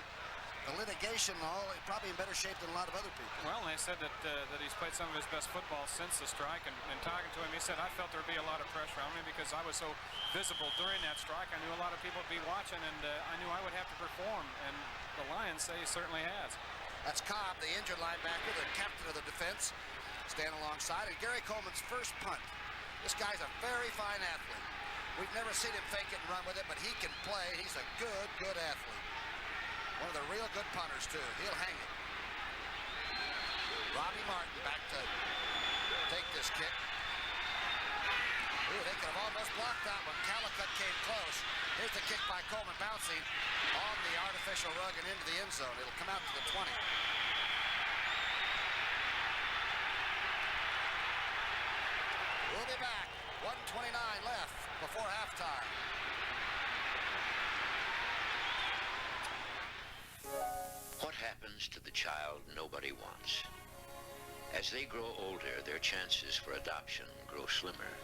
litigation and all, probably in better shape than a lot of other people. Well, they said that he's played some of his best football since the strike, and talking to him, he said, I felt there would be a lot of pressure on me because I was so visible during that strike. I knew a lot of people would be watching, and I knew I would have to perform, and the Lions say he certainly has. That's Cobb, the injured linebacker, the captain of the defense, stand alongside, and Gary Coleman's first punt. This guy's a very fine athlete. We've never seen him fake it and run with it, but he can play. He's a good athlete. One of the real good punters, too. He'll hang it. Robbie Martin back to take this kick. Ooh, they could have almost blocked that one. Calicut came close. Here's the kick by Coleman, bouncing on the artificial rug and into the end zone. It'll come out to the 20. We'll be back. 1:29 left before halftime. What happens to the child nobody wants? As they grow older, their chances for adoption grow slimmer.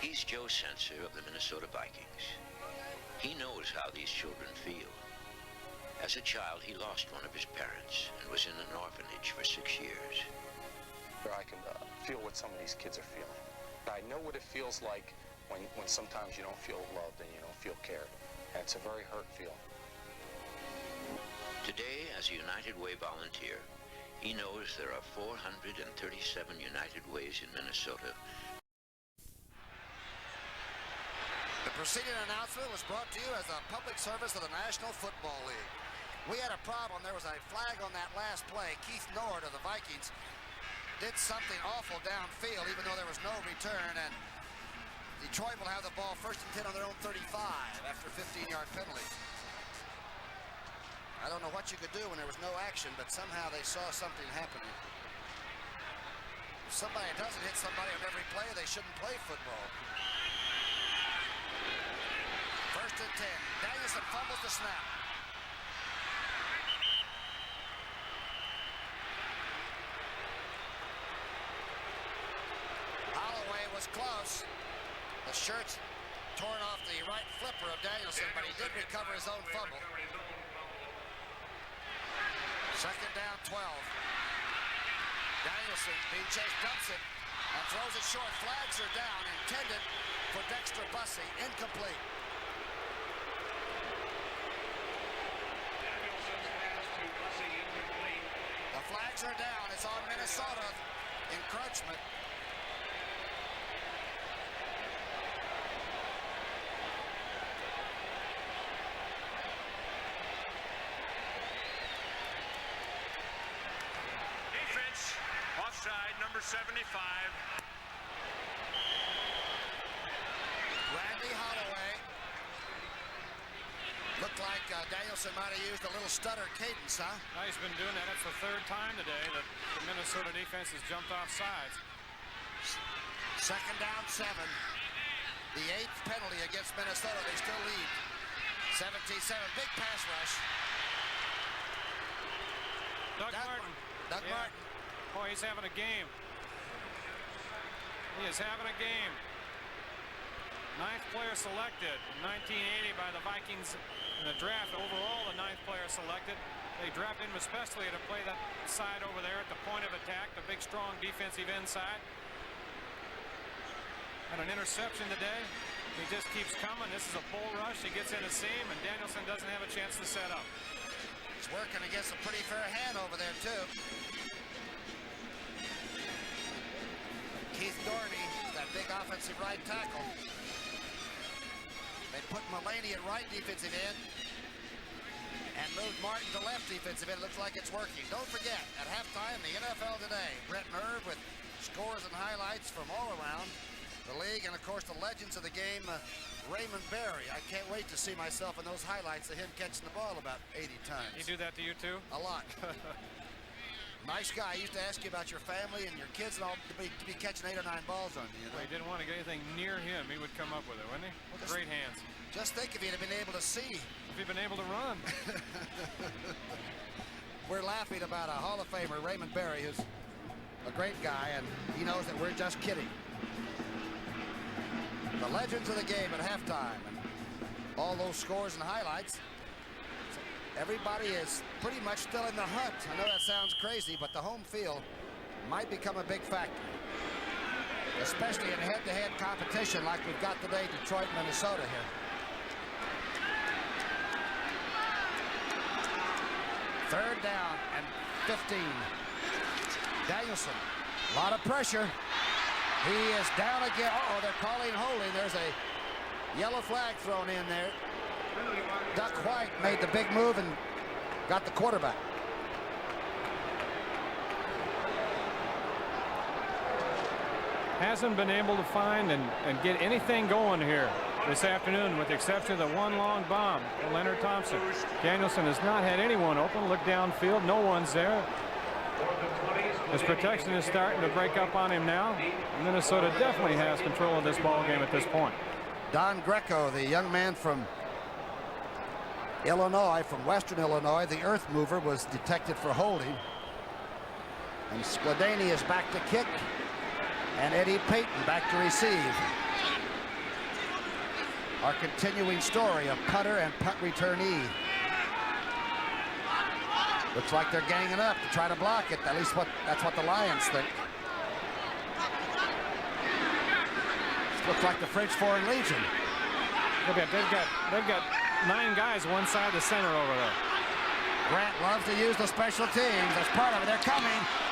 He's Joe Sensor of the Minnesota Vikings. He knows how these children feel. As a child, he lost one of his parents and was in an orphanage for 6 years. I can feel what some of these kids are feeling. I know what it feels like when sometimes you don't feel loved and you don't feel cared. It's a very hurt feeling. Today, as a United Way volunteer, he knows there are 437 United Ways in Minnesota. The preceding announcement was brought to you as a public service of the National Football League. We had a problem. There was a flag on that last play. Keith Nord of the Vikings did something awful downfield, even though there was no return, and Detroit will have the ball 1st and 10 on their own 35 after a 15-yard penalty. I don't know what you could do when there was no action, but somehow they saw something happening. If somebody doesn't hit somebody on every play, they shouldn't play football. 1st and 10. Danielson fumbles the snap. Holloway was close. The shirt's torn off the right flipper of Danielson, but he did recover his own fumble. 2nd down, 12. Danielson being chased, dumps it, and throws it short. Flags are down, intended for Dexter Bussey, incomplete. The flags are down. It's on Minnesota. Encroachment. Defense, offside, number 75. Randy Holloway. Looked like Danielson might have used a little stutter cadence, huh? Well, he's been doing that. That's the 3rd time today that the Minnesota defense has jumped off sides. 2nd down, 7. The 8th penalty against Minnesota. They still lead. 17-7. Big pass rush. Doug Martin. Doug Martin. Boy, he's having a game. He is having a game. 9th player selected in 1980 by the Vikings in the draft. Overall, the 9th player selected. They drafted him especially to play that side over there at the point of attack, the big, strong defensive end side. Had an interception today. He just keeps coming. This is a bull rush. He gets in a seam, and Danielson doesn't have a chance to set up. He's working against a pretty fair hand over there, too. Keith Dorney, that big offensive right tackle. They put Mulaney at right defensive end and moved Martin to left defensive end. Looks like it's working. Don't forget, at halftime, the NFL Today, Brett Merv with scores and highlights from all around the league, and of course the legends of the game, Raymond Berry. I can't wait to see myself in those highlights of him catching the ball about 80 times. You do that to you too? A lot. Nice guy. He used to ask you about your family and your kids and all, to be catching 8 or 9 balls on you. Well, he didn't want to get anything near him. He would come up with it, wouldn't he? Well, great hands. Just think if he'd have been able to see. If he'd been able to run. We're laughing about a Hall of Famer, Raymond Berry, who's a great guy, and he knows that we're just kidding. The legends of the game at halftime, and all those scores and highlights. Everybody is pretty much still in the hunt. I know that sounds crazy, but the home field might become a big factor, especially in head-to-head competition like we've got today, Detroit, Minnesota here. 3rd down and 15. Danielson, a lot of pressure. He is down again. Uh-oh, they're calling holding. There's a yellow flag thrown in there. Duck White made the big move and got the quarterback. Hasn't been able to find and get anything going here this afternoon, with the exception of the one long bomb to Leonard Thompson. Danielson has not had anyone open. Look downfield, no one's there. His protection is starting to break up on him now. Minnesota definitely has control of this ball game at this point. Don Greco, the young man from Illinois, from Western Illinois, the earth mover, was detected for holding. And Skladany is back to kick, and Eddie Payton back to receive. Our continuing story of punter and punt returnee. Looks like they're ganging up to try to block it. At least that's what the Lions think. This looks like the French Foreign Legion. They've got 9 guys one side of the center over there. Grant loves to use the special teams. That's part of it. They're coming.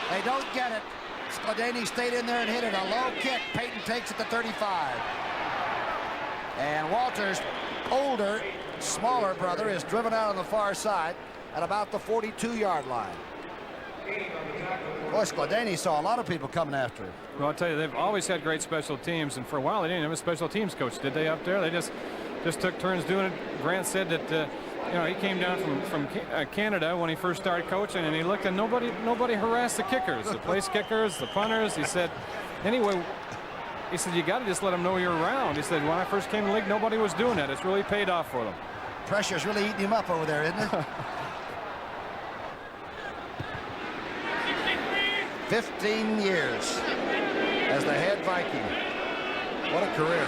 They don't get it. Skladany stayed in there and hit it. A low kick. Peyton takes it to 35. And Walter's older, smaller brother is driven out on the far side at about the 42-yard line. Boy, Skladany saw a lot of people coming after him. Well, I'll tell you, they've always had great special teams, and for a while they didn't have a special teams coach, did they, up there? They just took turns doing it. Grant said that you know, he came down from Canada when he first started coaching, and he looked and nobody harassed the kickers, the place kickers, the punters. He said, anyway, he said, you got to just let them know you're around. He said, when I first came in the league, nobody was doing that. It's really paid off for them. Pressure's really eating him up over there, isn't it? 15 years as the head Viking. What a career.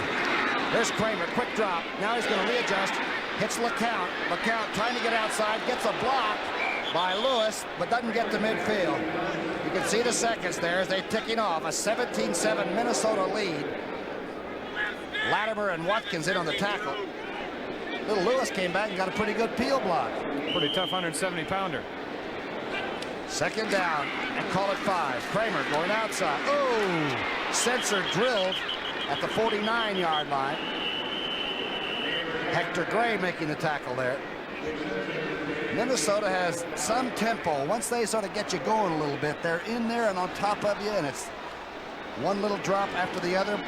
There's Kramer, quick drop. Now he's going to readjust. Hits LeCount. LeCount trying to get outside, gets a block by Lewis, but doesn't get to midfield. You can see the seconds there as they're ticking off. A 17-7 Minnesota lead. Latimer and Watkins in on the tackle. Little Lewis came back and got a pretty good peel block. Pretty tough 170-pounder. Second down, and call it 5. Kramer going outside. Oh, sensor drilled at the 49-yard line. Hector Gray making the tackle there. Minnesota has some tempo. Once they sort of get you going a little bit, they're in there and on top of you, and it's one little drop after the other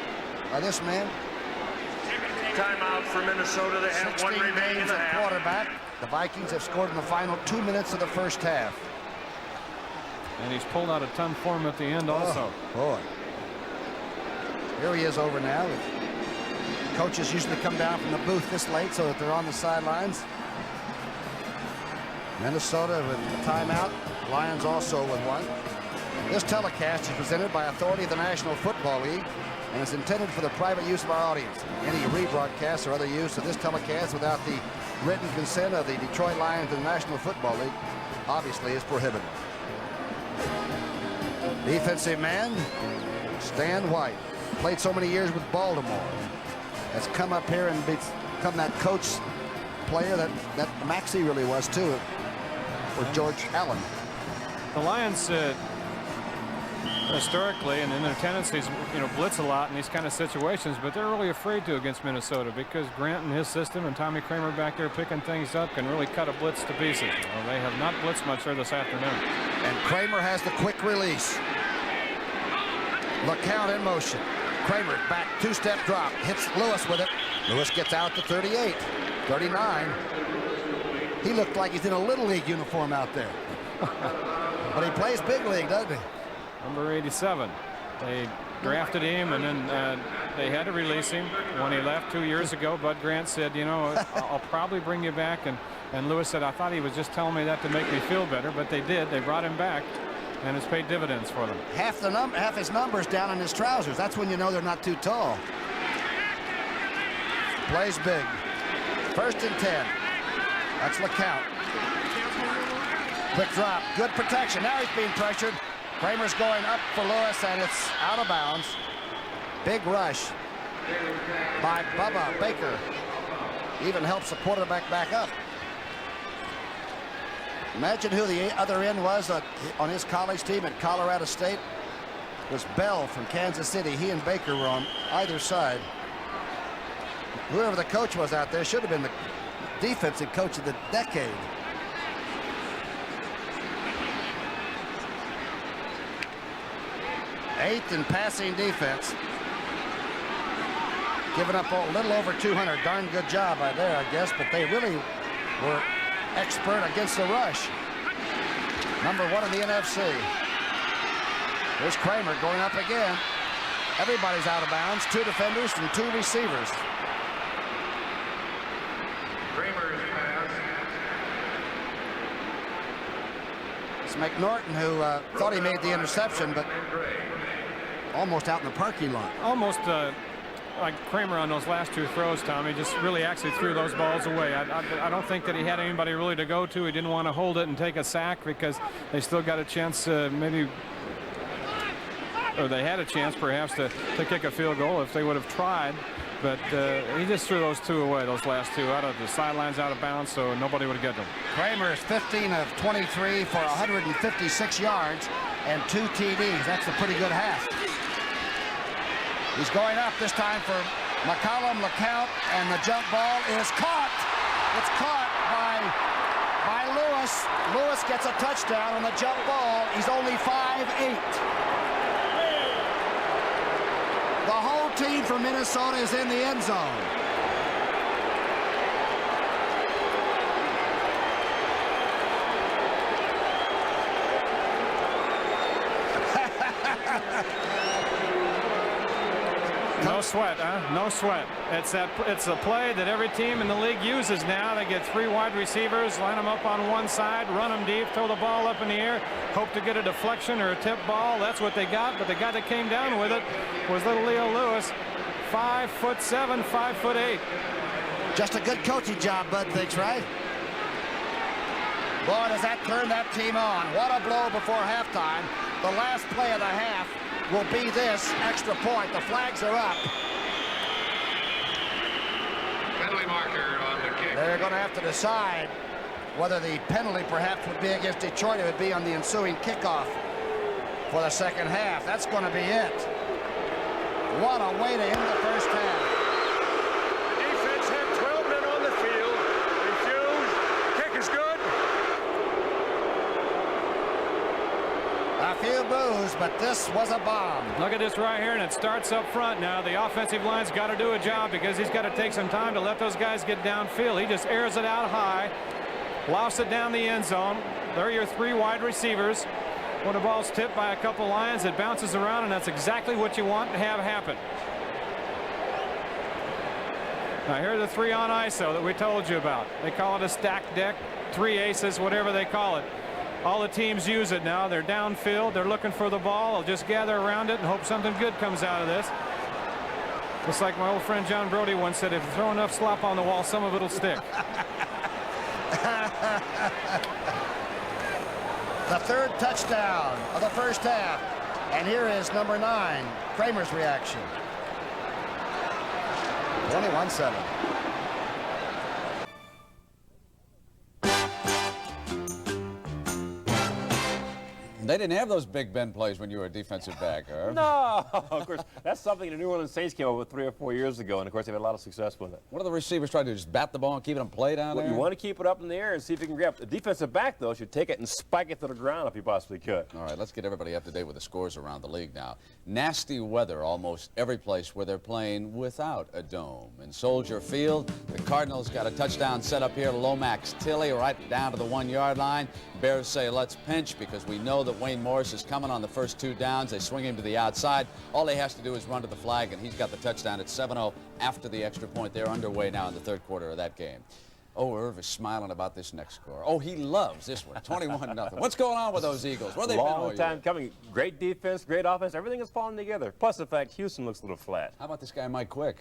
by this man. Timeout for Minnesota. They have 1 remaining in the half. Quarterback. The Vikings have scored in the final 2 minutes of the first half. And he's pulled out a ton for him at the end also. Boy. Here he is over now. Coaches usually come down from the booth this late so that they're on the sidelines. Minnesota with a timeout. Lions also with one. This telecast is presented by authority of the National Football League and is intended for the private use of our audience. Any rebroadcast or other use of this telecast without the written consent of the Detroit Lions and the National Football League obviously is prohibited. Defensive man, Stan White. Played so many years with Baltimore. Has come up here and become that coach player that Maxey really was too for George Allen. The Lions historically and in their tendencies, you know, blitz a lot in these kind of situations, but they're really afraid to against Minnesota because Grant and his system and Tommy Kramer back there picking things up can really cut a blitz to pieces. Well, they have not blitzed much there this afternoon. And Kramer has the quick release. LeCount in motion. Kramer back, 2-step drop, hits Lewis with it. Lewis gets out to 38, 39. He looked like he's in a Little League uniform out there. But he plays big league, doesn't he? Number 87. They drafted him, and then they had to release him when he left 2 years ago. Bud Grant said, you know, I'll probably bring you back. And Lewis said, I thought he was just telling me that to make me feel better, but they did. They brought him back, and it's paid dividends for them. Half his numbers down on his trousers. That's when you know they're not too tall. Plays big. 1st and 10. That's LeCount. Quick drop. Good protection. Now he's being pressured. Kramer's going up for Lewis, and it's out of bounds. Big rush by Bubba Baker. Even helps the quarterback back up. Imagine who the other end was on his college team at Colorado State. It was Bell from Kansas City. He and Baker were on either side. Whoever the coach was out there should have been the defensive coach of the decade. Eighth in passing defense. Giving up a little over 200. Darn good job by there, I guess, but they really were expert against the rush. Number 1 in the NFC. There's Kramer going up again. Everybody's out of bounds. 2 defenders and 2 receivers. Kramer's pass. It's McNorton who thought he made the interception, but almost out in the parking lot. Almost like Kramer on those last 2 throws, Tommy, just really actually threw those balls away. I don't think that he had anybody really to go to. He didn't want to hold it and take a sack because they still got a chance maybe, or they had a chance perhaps to kick a field goal if they would have tried. But he just threw those two away, those last two, out of the sidelines, out of bounds, so nobody would get them. Kramer is 15 of 23 for 156 yards and 2 TDs. That's a pretty good half. He's going up this time for McCollum, LeCount, and the jump ball is caught. It's caught by Lewis. Lewis gets a touchdown on the jump ball. He's only 5'8". The whole team from Minnesota is in the end zone. No sweat, huh? No sweat. It's a play that every team in the league uses now. They get 3 wide receivers, line them up on one side, run them deep, throw the ball up in the air, hope to get a deflection or a tip ball. That's what they got, but the guy that came down with it was little Leo Lewis, 5'7", 5'8". Just a good coaching job, Bud thinks, right? Boy, does that turn that team on. What a blow before halftime. The last play of the half will be this extra point. The flags are up. Penalty marker on the kick. They're going to have to decide whether the penalty perhaps would be against Detroit. It would be on the ensuing kickoff for the second half. That's going to be it. What a way to end the first half. The defense had 12 men on the field. Refused. Kick is good. A few boos, but this was a bomb. Look at this right here, and it starts up front now. The offensive line's got to do a job because he's got to take some time to let those guys get downfield. He just airs it out high, lofts it down the end zone. There are your 3 wide receivers. When the ball's tipped by a couple Lions, it bounces around, and that's exactly what you want to have happen. Now, here are the 3 on ISO that we told you about. They call it a stacked deck, 3 aces, whatever they call it. All the teams use it now. They're downfield. They're looking for the ball. They'll just gather around it and hope something good comes out of this. Just like my old friend John Brody once said, if you throw enough slop on the wall, some of it will stick. The 3rd touchdown of the first half. And here is number 9, Kramer's reaction. 21-7. They didn't have those Big Ben plays when you were a defensive back, huh? No, of course. That's something the New Orleans Saints came up with 3 or 4 years ago, and of course they've had a lot of success with it. What do the receivers try to do? Just bat the ball and keep it on play down there? You want to keep it up in the air and see if you can grab it. The defensive back, though, should take it and spike it to the ground if he possibly could. All right, let's get everybody up to date with the scores around the league now. Nasty weather almost every place where they're playing without a dome. In Soldier Field, the Cardinals got a touchdown set up here. Lomax Tilly right down to the 1-yard line. Bears say let's pinch because we know that Wayne Morris is coming on the first 2 downs. They swing him to the outside. All he has to do is run to the flag, and he's got the touchdown at 7-0 after the extra point. They're underway now in the 3rd quarter of that game. Oh, Irv is smiling about this next score. Oh, he loves this one, 21-0. What's going on with those Eagles? What have they been all year? Long time coming. Great defense, great offense. Everything is falling together. Plus the fact Houston looks a little flat. How about this guy Mike Quick?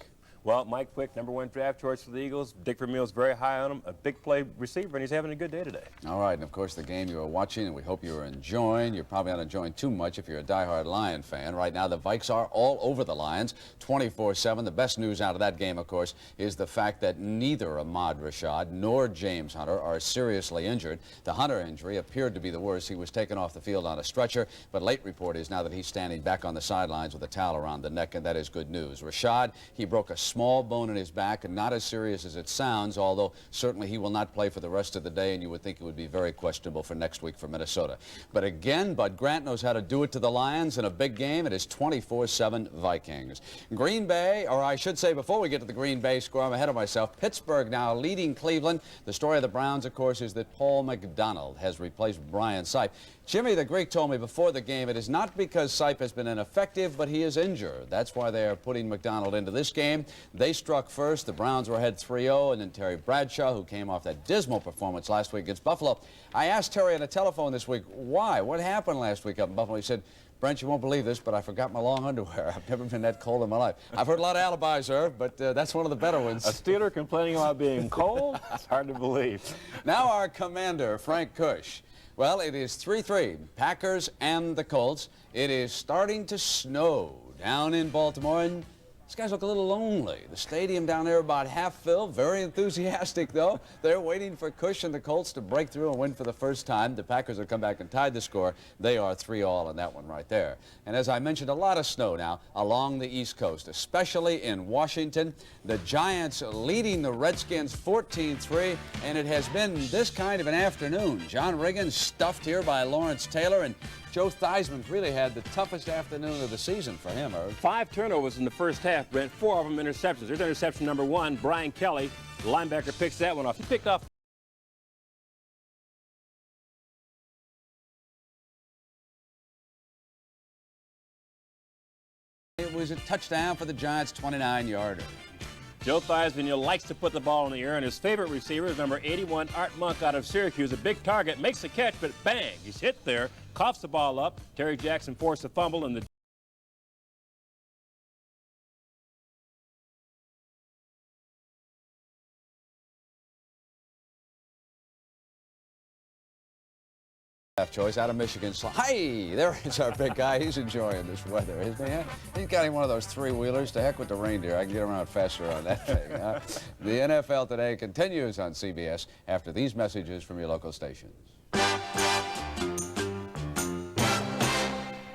Well, Mike Quick, #1 draft choice for the Eagles. Dick Vermeil's very high on him, a big play receiver, and he's having a good day today. All right, and of course the game you are watching, and we hope you are enjoying. You're probably not enjoying too much if you're a diehard Lion fan. Right now the Vikes are all over the Lions, 24/7. The best news out of that game, of course, is the fact that neither Ahmad Rashad nor James Hunter are seriously injured. The Hunter injury appeared to be the worst. He was taken off the field on a stretcher, but late report is now that he's standing back on the sidelines with a towel around the neck, and that is good news. Rashad, he broke a small bone in his back, and not as serious as it sounds, although certainly he will not play for the rest of the day, and you would think it would be very questionable for next week for Minnesota. But again, Bud Grant knows how to do it to the Lions in a big game. It is 24/7 Vikings. Green Bay, or I should say before we get to the Green Bay score, I'm ahead of myself. Pittsburgh now leading Cleveland. The story of the Browns, of course, is that Paul McDonald has replaced Brian Sipe. Jimmy the Greek told me before the game it is not because Sipe has been ineffective, but he is injured. That's why they are putting McDonald into this game. They struck first. The Browns were ahead 3-0, and then Terry Bradshaw, who came off that dismal performance last week against Buffalo. I asked Terry on the telephone this week, why? What happened last week up in Buffalo? He said, Brent, you won't believe this, but I forgot my long underwear. I've never been that cold in my life. I've heard a lot of alibis, Irv, but that's one of the better ones. A Steeler complaining about being cold? It's hard to believe. Now our commander, Frank Kush. Well, it is 3-3, Packers and the Colts. It is starting to snow down in Baltimore, and These guys look a little lonely. The stadium down there about half filled, very enthusiastic though. They're waiting for Cush and the Colts to break through and win for the first time. The Packers have come back and tied the score. They are 3-all in that one right there. And as I mentioned, a lot of snow now along the East Coast, especially in Washington. The Giants leading the Redskins 14-3, and it has been this kind of an afternoon. John Riggins stuffed here by Lawrence Taylor, and Joe Theismann's really had the toughest afternoon of the season for him, Irv. 5 turnovers in the first half, Brent. 4 of them interceptions. There's interception number 1. Brian Kelly, the linebacker, picks that one off. He picked off. It was a touchdown for the Giants, 29-yarder. Joe Theismann likes to put the ball in the air, and his favorite receiver is number 81, Art Monk out of Syracuse. A big target, makes the catch, but bang, he's hit there, coughs the ball up. Terry Jackson forced a fumble, and the choice out of Michigan. So, hey, there is our big guy. He's enjoying this weather, isn't he? He's got him one of those 3-wheelers. To heck with the reindeer. I can get around faster on that thing. Huh? The NFL Today continues on CBS after these messages from your local stations.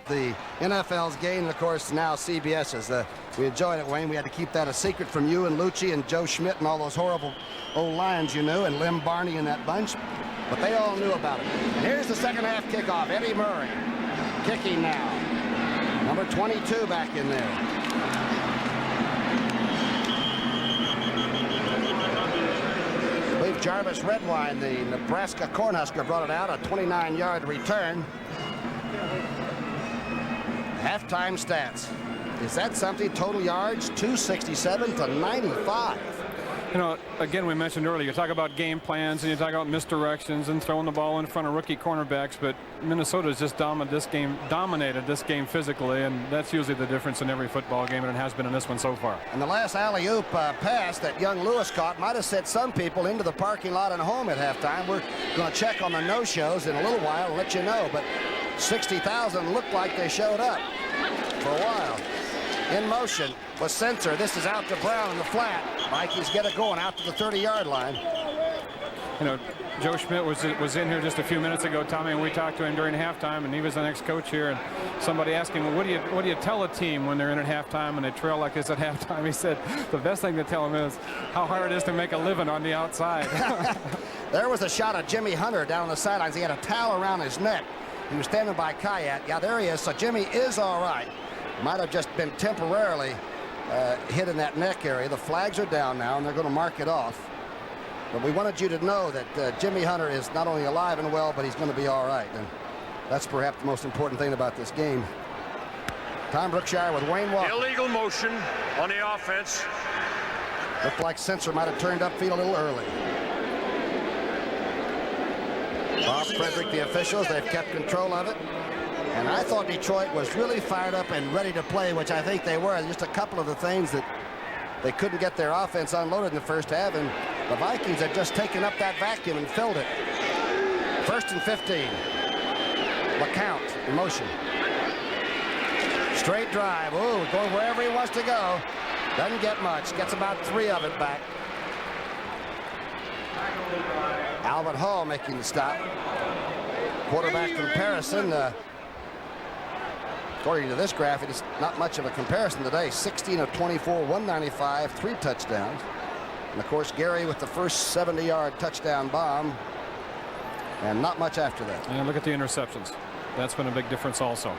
The NFL's game, of course, now CBS's. We enjoyed it, Wayne. We had to keep that a secret from you and Lucci and Joe Schmidt and all those horrible old Lions you knew, and Lim Barney and that bunch. But they all knew about it. And here's the second half kickoff. Eddie Murray kicking now. Number 22 back in there. I believe Jarvis Redwine, the Nebraska Cornhusker, brought it out. A 29-yard return. Halftime stats. Is that something? Total yards, 267 to 95. You know, again, we mentioned earlier, you talk about game plans and you talk about misdirections and throwing the ball in front of rookie cornerbacks, but Minnesota's just dominated this game physically, and that's usually the difference in every football game, and it has been in this one so far. And the last alley-oop pass that young Lewis caught might have sent some people into the parking lot and home at halftime. We're going to check on the no-shows in a little while and let you know, but 60,000 looked like they showed up for a while. In motion was Sensor. This is out to Brown in the flat. Vikings get it going out to the 30-yard line. You know, Joe Schmidt was in here just a few minutes ago, Tommy, and we talked to him during halftime, and he was the next coach here. And somebody asked him, well, what do you tell a team when they're in at halftime and they trail like this at halftime? He said the best thing to tell them is how hard it is to make a living on the outside. There was a shot of Jimmy Hunter down the sidelines. He had a towel around his neck. He was standing by Kayat. Yeah, there he is. So Jimmy is all right. Might have just been temporarily hit in that neck area. The flags are down now, and they're going to mark it off. But we wanted you to know that Jimmy Hunter is not only alive and well, but he's going to be all right. And that's perhaps the most important thing about this game. Tom Brookshier with Wayne Walker. Illegal motion on the offense. Looked like Sensor might have turned upfield a little early. Bob Frederick, the officials, they've kept control of it. And I thought Detroit was really fired up and ready to play, which I think they were. Just a couple of the things that they couldn't get their offense unloaded in the first half, and the Vikings had just taken up that vacuum and filled it. 1st and 15. LeCount in motion. Straight drive. Ooh, going wherever he wants to go. Doesn't get much. Gets about 3 of it back. Alvin Hall making the stop. Quarterback comparison. According to this graphic, it's not much of a comparison today. 16 of 24, 195, 3 touchdowns. And of course, Gary with the first 70-yard touchdown bomb, and not much after that. And look at the interceptions. That's been a big difference also.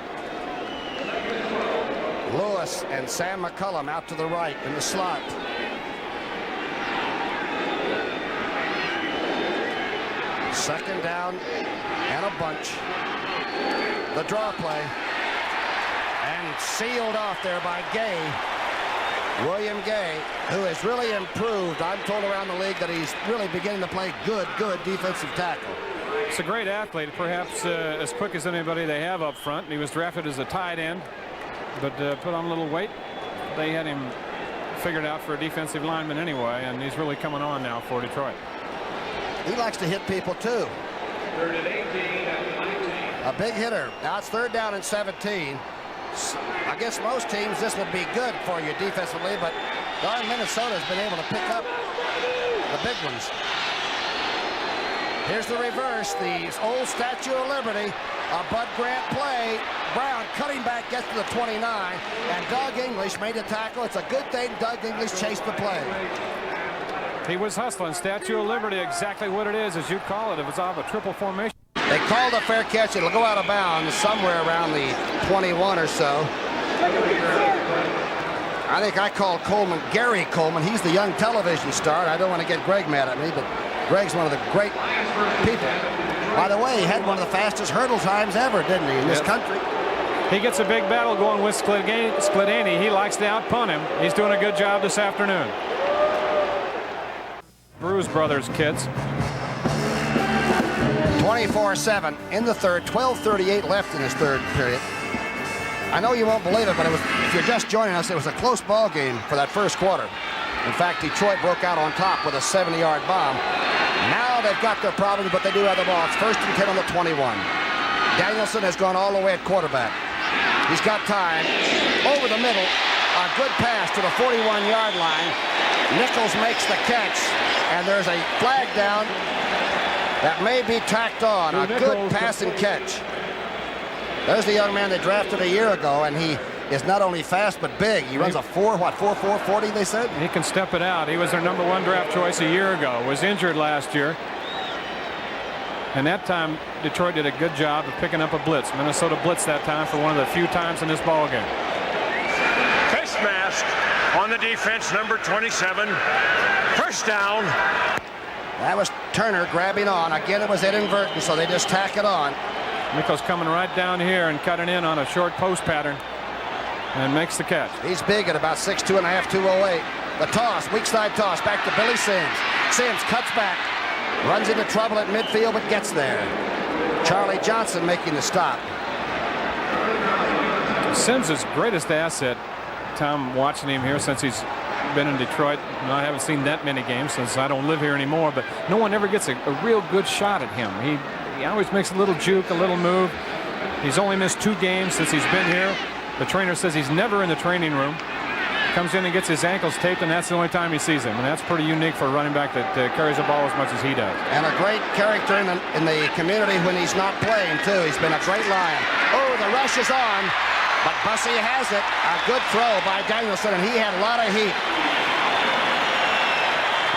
Lewis and Sam McCullum out to the right in the slot. Second down and a bunch. The draw play. And sealed off there by Gay. William Gay, who has really improved. I'm told around the league that he's really beginning to play good defensive tackle. It's a great athlete, perhaps as quick as anybody they have up front. He was drafted as a tight end, but put on a little weight. They had him figured out for a defensive lineman anyway, and he's really coming on now for Detroit. He likes to hit people too. 3rd and 18 at 19. A big hitter. Now it's 3rd down and 17. Against most teams, this would be good for you defensively, but darn, Minnesota's been able to pick up the big ones. Here's the reverse, the old Statue of Liberty, a Bud Grant play. Brown cutting back, gets to the 29, and Doug English made a tackle. It's a good thing Doug English chased the play. He was hustling. Statue of Liberty, exactly what it is, as you call it. If it's off a triple formation. They called a fair catch. It'll go out of bounds somewhere around the 21 or so. I think I called Coleman Gary Coleman. He's the young television star. I don't want to get Greg mad at me, but Greg's one of the great people. By the way, he had one of the fastest hurdle times ever, didn't he, in this country? He gets a big battle going with Skladany. He likes to outpunt him. He's doing a good job this afternoon. Bruce Brothers kids. 24-7 in the third, 12:38 left in this third period. I know you won't believe it, but if you're just joining us, it was a close ball game for that first quarter. In fact, Detroit broke out on top with a 70-yard bomb. Now they've got their problems, but they do have the ball. It's 1st and 10 on the 21. Danielson has gone all the way at quarterback. He's got time. Over the middle, a good pass to the 41-yard line. Nichols makes the catch, and there's a flag down that may be tacked on. A good pass and catch. There's the young man they drafted a year ago, and he is not only fast but big. He runs a 4.40, they said? He can step it out. He was their #1 draft choice a year ago. Was injured last year. And that time, Detroit did a good job of picking up a blitz. Minnesota blitzed that time for one of the few times in this ball game. Face mask on the defense, number 27. First down. That was Turner grabbing on. Again, it was inadvertent, so they just tack it on. Nichols coming right down here and cutting in on a short post pattern and makes the catch. He's big at about 6'2½", 208. The toss, weak side toss, back to Billy Sims. Sims cuts back, runs into trouble at midfield, but gets there. Charlie Johnson making the stop. Sims' greatest asset, Tom, watching him here since he's been in Detroit, and I haven't seen that many games since I don't live here anymore, but no one ever gets a real good shot at him. He always makes a little juke, a little move. He's only missed 2 games since he's been here. The trainer says he's never in the training room. Comes in and gets his ankles taped, and that's the only time he sees him. And that's pretty unique for a running back that carries the ball as much as he does. And a great character in the community when he's not playing, too. He's been a great Lion. Oh, the rush is on, but Bussey has it. A good throw by Danielson, and he had a lot of heat.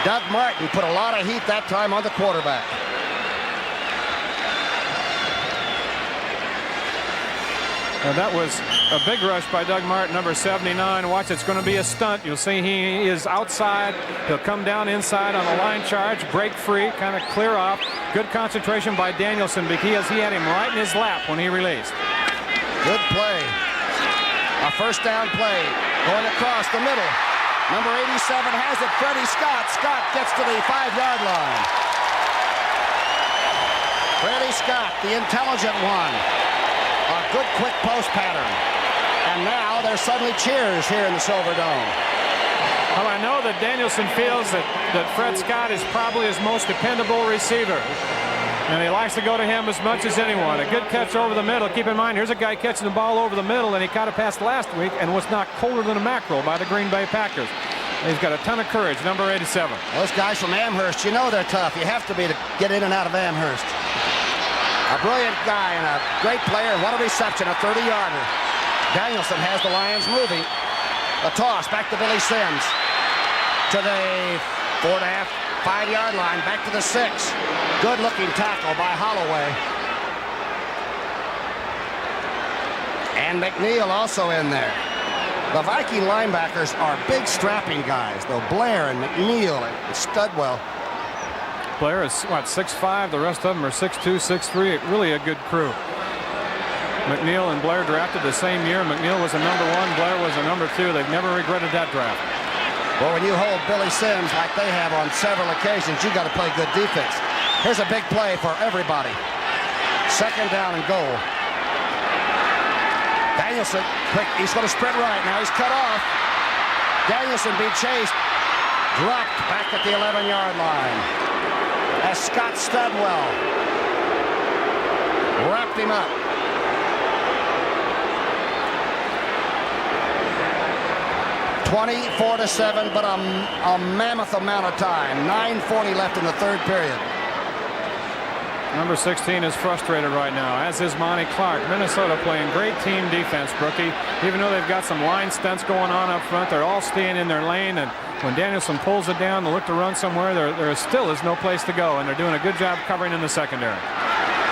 Doug Martin put a lot of heat that time on the quarterback. Now that was a big rush by Doug Martin, number 79. Watch, it's going to be a stunt. You'll see he is outside. He'll come down inside on a line charge, break free, kind of clear off. Good concentration by Danielson because he had him right in his lap when he released. Good play. A first down play going across the middle. Number 87 has it, Freddie Scott. Scott gets to the 5-yard line. Freddie Scott, the intelligent one. A good quick post pattern. And now there's suddenly cheers here in the Silver Dome. Well, I know that Danielson feels that Fred Scott is probably his most dependable receiver. And he likes to go to him as much as anyone. A good catch over the middle. Keep in mind, here's a guy catching the ball over the middle, and he caught a pass last week and was knocked colder than a mackerel by the Green Bay Packers. He's got a ton of courage, number 87. Those guys from Amherst, you know they're tough. You have to be to get in and out of Amherst. A brilliant guy and a great player. What a reception, a 30-yarder. Danielson has the Lions moving. A toss back to Billy Sims. To the 4.5, 5-yard line, back to the 6. Good-looking tackle by Holloway. And McNeil also in there. The Viking linebackers are big, strapping guys, though. Blair and McNeil and Studwell. Blair is, what, 6'5". The rest of them are 6'2", 6'3". Really a good crew. McNeil and Blair drafted the same year. McNeil was a number 1. Blair was a number 2. They've never regretted that draft. Well, when you hold Billy Sims like they have on several occasions, you got to play good defense. Here's a big play for everybody. 2nd down and goal. Danielson, quick, he's going to sprint right now. He's cut off. Danielson being chased. Dropped back at the 11-yard line. As Scott Studwell wrapped him up. 24-7, but a mammoth amount of time. 9:40 left in the third period. Number 16 is frustrated right now, as is Monty Clark. Minnesota playing great team defense, Brookie. Even though they've got some line stunts going on up front, they're all staying in their lane, and when Danielson pulls it down to look to run somewhere, there still is no place to go, and they're doing a good job covering in the secondary.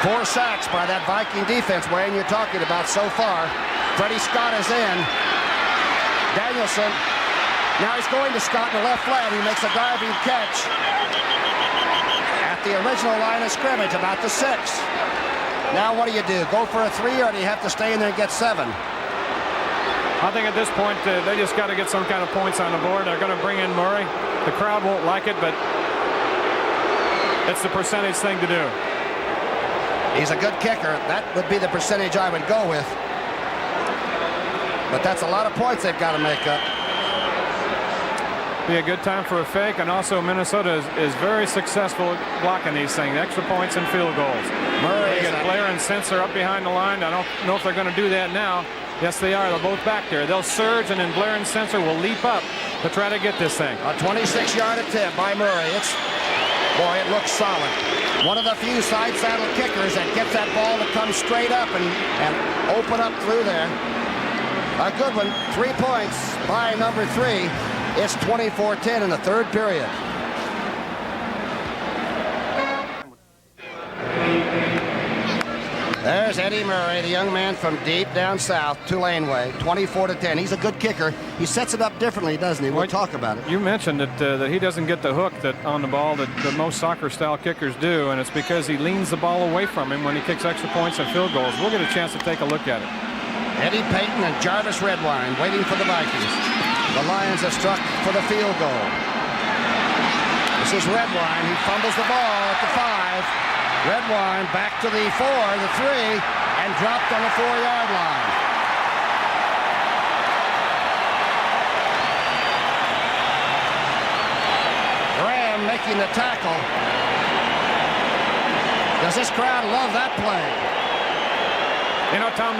4 sacks by that Viking defense, Wayne, you're talking about so far. Freddie Scott is in. Danielson, now he's going to Scott in the left flat. He makes a diving catch at the original line of scrimmage, about the 6. Now what do? Go for a 3, or do you have to stay in there and get 7? I think at this point, they just got to get some kind of points on the board. They're going to bring in Murray. The crowd won't like it, but it's the percentage thing to do. He's a good kicker. That would be the percentage I would go with. But that's a lot of points they've got to make up. Be a good time for a fake, and also Minnesota is very successful blocking these things. Extra points and field goals. Murray, they get Blair and Sensor up behind the line. I don't know if they're going to do that now. Yes, they are. They're both back there. They'll surge, and then Blair and Sensor will leap up to try to get this thing. A 26-yard attempt by Murray. Boy, it looks solid. One of the few side saddle kickers that gets that ball to come straight up and open up through there. A good one. 3 points by number 3. It's 24-10 in the third period. There's Eddie Murray, the young man from deep down south, Tulane way, 24-10. He's a good kicker. He sets it up differently, doesn't he? We'll talk about it. You mentioned that he doesn't get the hook on the ball that most soccer-style kickers do, and it's because he leans the ball away from him when he kicks extra points and field goals. We'll get a chance to take a look at it. Eddie Payton and Jarvis Redwine waiting for the Vikings. The Lions have struck for the field goal. This is Redwine. He fumbles the ball at the 5. Redwine back to the 4, the 3, and dropped on the 4-yard line. Graham making the tackle. Does this crowd love that play? You know, Tom,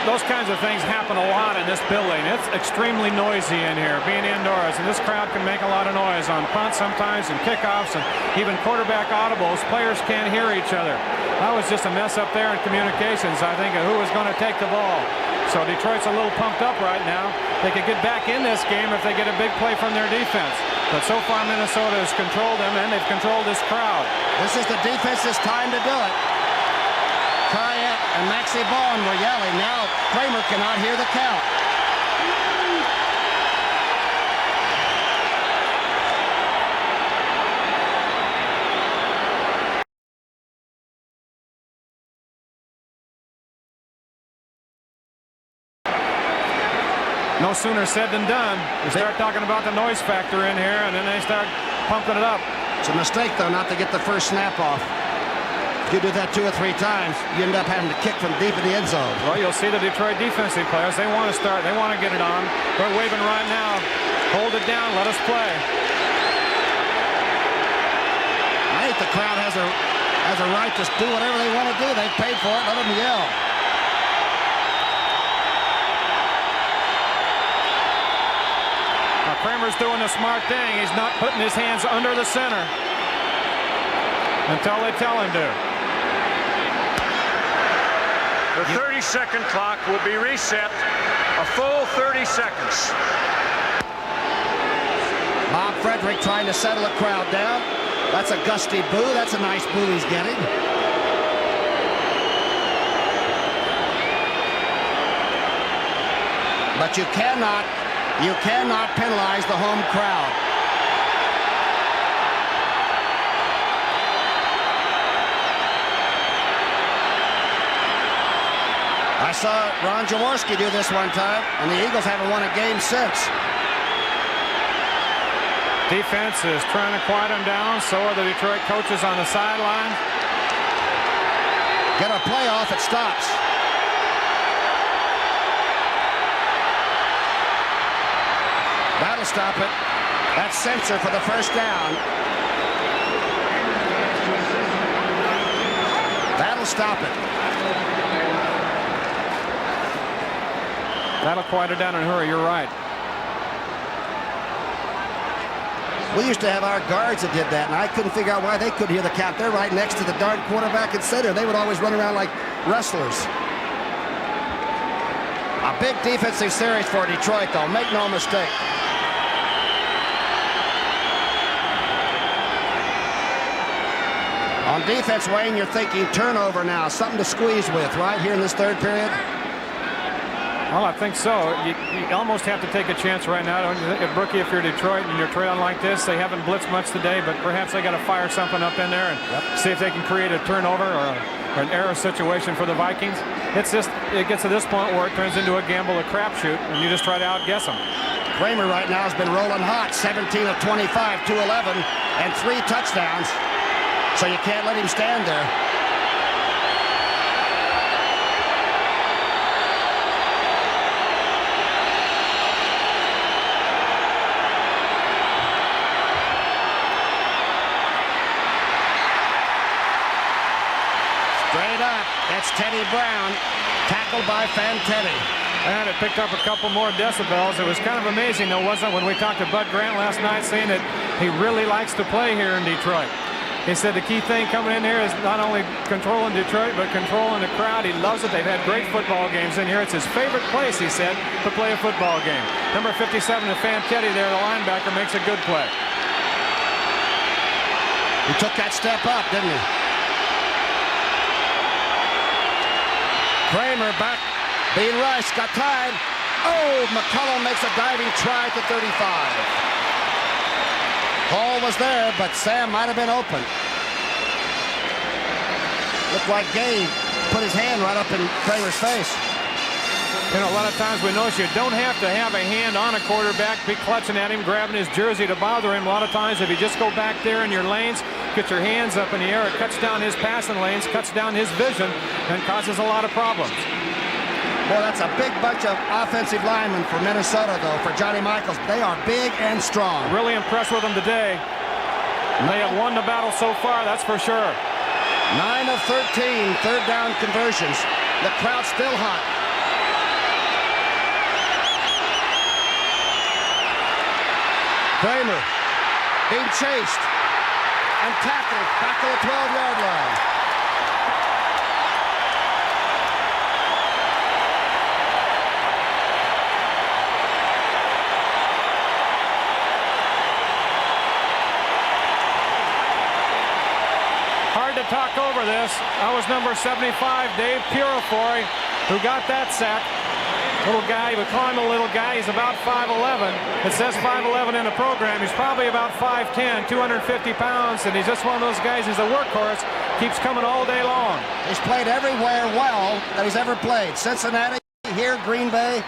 those kinds of things happen a lot in this building. It's extremely noisy in here, being indoors, and this crowd can make a lot of noise on punts sometimes and kickoffs and even quarterback audibles. Players can't hear each other. That was just a mess up there in communications, I think, of who was going to take the ball. So Detroit's a little pumped up right now. They could get back in this game if they get a big play from their defense. But so far, Minnesota has controlled them, and they've controlled this crowd. This is the defense's time to do it. Cryett and Maxie Bowen were yelling. Now Kramer cannot hear the count. No sooner said than done. We start talking about the noise factor in here, and then they start pumping it up. It's a mistake, though, not to get the first snap off. If you do that 2 or 3 times, you end up having to kick from deep in the end zone. Well, you'll see the Detroit defensive players. They want to start. They want to get it on. They're waving right now. Hold it down. Let us play. I think the crowd has a right to do whatever they want to do. They paid for it. Let them yell. Now, Kramer's doing the smart thing. He's not putting his hands under the center until they tell him to. The 30-second clock will be reset a full 30 seconds. Bob Frederick trying to settle the crowd down. That's a gusty boo. That's a nice boo he's getting. But you cannot penalize the home crowd. I saw Ron Jaworski do this one time, and the Eagles haven't won a game since. Defense is trying to quiet them down. So are the Detroit coaches on the sideline. Get a play off, it stops. That'll stop it. That's Sensor for the first down. That'll stop it. That'll quiet it down and hurry. You're right. We used to have our guards that did that, and I couldn't figure out why they couldn't hear the count. They're right next to the darn quarterback and center. They would always run around like wrestlers. A big defensive series for Detroit, though. Make no mistake. On defense, Wayne, you're thinking turnover now. Something to squeeze with, right, here in this third period? Well, I think so. You almost have to take a chance right now. Brookie, if you're Detroit and you're trailing like this, they haven't blitzed much today, but perhaps they got to fire something up in there and see if they can create a turnover or an error situation for the Vikings. It gets to this point where it turns into a gamble, a crapshoot, and you just try to outguess them. Kramer right now has been rolling hot, 17 of 25, 211, and 3 touchdowns. So you can't let him stand there. Straight up, that's Teddy Brown, tackled by Fantetti. And it picked up a couple more decibels. It was kind of amazing, though, wasn't it, when we talked to Bud Grant last night, saying that he really likes to play here in Detroit. He said the key thing coming in here is not only controlling Detroit, but controlling the crowd. He loves it. They've had great football games in here. It's his favorite place, he said, to play a football game. Number 57 to Fantetti there, the linebacker, makes a good play. He took that step up, didn't he? Kramer back, being rushed, got time. Oh, McCullum makes a diving try to 35. Hall was there, but Sam might have been open. Looked like Gabe put his hand right up in Kramer's face. You know, a lot of times we notice you don't have to have a hand on a quarterback, be clutching at him, grabbing his jersey to bother him. A lot of times if you just go back there in your lanes, get your hands up in the air, it cuts down his passing lanes, cuts down his vision, and causes a lot of problems. Well, that's a big bunch of offensive linemen for Minnesota, though, for Johnny Michaels. They are big and strong. Really impressed with them today. They have won the battle so far, that's for sure. 9 of 13 third down conversions. The crowd's still hot. Kramer being chased and tackled back to the 12-yard line. Hard to talk over this. That was number 75, Dave Purifoy, who got that sack. Little guy, we call him a little guy. He's about 5'11". It says 5'11" in the program. He's probably about 5'10", 250 pounds, and he's just one of those guys. He's a workhorse. Keeps coming all day long. He's played everywhere well that he's ever played. Cincinnati, here, Green Bay.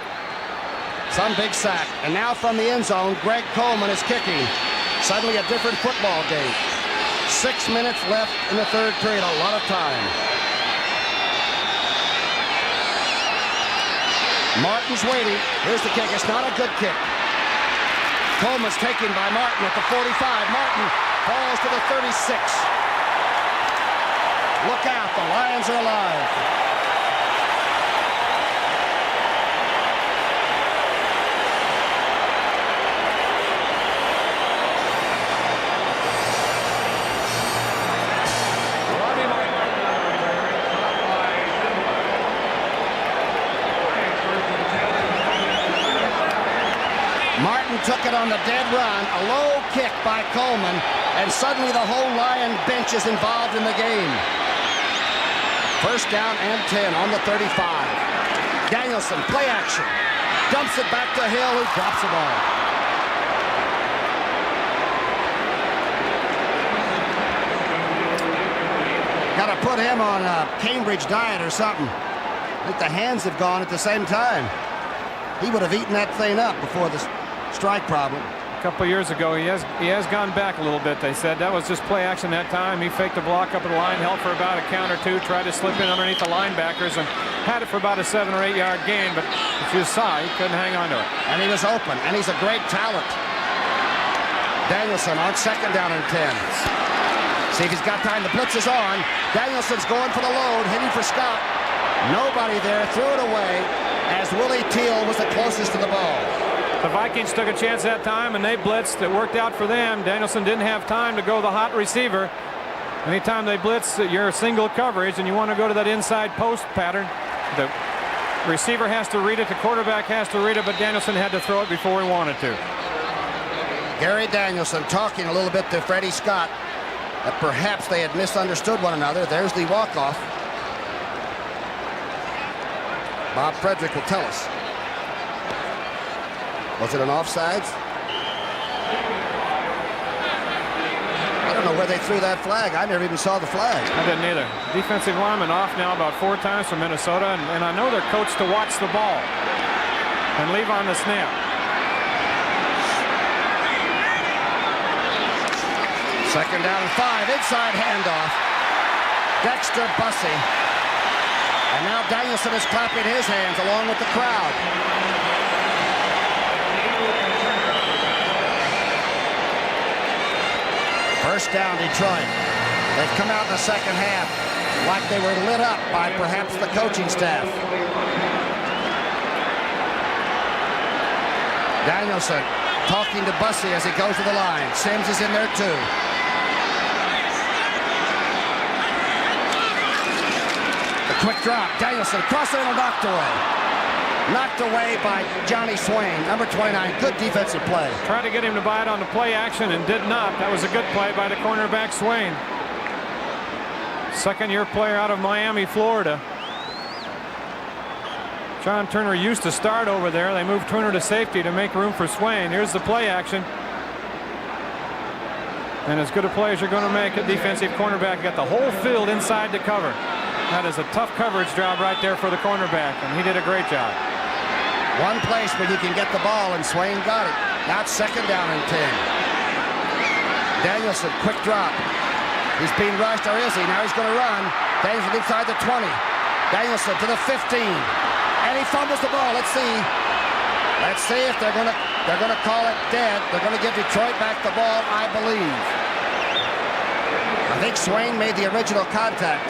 Some big sack. And now from the end zone, Greg Coleman is kicking. Suddenly a different football game. 6 minutes left in the third period. A lot of time. Martin's waiting. Here's the kick. It's not a good kick. Coleman's taken by Martin at the 45. Martin falls to the 36. Look out. The Lions are alive. Martin took it on the dead run, a low kick by Coleman, and suddenly the whole Lion bench is involved in the game. First down and 10 on the 35. Danielson, play action. Dumps it back to Hill, who drops the ball. Got to put him on a Cambridge diet or something. I think the hands have gone at the same time. He would have eaten that thing up before the strike problem. A couple years ago, he has gone back a little bit, they said. That was just play action that time. He faked a block up at the line, held for about a count or two, tried to slip in underneath the linebackers, and had it for about a 7 or 8 yard gain, but as you saw, he couldn't hang on to it. And he was open, and he's a great talent. Danielson on second down and 10. See if he's got time. The blitz is on. Danielson's going for the load, hitting for Scott. Nobody there, threw it away, as Willie Teal was the closest to the ball. The Vikings took a chance that time, and they blitzed. It worked out for them. Danielson didn't have time to go the hot receiver. Anytime they blitz, you're single coverage, and you want to go to that inside post pattern. The receiver has to read it. The quarterback has to read it, but Danielson had to throw it before he wanted to. Gary Danielson talking a little bit to Freddie Scott that perhaps they had misunderstood one another. There's the walk-off. Bob Frederick will tell us. Was it an offsides? I don't know where they threw that flag. I never even saw the flag. I didn't either. Defensive lineman off now about 4 times for Minnesota, and I know they're coached to watch the ball and leave on the snap. Second down and 5. Inside handoff. Dexter Bussey. And now Danielson is clapping his hands along with the crowd. First down, Detroit. They've come out in the second half like they were lit up by perhaps the coaching staff. Danielson talking to Bussey as he goes to the line. Sims is in there too. The quick drop. Danielson crossing and knocked away. Knocked away by Johnny Swain, number 29. Good defensive play. Tried to get him to buy it on the play action and did not. That was a good play by the cornerback Swain. Second-year player out of Miami, Florida. John Turner used to start over there. They moved Turner to safety to make room for Swain. Here's the play action. And as good a play as you're going to make, a defensive cornerback got the whole field inside to cover. That is a tough coverage job right there for the cornerback, and he did a great job. One place where you can get the ball, and Swain got it. Now it's second down and 10. Danielson, quick drop. He's being rushed, or is he? Now he's going to run. Danielson inside the 20. Danielson to the 15. And he fumbles the ball. Let's see. Let's see if they're going to call it dead. They're going to give Detroit back the ball, I believe. I think Swain made the original contact.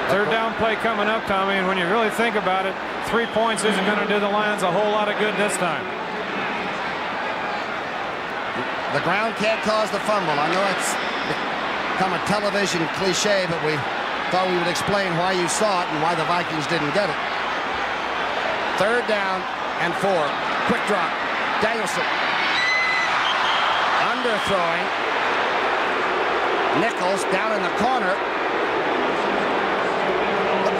Third down play coming up, Tommy, and when you really think about it, 3 points isn't going to do the Lions a whole lot of good this time. The ground can't cause the fumble. I know it's become a television cliche, but we thought we would explain why you saw it and why the Vikings didn't get it. Third down and 4. Quick drop. Danielson. Underthrowing. Nichols down in the corner.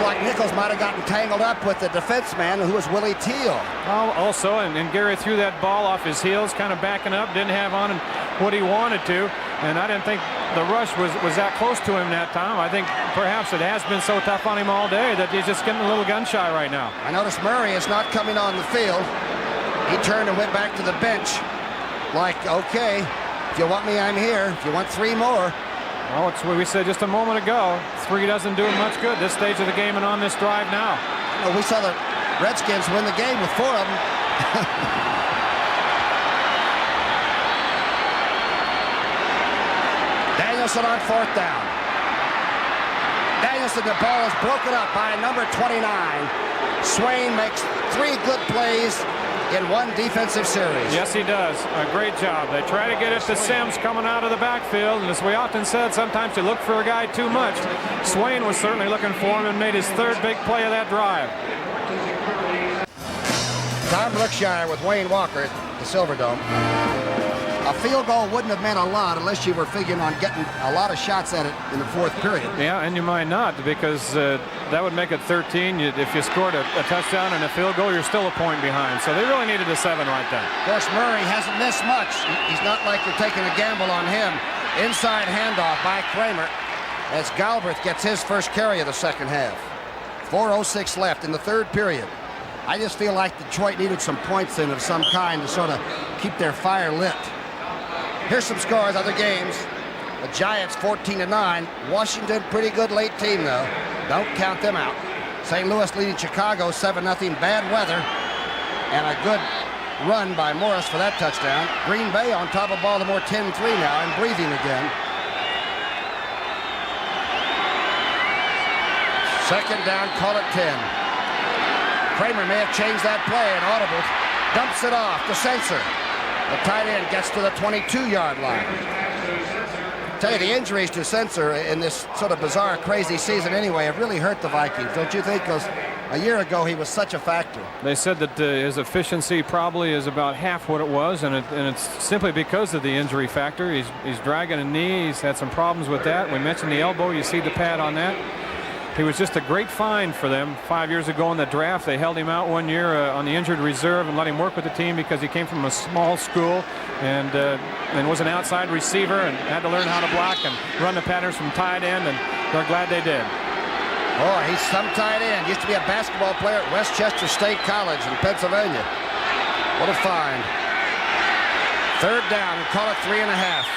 Like Nichols might have gotten tangled up with the defense man who was Willie Teal. Also, and Gary threw that ball off his heels, kind of backing up, didn't have on him what he wanted to, and I didn't think the rush was that close to him that time. I think perhaps it has been so tough on him all day that he's just getting a little gun shy right now. I noticed Murray is not coming on the field. He turned and went back to the bench like, okay, if you want me, I'm here. If you want 3 more. Well, it's what we said just a moment ago. 3 doesn't do him much good this stage of the game and on this drive now. Well, we saw the Redskins win the game with 4 of them. Danielson on 4th down. Danielson, the ball is broken up by number 29. Swain makes 3 good plays in 1 defensive series. Yes, he does. A great job. They try to get it to Sims coming out of the backfield, and as we often said, sometimes you look for a guy too much. Swain was certainly looking for him and made his 3rd big play of that drive. Tom Brookshier with Wayne Walker at the Silverdome. A field goal wouldn't have meant a lot unless you were figuring on getting a lot of shots at it in the 4th period. Yeah, and you might not, because that would make it 13. If you scored a touchdown and a field goal, you're still a point behind. So they really needed a 7 right then. Of course, Murray hasn't missed much. He's not like you're taking a gamble on him. Inside handoff by Kramer as Galbraith gets his first carry of the second half. 4:06 left in the 3rd period. I just feel like Detroit needed some points in of some kind to sort of keep their fire lit. Here's some scores, other games. The Giants 14-9. Washington, pretty good late team, though. Don't count them out. St. Louis leading Chicago 7-0. Bad weather. And a good run by Morris for that touchdown. Green Bay on top of Baltimore 10-3 now and breathing again. Second down, call it 10. Kramer may have changed that play, and Audible dumps it off to Censor. The tight end gets to the 22-yard line. I tell you, the injuries to Censor in this sort of bizarre, crazy season anyway have really hurt the Vikings, don't you think? Because a year ago he was such a factor. They said that his efficiency probably is about half what it was, and it's simply because of the injury factor. He's dragging a knee. He's had some problems with that. We mentioned the elbow. You see the pad on that. He was just a great find for them 5 years ago in the draft. They held him out 1 year on the injured reserve and let him work with the team because he came from a small school and was an outside receiver and had to learn how to block and run the patterns from tight end, and they're glad they did. Oh, he's some tight end. Used to be a basketball player at Westchester State College in Pennsylvania. What a find. Third down, and call it 3.5.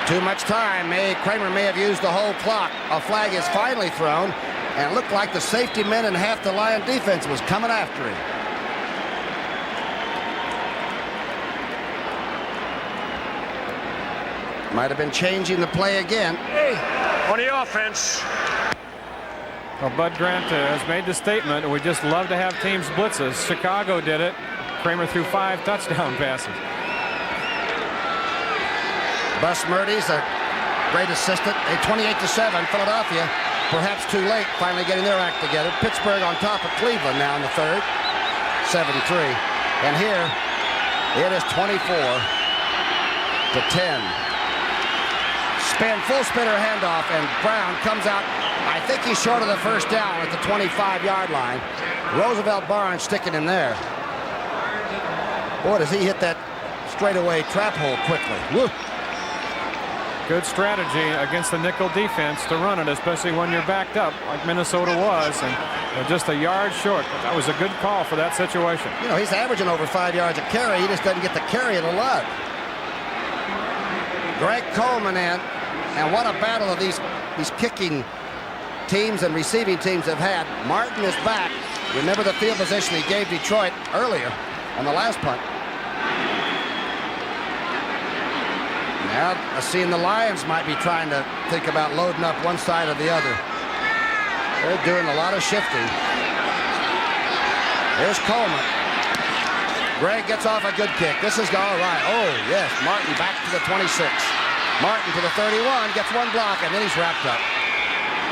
Too much time. Kramer may have used the whole clock. A flag is finally thrown, and it looked like the safety men and half the Lion defense was coming after him. Might have been changing the play again. On the offense. Well, Bud Grant has made the statement, we just love to have teams blitz us. Chicago did it. Kramer threw 5 touchdown passes. Bus Murdy's a great assistant. A 28-7, Philadelphia, perhaps too late, finally getting their act together. Pittsburgh on top of Cleveland now in the third, 7-3. And here, it is 24-10. Full spinner handoff, and Brown comes out. I think he's short of the first down at the 25-yard line. Roosevelt Barnes sticking him there. Boy, does he hit that straightaway trap hole quickly. Woo. Good strategy against the nickel defense to run it, especially when you're backed up like Minnesota was, and just a yard short. That was a good call for that situation. You know, he's averaging over 5 yards a carry. He just doesn't get the carry it a lot. Greg Coleman in. And what a battle of these kicking teams and receiving teams have had. Martin is back. Remember the field position he gave Detroit earlier on the last punt. Now, seeing the Lions might be trying to think about loading up one side or the other. They're doing a lot of shifting. Here's Coleman. Greg gets off a good kick. This is all right. Oh, yes. Martin back to the 26. Martin to the 31, gets one block, and then he's wrapped up.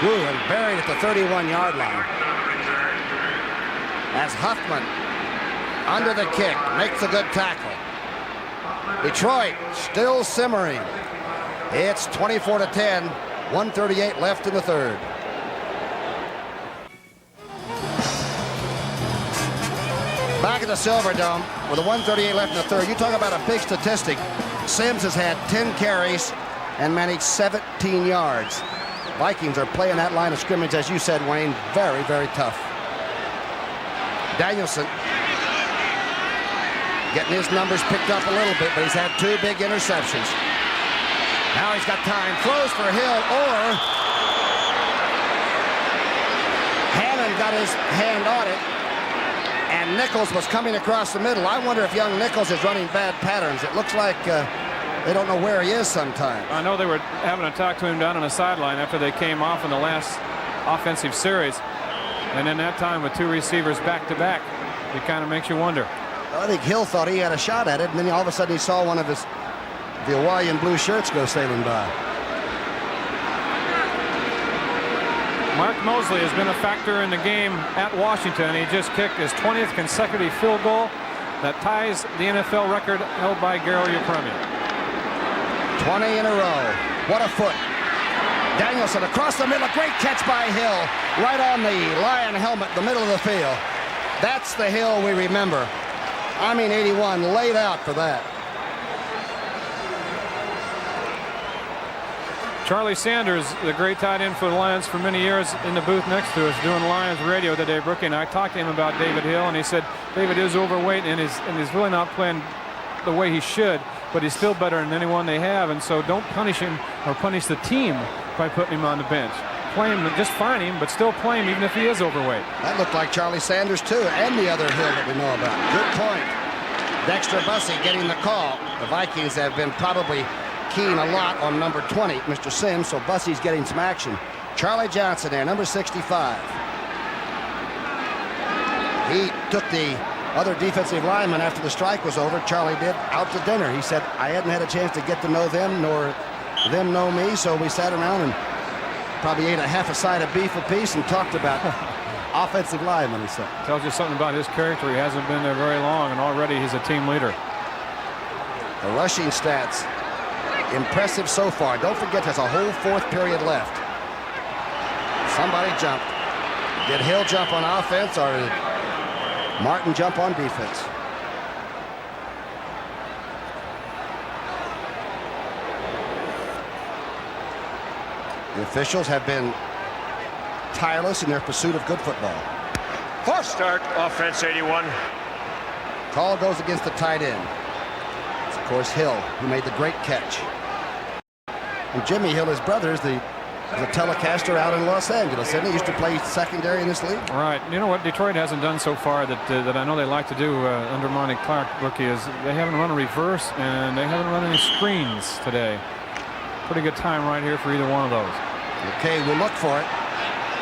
Ooh, and buried at the 31-yard line. As Huffman, under the kick, makes a good tackle. Detroit still simmering. It's 24-10, 1:38 left in the third. Back at the Silverdome with a 1:38 left in the third. You talk about a big statistic. Sims has had 10 carries and managed 17 yards. Vikings are playing that line of scrimmage, as you said, Wayne, very, very tough. Danielson getting his numbers picked up a little bit, but he's had 2 big interceptions. Now he's got time. Throws for Hill, or Hannon got his hand on it, and Nichols was coming across the middle. I wonder if young Nichols is running bad patterns. It looks like they don't know where he is sometimes. I know they were having to talk to him down on the sideline after they came off in the last offensive series. And in that time with 2 receivers back-to-back, it kind of makes you wonder. I think Hill thought he had a shot at it, and then all of a sudden he saw one of the Hawaiian blue shirts go sailing by. Mark Mosley has been a factor in the game at Washington. He just kicked his 20th consecutive field goal that ties the NFL record held by Garo Yepremian. 20 in a row. What a foot. Danielson across the middle. A great catch by Hill. Right on the Lion helmet, the middle of the field. That's the Hill we remember. I mean, 81 laid out for that. Charlie Sanders, the great tight end for the Lions for many years, in the booth next to us doing Lions radio today, Brookie, and I talked to him about David Hill, and he said David is overweight and he's really not playing the way he should, but he's still better than anyone they have, and so don't punish him or punish the team by putting him on the bench. Play him, just fine him, but still play him even if he is overweight. That looked like Charlie Sanders too, and the other Hill that we know about. Good point. Dexter Bussey getting the call. The Vikings have been probably keen a lot on number 20, Mr. Sims, so Bussey's getting some action. Charlie Johnson there, number 65. He took the other defensive lineman after the strike was over, Charlie did, out to dinner. He said, I hadn't had a chance to get to know them, nor them know me, so we sat around and probably ate a half a side of beef apiece and talked about offensive linemen, he said. Tells you something about his character. He hasn't been there very long, and already he's a team leader. The rushing stats, impressive so far. Don't forget, there's a whole fourth period left. Somebody jumped. Did Hill jump on offense, or did Martin jump on defense? The officials have been tireless in their pursuit of good football. First start, offense 81. Call goes against the tight end. It's, of course, Hill, who made the great catch. And Jimmy Hill, his brother, is the telecaster out in Los Angeles, and he used to play secondary in this league. All right. You know what Detroit hasn't done so far that I know they like to do under Monty Clark, rookie, is they haven't run a reverse and they haven't run any screens today. Pretty good time right here for either one of those. Okay, we'll look for it.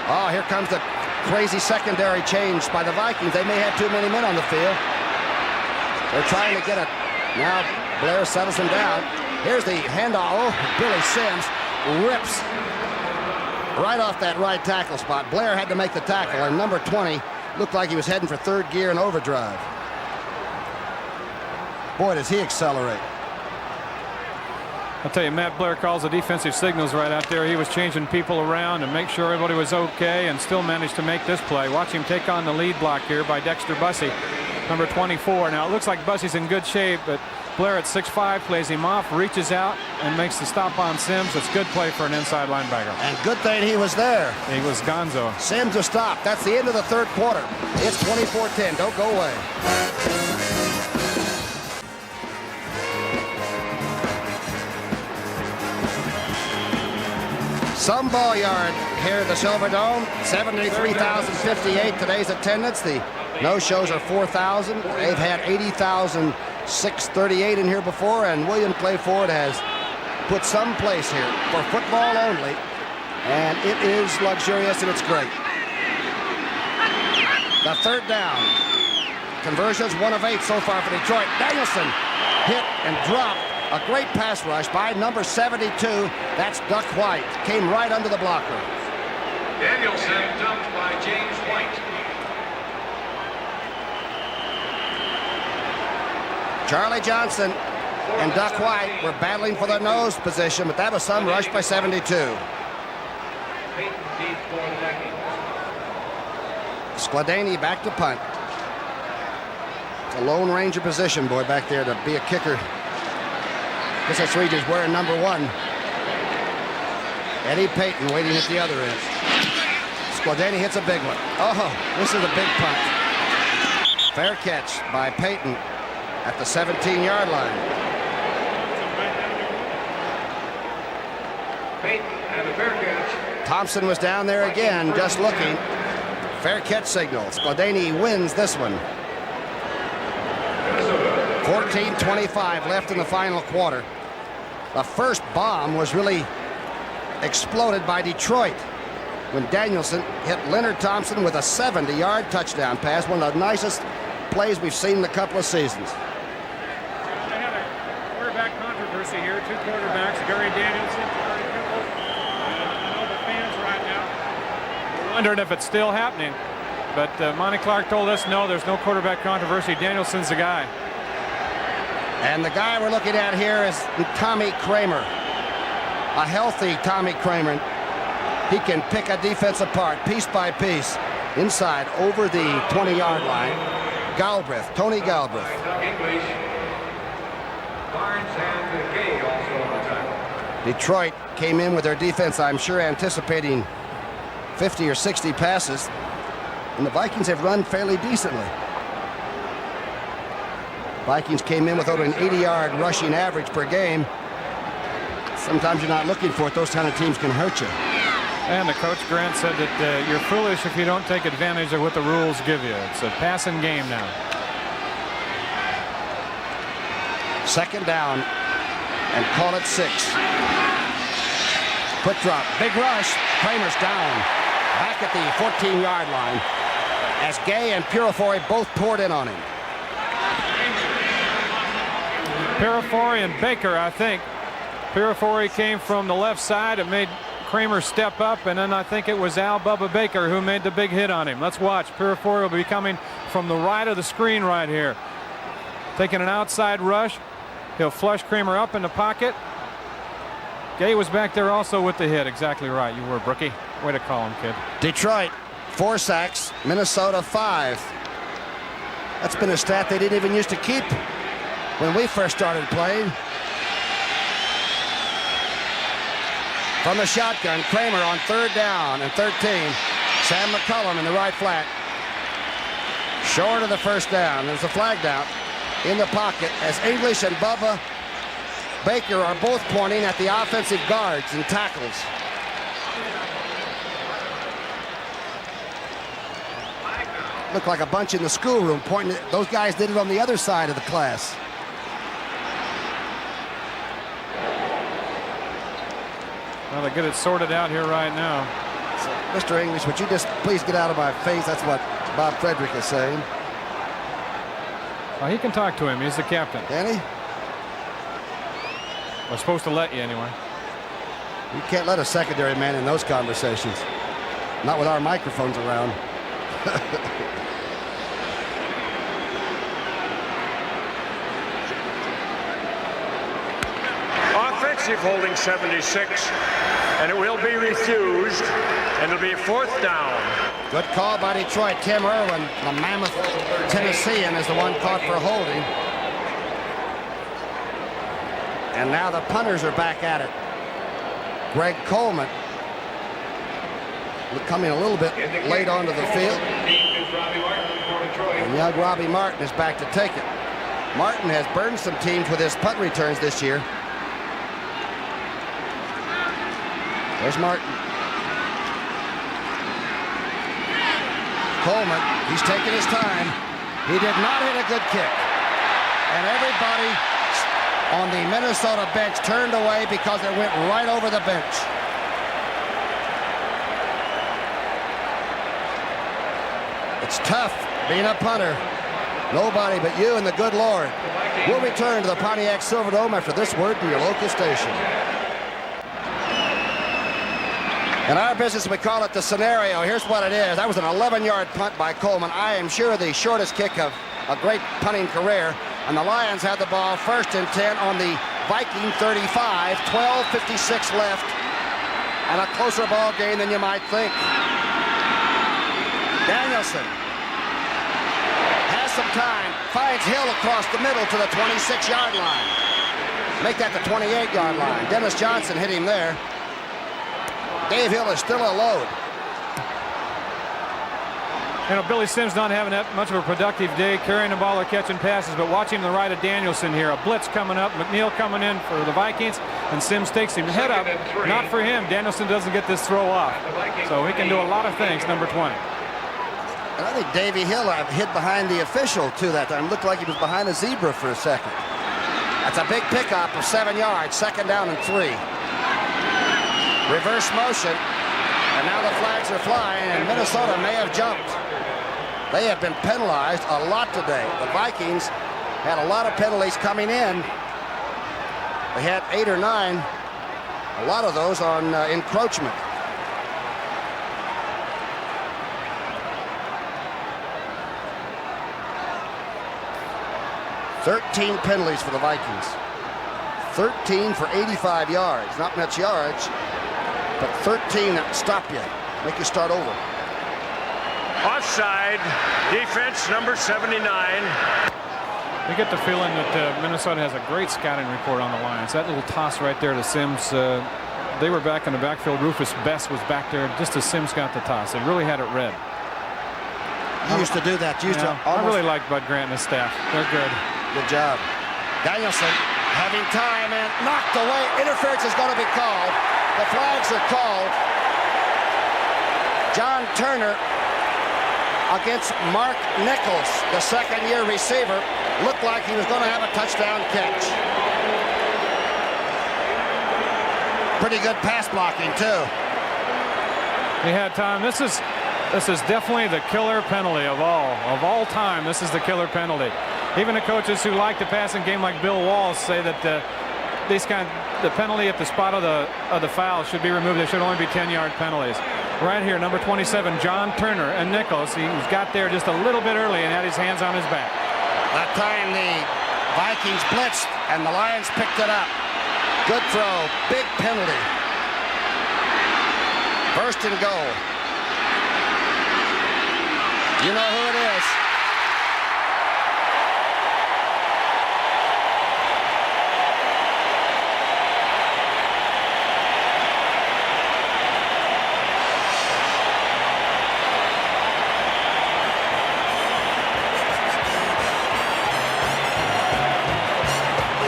Oh, here comes the crazy secondary change by the Vikings. They may have too many men on the field. They're trying to get it. Now Blair settles him down. Here's the handoff. Oh, Billy Sims rips right off that right tackle spot. Blair had to make the tackle, and number 20 looked like he was heading for third gear in overdrive. Boy, does he accelerate. I'll tell you, Matt Blair calls the defensive signals right out there. He was changing people around and make sure everybody was okay, and still managed to make this play. Watch him take on the lead block here by Dexter Bussey, number 24. Now, it looks like Bussey's in good shape, but Blair at 6'5" plays him off, reaches out, and makes the stop on Sims. It's good play for an inside linebacker. And good thing he was there. He was gonzo. Sims a stop. That's the end of the third quarter. It's 24-10. Don't go away. Some ball yard here at the Silver Dome. 73,058 today's attendance. The no-shows are 4,000. They've had 80,638 in here before, and William Clay Ford has put some place here for football only, and it is luxurious and it's great. The third down. Conversions 1 of 8 so far for Detroit. Danielson hit and dropped. A great pass rush by number 72. That's Duck White. Came right under the blocker. Danielson dumped by James White. Charlie Johnson and Duck White were battling for the nose position, but that was some rush by 72. Skladany back to punt. It's a Lone Ranger position, boy, back there to be a kicker. Guess that's Regis wearing number 1. Eddie Payton waiting at the other end. Skladany hits a big one. Oh, this is a big punt. Fair catch by Payton at the 17-yard line. Payton had a fair catch. Thompson was down there again, just looking. Fair catch signal. Skladany wins this one. 14:25 left in the final quarter. The first bomb was really exploded by Detroit when Danielson hit Leonard Thompson with a 70-yard touchdown pass, one of the nicest plays we've seen in a couple of seasons. They had a quarterback controversy here. 2 quarterbacks, Gary Danielson, Gary Kimball. I know the fans right now are wondering if it's still happening. But Monty Clark told us, no, there's no quarterback controversy. Danielson's the guy. And the guy we're looking at here is Tommy Kramer. A healthy Tommy Kramer. He can pick a defense apart piece by piece inside over the 20-yard line. Galbraith, Tony Galbraith. English. Barnes and Gay also on the tackle. Detroit came in with their defense, I'm sure, anticipating 50 or 60 passes. And the Vikings have run fairly decently. Vikings came in with over an 80-yard rushing average per game. Sometimes you're not looking for it. Those kind of teams can hurt you. And the coach, Grant, said that you're foolish if you don't take advantage of what the rules give you. It's a passing game now. Second down, and call it 6. Quick drop, big rush. Kramer's down. Back at the 14-yard line. as Gay and Purifori both poured in on him. Purifori and Baker, I think. Purifori came from the left side. It made Kramer step up, and then I think it was Al Bubba Baker who made the big hit on him. Let's watch. Purifori will be coming from the right of the screen right here. Taking an outside rush. He'll flush Kramer up in the pocket. Gay was back there also with the hit. Exactly right. You were, Brookie. Way to call him, kid. Detroit, 4 sacks. Minnesota, 5. That's been a stat they didn't even used to keep when we first started playing. From the shotgun, Kramer on 3rd down and 13. Sam McCullum in the right flat. Short of the first down. There's a flag down in the pocket as English and Bubba Baker are both pointing at the offensive guards and tackles. Looked like a bunch in the schoolroom pointing. Those guys did it on the other side of the class. Well, they get it sorted out here right now. So, Mr. English, would you just please get out of my face? That's what Bob Frederick is saying. Well, he can talk to him. He's the captain. Can he? We're supposed to let you anyway. You can't let a secondary man in those conversations. Not with our microphones around. Offensive holding 76, and it will be refused, and it'll be a 4th down. Good call by Detroit. Tim Irwin, the mammoth Tennessean, is the one caught for holding. And now the punters are back at it. Greg Coleman coming a little bit late onto the field. And young Robbie Martin is back to take it. Martin has burned some teams with his punt returns this year. There's Martin. Coleman, he's taking his time. He did not hit a good kick. And everybody on the Minnesota bench turned away because it went right over the bench. It's tough being a punter. Nobody but you and the good Lord. We'll return to the Pontiac Silverdome after this word from your local station. In our business, we call it the scenario. Here's what it is. That was an 11-yard punt by Coleman. I am sure the shortest kick of a great punting career. And the Lions had the ball 1st and 10 on the Viking 35. 12:56 left. And a closer ball game than you might think. Danielson has some time. Finds Hill across the middle to the 26-yard line. Make that the 28-yard line. Dennis Johnson hit him there. Dave Hill is still a load. You know, Billy Sims not having that much of a productive day carrying the ball or catching passes, but watching the right of Danielson here. A blitz coming up. McNeil coming in for the Vikings, and Sims takes him head up. Not for him. Danielson doesn't get this throw off. So he can do a lot of things, number 20. And I think Davey Hill hid behind the official, too, that time. Looked like he was behind a zebra for a second. That's a big pickup of 7 yards. 2nd down and 3. Reverse motion. And now the flags are flying, and Minnesota may have jumped. They have been penalized a lot today. The Vikings had a lot of penalties coming in. They had 8 or 9. A lot of those on encroachment. "13 penalties for the Vikings. 13 for 85 yards. Not much yards, but 13 that stop you, make you start over. Offside, defense number 79. We get the feeling that Minnesota has a great scouting report on the Lions. That little toss right there to Sims, they were back in the backfield. Rufus Best was back there just as Sims got the toss. They really had it read. You used to do that. You used to I really like Bud Grant and his staff. They're good. Good job. Danielson having time and knocked away. Interference is going to be called. The flags are called. John Turner against Mark Nichols, the 2nd-year receiver, looked like he was going to have a touchdown catch. Pretty good pass blocking, too. He had time. This is This is definitely the killer penalty of all time. This is the killer penalty. Even the coaches who like the passing game, like Bill Walsh, say that the penalty at the spot of the foul should be removed. There should only be 10-yard penalties. Right here, number 27, John Turner, and Nichols. He got there just a little bit early and had his hands on his back. That time the Vikings blitzed and the Lions picked it up. Good throw, big penalty. First and goal. You know who it is.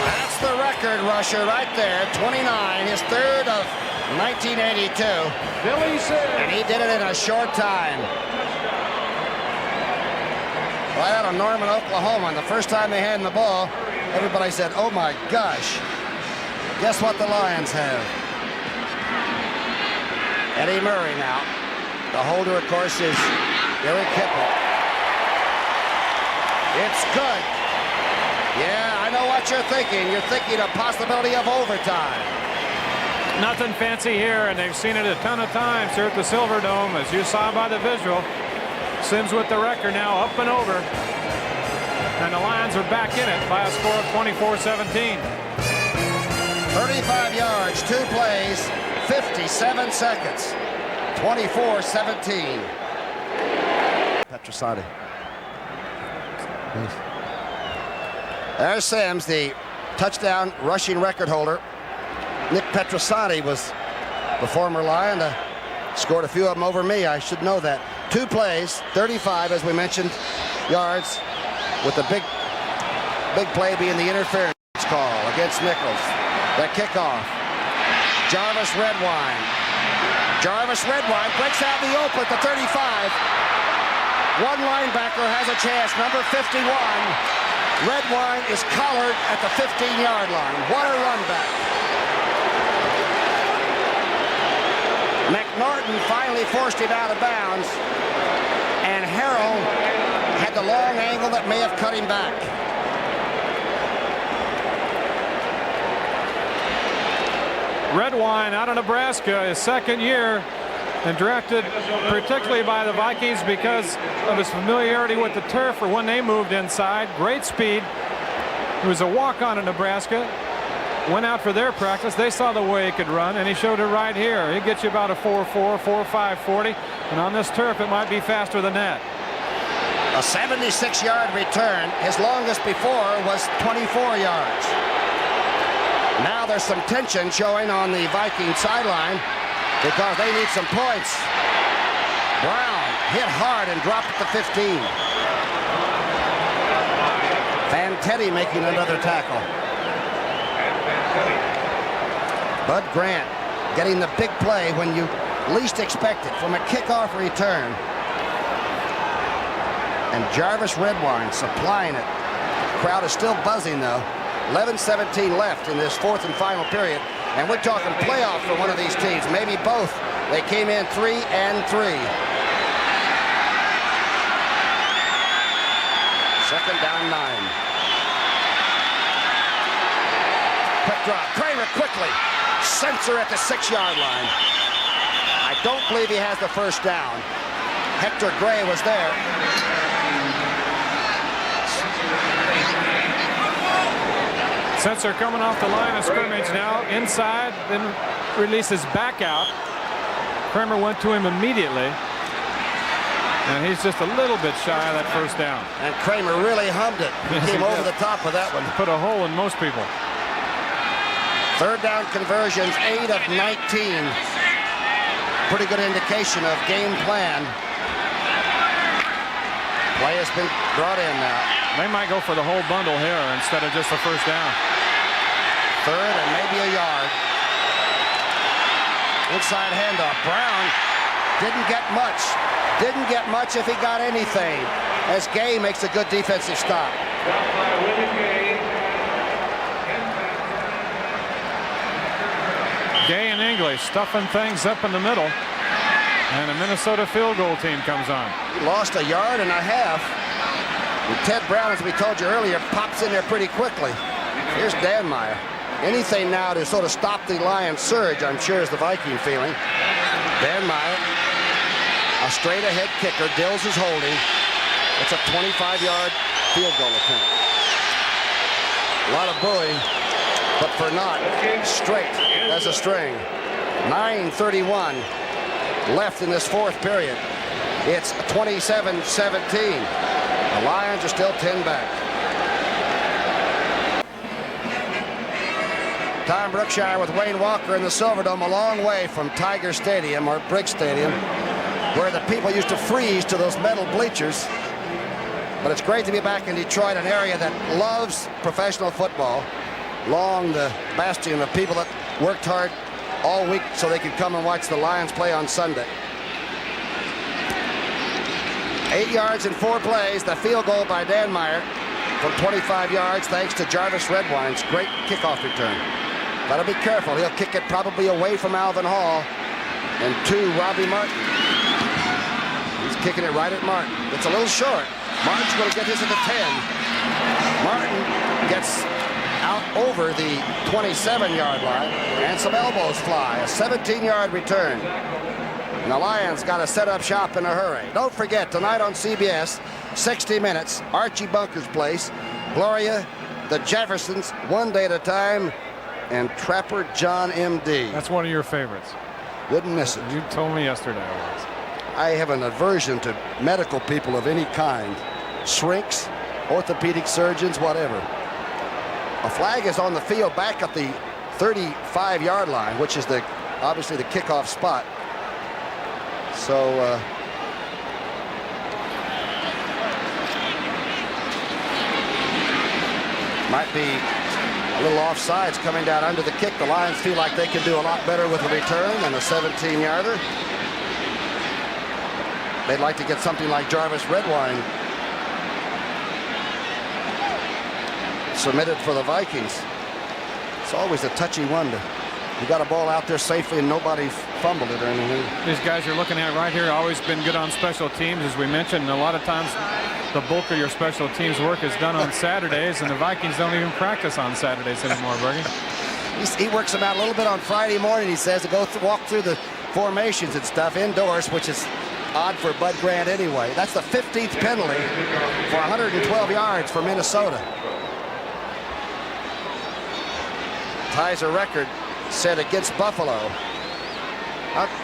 That's the record rusher right there, 29, his third of 1982. Billy Sims. And he did it in a short time. Right out of Norman, Oklahoma. And the first time they had the ball, everybody said, oh my gosh. Guess what the Lions have? Eddie Murray now. The holder, of course, is Eric Hipple. It's good. Yeah, I know what you're thinking. You're thinking a possibility of overtime. Nothing fancy here, and they've seen it a ton of times here at the Silverdome, as you saw by the visual. Sims with the record now up and over. And the Lions are back in it by a score of 24-17. 35 yards, 2 plays, 57 seconds. 24-17. Petrosati. There's Sims, the touchdown rushing record holder. Nick Petrosati was the former Lion. Scored a few of them over me. I should know that. 2 plays, 35, as we mentioned, yards, with the big play being the interference call against Nichols. The kickoff. Jarvis Redwine. Jarvis Redwine breaks out in the open at the 35. One linebacker has a chance, number 51. Redwine is collared at the 15-yard line. What a run back. McNorton finally forced him out of bounds, and Harrell had the long angle that may have cut him back. Redwine out of Nebraska, his second year, and drafted particularly by the Vikings because of his familiarity with the turf for when they moved inside. Great speed. He was a walk-on in Nebraska. Went out for their practice. They saw the way he could run, and he showed it right here. He gets you about a 4.4, 4.5 40, and on this turf it might be faster than that. A 76-yard return. His longest before was 24 yards. Now there's some tension showing on the Viking sideline because they need some points. Brown hit hard and dropped at the 15. Fantetti making another tackle. Bud Grant getting the big play when you least expect it from a kickoff return. And Jarvis Redwine supplying it. The crowd is still buzzing though. 11-17 left in this fourth and final period. And we're talking playoff for one of these teams, maybe both. They came in 3-3. Second down 9. Quick drop. Kramer quickly. Sensor at the 6-yard line. I don't believe he has the first down. Hector Gray was there. Sensor coming off the line of scrimmage now, inside, then releases back out. Kramer went to him immediately. And he's just a little bit shy of that first down. And Kramer really hummed it. He came over the top of that one. Put a hole in most people. Third down conversions, 8 of 19. Pretty good indication of game plan. Play has been brought in now. They might go for the whole bundle here instead of just the first down. Third and maybe a yard. Inside handoff. Brown didn't get much. Didn't get much if he got anything. As Gay makes a good defensive stop. Gay and English stuffing things up in the middle. And a Minnesota field goal team comes on. He lost 1.5 yards. And Ted Brown, as we told you earlier, pops in there pretty quickly. Here's Danmeyer. Anything now to sort of stop the Lions' surge, I'm sure, is the Viking feeling. Danmeyer, a straight-ahead kicker. Dills is holding. It's a 25-yard field goal attempt. A lot of booing, but for naught. Straight as a string. 9:31 left in this fourth period. It's 27-17. The Lions are still 10 back. Tom Brookshier with Wayne Walker in the Silverdome, a long way from Tiger Stadium or Briggs Stadium, where the people used to freeze to those metal bleachers. But it's great to be back in Detroit, an area that loves professional football. Long the bastion of people that worked hard all week so they could come and watch the Lions play on Sunday. 8 yards in 4 plays. The field goal by Danmeyer from 25 yards thanks to Jarvis Redwine's great kickoff return. Gotta be careful. He'll kick it probably away from Alvin Hall and to Robbie Martin. He's kicking it right at Martin. It's a little short. Martin's going to get his at the 10. Martin gets out over the 27-yard line, and some elbows fly. A 17-yard return. And the Lions got to set up shop in a hurry. Don't forget, tonight on CBS, 60 Minutes, Archie Bunker's Place, Gloria, the Jeffersons, One Day at a Time, and Trapper John M.D. That's one of your favorites. Wouldn't miss it. You told me yesterday I was. I have an aversion to medical people of any kind. Shrinks, orthopedic surgeons, whatever. A flag is on the field back at the 35-yard line, which is obviously the kickoff spot. So might be a little offsides coming down under the kick. The Lions feel like they can do a lot better with a return than a 17-yarder. They'd like to get something like Jarvis Redwine submitted for the Vikings. It's always a touchy one. You got a ball out there safely and nobody fumbled it or anything. These guys you're looking at right here always been good on special teams, as we mentioned. And a lot of times the bulk of your special teams work is done on Saturdays, and the Vikings don't even practice on Saturdays anymore, Bergie. He works them out a little bit on Friday morning, he says, to go walk through the formations and stuff indoors, which is odd for Bud Grant anyway. That's the 15th penalty for 112 yards for Minnesota. Ties a record set against Buffalo.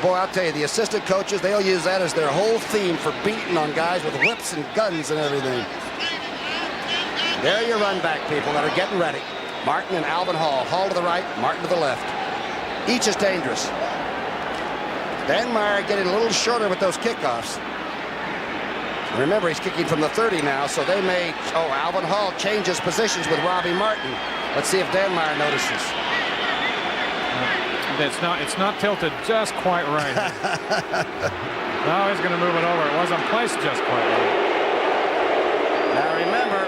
Boy, I'll tell you, the assistant coaches, they'll use that as their whole theme for beating on guys with whips and guns and everything. There are your run back people that are getting ready. Martin and Alvin Hall. Hall to the right, Martin to the left. Each is dangerous. Danmeyer getting a little shorter with those kickoffs. Remember, he's kicking from the 30 now, so they may... Oh, Alvin Hall changes positions with Robbie Martin. Let's see if Danmeyer notices. It's not tilted just quite right. Now he's going to move it over. It wasn't placed just quite right. Now remember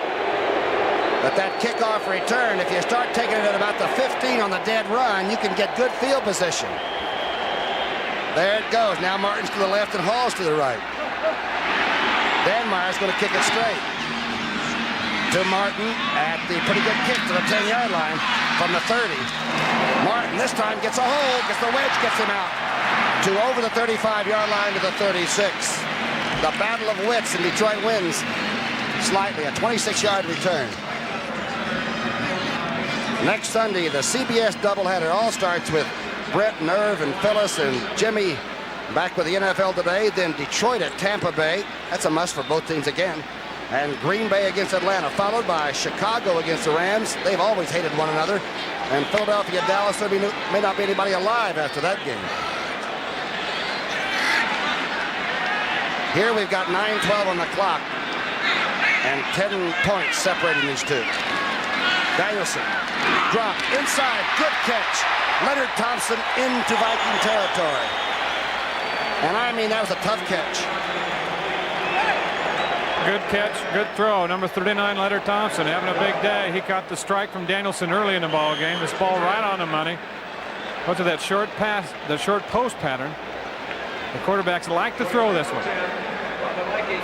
that kickoff return, if you start taking it at about the 15 on the dead run, you can get good field position. There it goes. Now Martin's to the left and Hall's to the right. Danmeyer's going to kick it straight to Martin at the pretty good kick to the 10-yard line from the 30. Martin this time gets a hold, gets the wedge, gets him out to over the 35-yard line to the 36. The battle of wits, and Detroit wins slightly, a 26-yard return. Next Sunday, the CBS doubleheader all starts with Brett and Irv and Phyllis and Jimmy back with the NFL today. Then Detroit at Tampa Bay. That's a must for both teams again. And Green Bay against Atlanta, followed by Chicago against the Rams. They've always hated one another. And Philadelphia, Dallas, there may not be anybody alive after that game. Here we've got 9:12 on the clock and 10 points separating these two. Danielson, drop, inside, good catch. Leonard Thompson into Viking territory. And I mean, that was a tough catch. Good catch, good throw. Number 39, Leonard Thompson, having a big day. He caught the strike from Danielson early in the ball game. This ball right on the money. What's that short pass, the short post pattern The quarterbacks like to throw this one.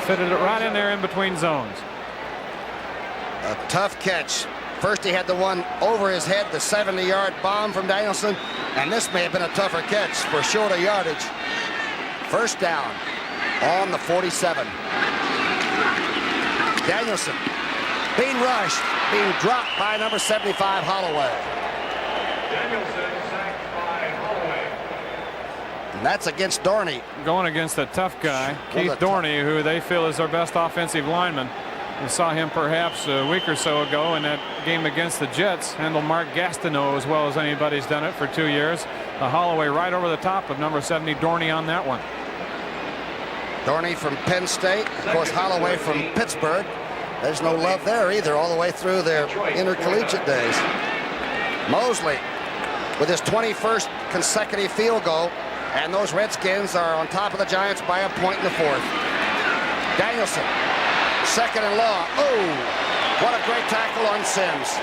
Fitted it right in there in between zones. A tough catch. First he had the one over his head, the 70-yard bomb from Danielson, and this may have been a tougher catch for shorter yardage. First down on the 47. Danielson being rushed, being dropped by number 75, Holloway. Danielson sacked by Holloway. And that's against Dorney. Going against a tough guy, Keith Dorney, who they feel is their best offensive lineman. We saw him perhaps a week or so ago in that game against the Jets. Handled Mark Gastineau as well as anybody's done it for 2 years. Holloway right over the top of number 70, Dorney, on that one. Dorney from Penn State. Of course, Holloway from Pittsburgh. There's no love there either all the way through their intercollegiate days. Mosley with his 21st consecutive field goal. And those Redskins are on top of the Giants by a point in the fourth. Danielson. Second and long. Oh, what a great tackle on Sims.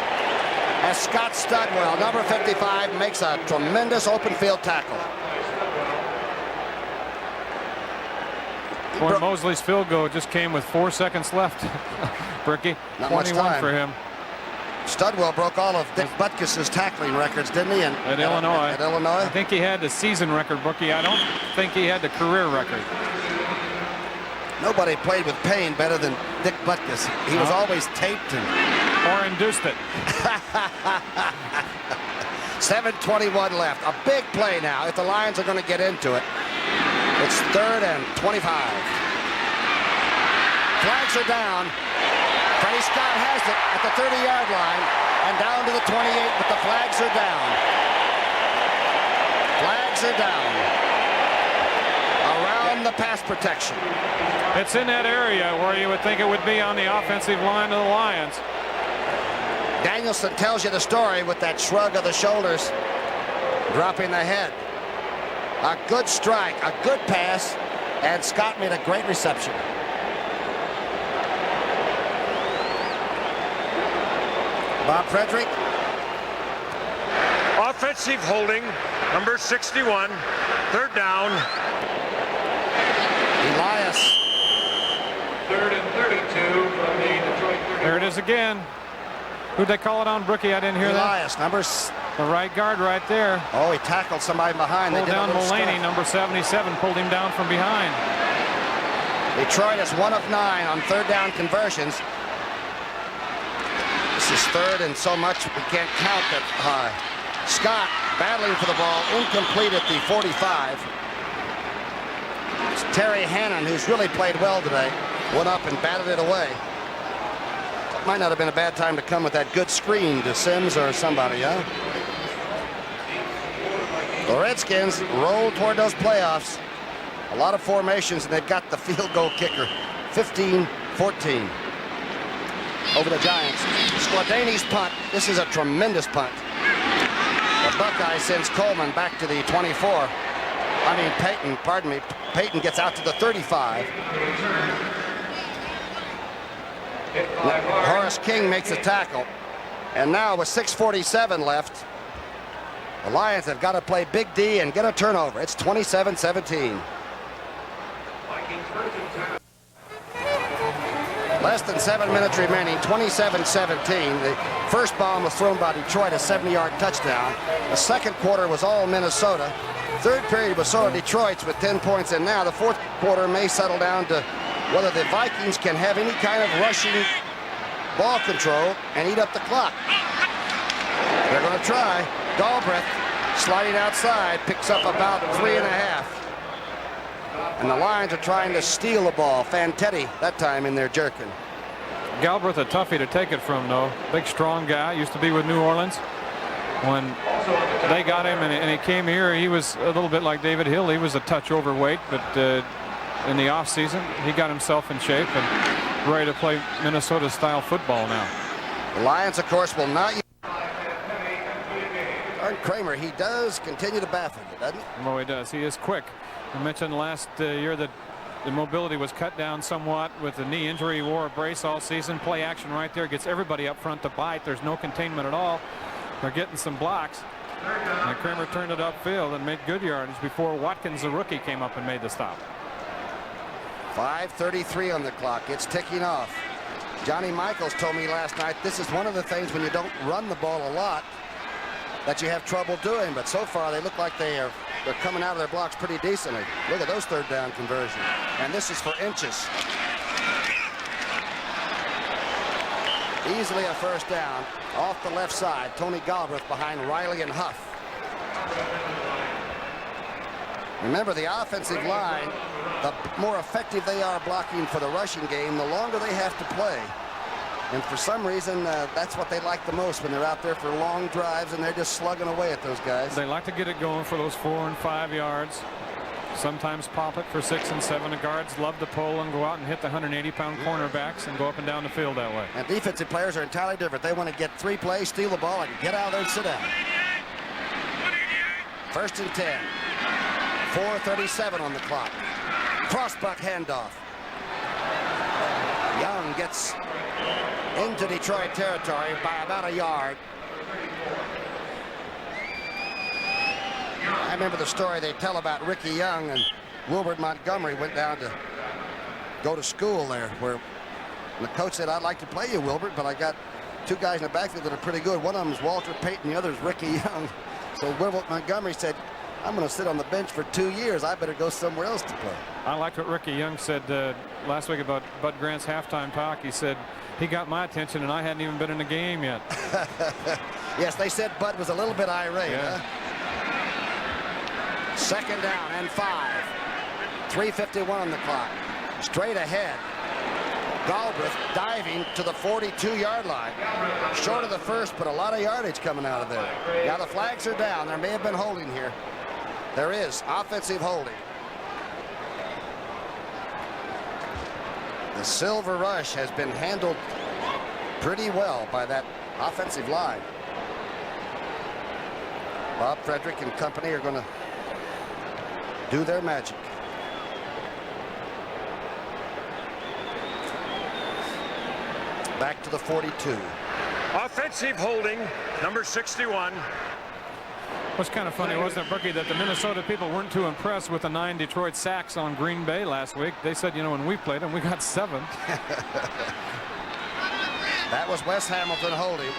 As Scott Studwell, number 55, makes a tremendous open field tackle. Boy, Mosley's field goal just came with 4 seconds left. Bricky, Not much 21 time for him. Studwell broke all of Dick Butkus's tackling records, didn't he? At Illinois. At Illinois. I think he had the season record, Brookie. I don't think he had the career record. Nobody played with pain better than Dick Butkus. He was always taped or induced it. 7:21 left. A big play now if the Lions are going to get into it. It's 3rd and 25. Flags are down. Freddie Scott has it at the 30-yard line and down to the 28, but the flags are down. Flags are down. Around the pass protection. It's in that area where you would think it would be on the offensive line of the Lions. Danielson tells you the story with that shrug of the shoulders, dropping the head. A good strike, a good pass, and Scott made a great reception. Bob Frederick. Offensive holding, number 61, 3rd down. Elias. 3rd and 32 from the Detroit 30. There it is again. Who'd they call it on, Brookie? I didn't hear Elias, that. Elias, the right guard right there. Oh, he tackled somebody behind. Pulled down Mulaney, number 77, pulled him down from behind. Detroit is 1 of 9 on 3rd down conversions. This is 3rd and so much we can't count that high. Scott battling for the ball, incomplete at the 45. It's Terry Hannon, who's really played well today, went up and batted it away. Might not have been a bad time to come with that good screen to Sims or somebody, huh? The Redskins roll toward those playoffs. A lot of formations, and they've got the field goal kicker. 15-14 over the Giants. Skladany's punt. This is a tremendous punt. The Buckeyes sends Coleman back to the 24. I mean Peyton, pardon me. Peyton gets out to the 35. Horace King makes a tackle. And now with 6:47 left, the Lions have got to play Big D and get a turnover. It's 27-17. Less than 7 minutes remaining, 27-17. The first bomb was thrown by Detroit, a 70-yard touchdown. The second quarter was all Minnesota. Third period was sort of Detroit's with 10 points, and now the fourth quarter may settle down to whether the Vikings can have any kind of rushing ball control and eat up the clock. They're going to try. Galbraith sliding outside, picks up about 3.5. And the Lions are trying to steal the ball. Fantetti that time in their jerkin. Galbraith a toughie to take it from, though. Big, strong guy. Used to be with New Orleans. When they got him and he came here, he was a little bit like David Hill. He was a touch overweight, but in the offseason, he got himself in shape and ready to play Minnesota-style football now. The Lions, of course, will not. Art Kramer, he does continue to baffle you, doesn't he? Oh, he does. He is quick. I mentioned last year that the mobility was cut down somewhat with the knee injury. He wore a brace all season. Play action right there. Gets everybody up front to bite. There's no containment at all. They're getting some blocks. And Kramer turned it upfield and made good yardage before Watkins, the rookie, came up and made the stop. 5:33 on the clock. It's ticking off. Johnny Michaels told me last night this is one of the things when you don't run the ball a lot that you have trouble doing, but so far they look like they're coming out of their blocks pretty decently. Look at those third down conversions. And this is for inches. Easily a first down off the left side. Tony Galbraith behind Riley and Huff. Remember, the offensive line, the more effective they are blocking for the rushing game, the longer they have to play. And for some reason, that's what they like the most when they're out there for long drives and they're just slugging away at those guys. They like to get it going for those 4 and 5 yards. Sometimes pop it for 6 and 7. The guards love to pull and go out and hit the 180-pound cornerbacks and go up and down the field that way. And defensive players are entirely different. They want to get 3 plays, steal the ball, and get out there and sit down. 1st and 10. 4:37 on the clock. Crossbuck handoff. Young gets into Detroit territory by about a yard. I remember the story they tell about Ricky Young and Wilbert Montgomery went down to go to school there, where the coach said, "I'd like to play you, Wilbert, but I got 2 guys in the backfield that are pretty good. One of them is Walter Payton, the other is Ricky Young." So Wilbert Montgomery said, "I'm going to sit on the bench for 2 years. I better go somewhere else to play." I liked what Ricky Young said last week about Bud Grant's halftime talk. He said, "He got my attention and I hadn't even been in the game yet." Yes, they said Bud was a little bit irate. Yeah. Huh? 2nd down and 5. 3:51 on the clock. Straight ahead. Galbraith diving to the 42-yard line. Short of the first, but a lot of yardage coming out of there. Now the flags are down. There may have been holding here. There is offensive holding. The Silver Rush has been handled pretty well by that offensive line. Bob Frederick and company are going to do their magic. Back to the 42. Offensive holding, number 61. What's kind of funny, wasn't it, Brookie, that the Minnesota people weren't too impressed with the 9 Detroit sacks on Green Bay last week. They said, you know, when we played them, we got 7. That was Wes Hamilton holding.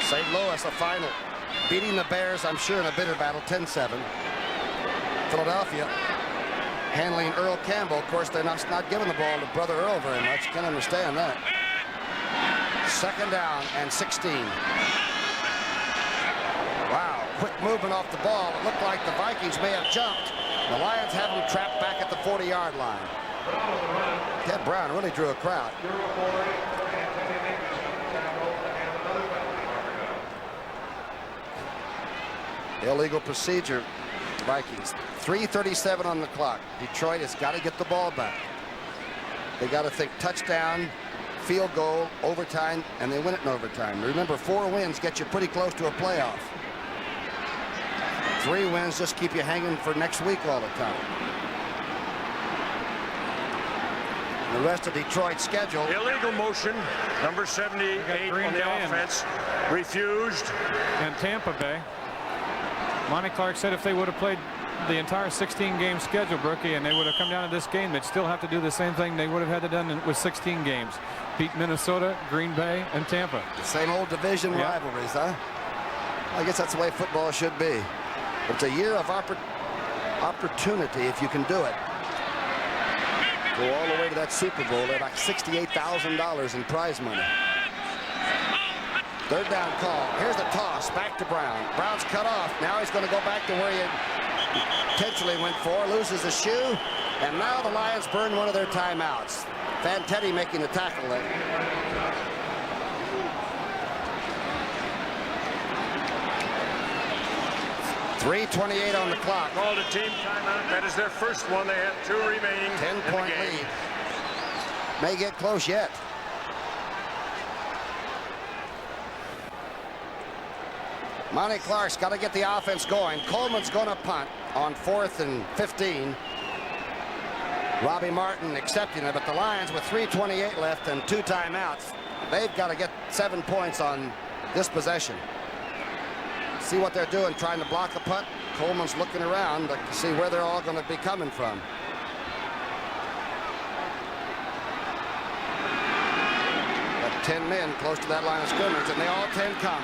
St. Louis, a final. Beating the Bears, I'm sure, in a bitter battle, 10-7. Philadelphia handling Earl Campbell. Of course, they're not giving the ball to Brother Earl very much. Can't understand that. 2nd down and 16. Wow, quick movement off the ball. It looked like the Vikings may have jumped. The Lions have them trapped back at the 40-yard line. Ted Brown really drew a crowd. Illegal procedure, Vikings. 3:37 on the clock. Detroit has got to get the ball back. They got to think touchdown, field goal, overtime, and they win it in overtime. Remember, 4 wins get you pretty close to a playoff. 3 wins just keep you hanging for next week all the time. The rest of Detroit's schedule. Illegal motion, number 78 on the offense, refused. And Tampa Bay. Monty Clark said if they would have played the entire 16-game schedule, Brookie, and they would have come down to this game, they'd still have to do the same thing they would have had to done with 16 games. Beat Minnesota, Green Bay, and Tampa. The same old division rivalries, huh? I guess that's the way football should be. It's a year of opportunity if you can do it. Go all the way to that Super Bowl. They're like $68,000 in prize money. 3rd down call. Here's the toss. Back to Brown. Brown's cut off. Now he's going to go back to where he potentially went for. Loses a shoe. And now the Lions burn one of their timeouts. Fantetti making the tackle there. .328 on the clock. Called a team timeout. That is their first one. They have 2 remaining. 10-point lead. May get close yet. Monty Clark's got to get the offense going. Coleman's going to punt on 4th and 15. Robbie Martin accepting it, but the Lions with 3:28 left and 2 timeouts, they've got to get 7 points on this possession. see what they're doing, trying to block a punt. Coleman's looking around to see where they're all going to be coming from. Got 10 men close to that line of scrimmage, and they all 10 come.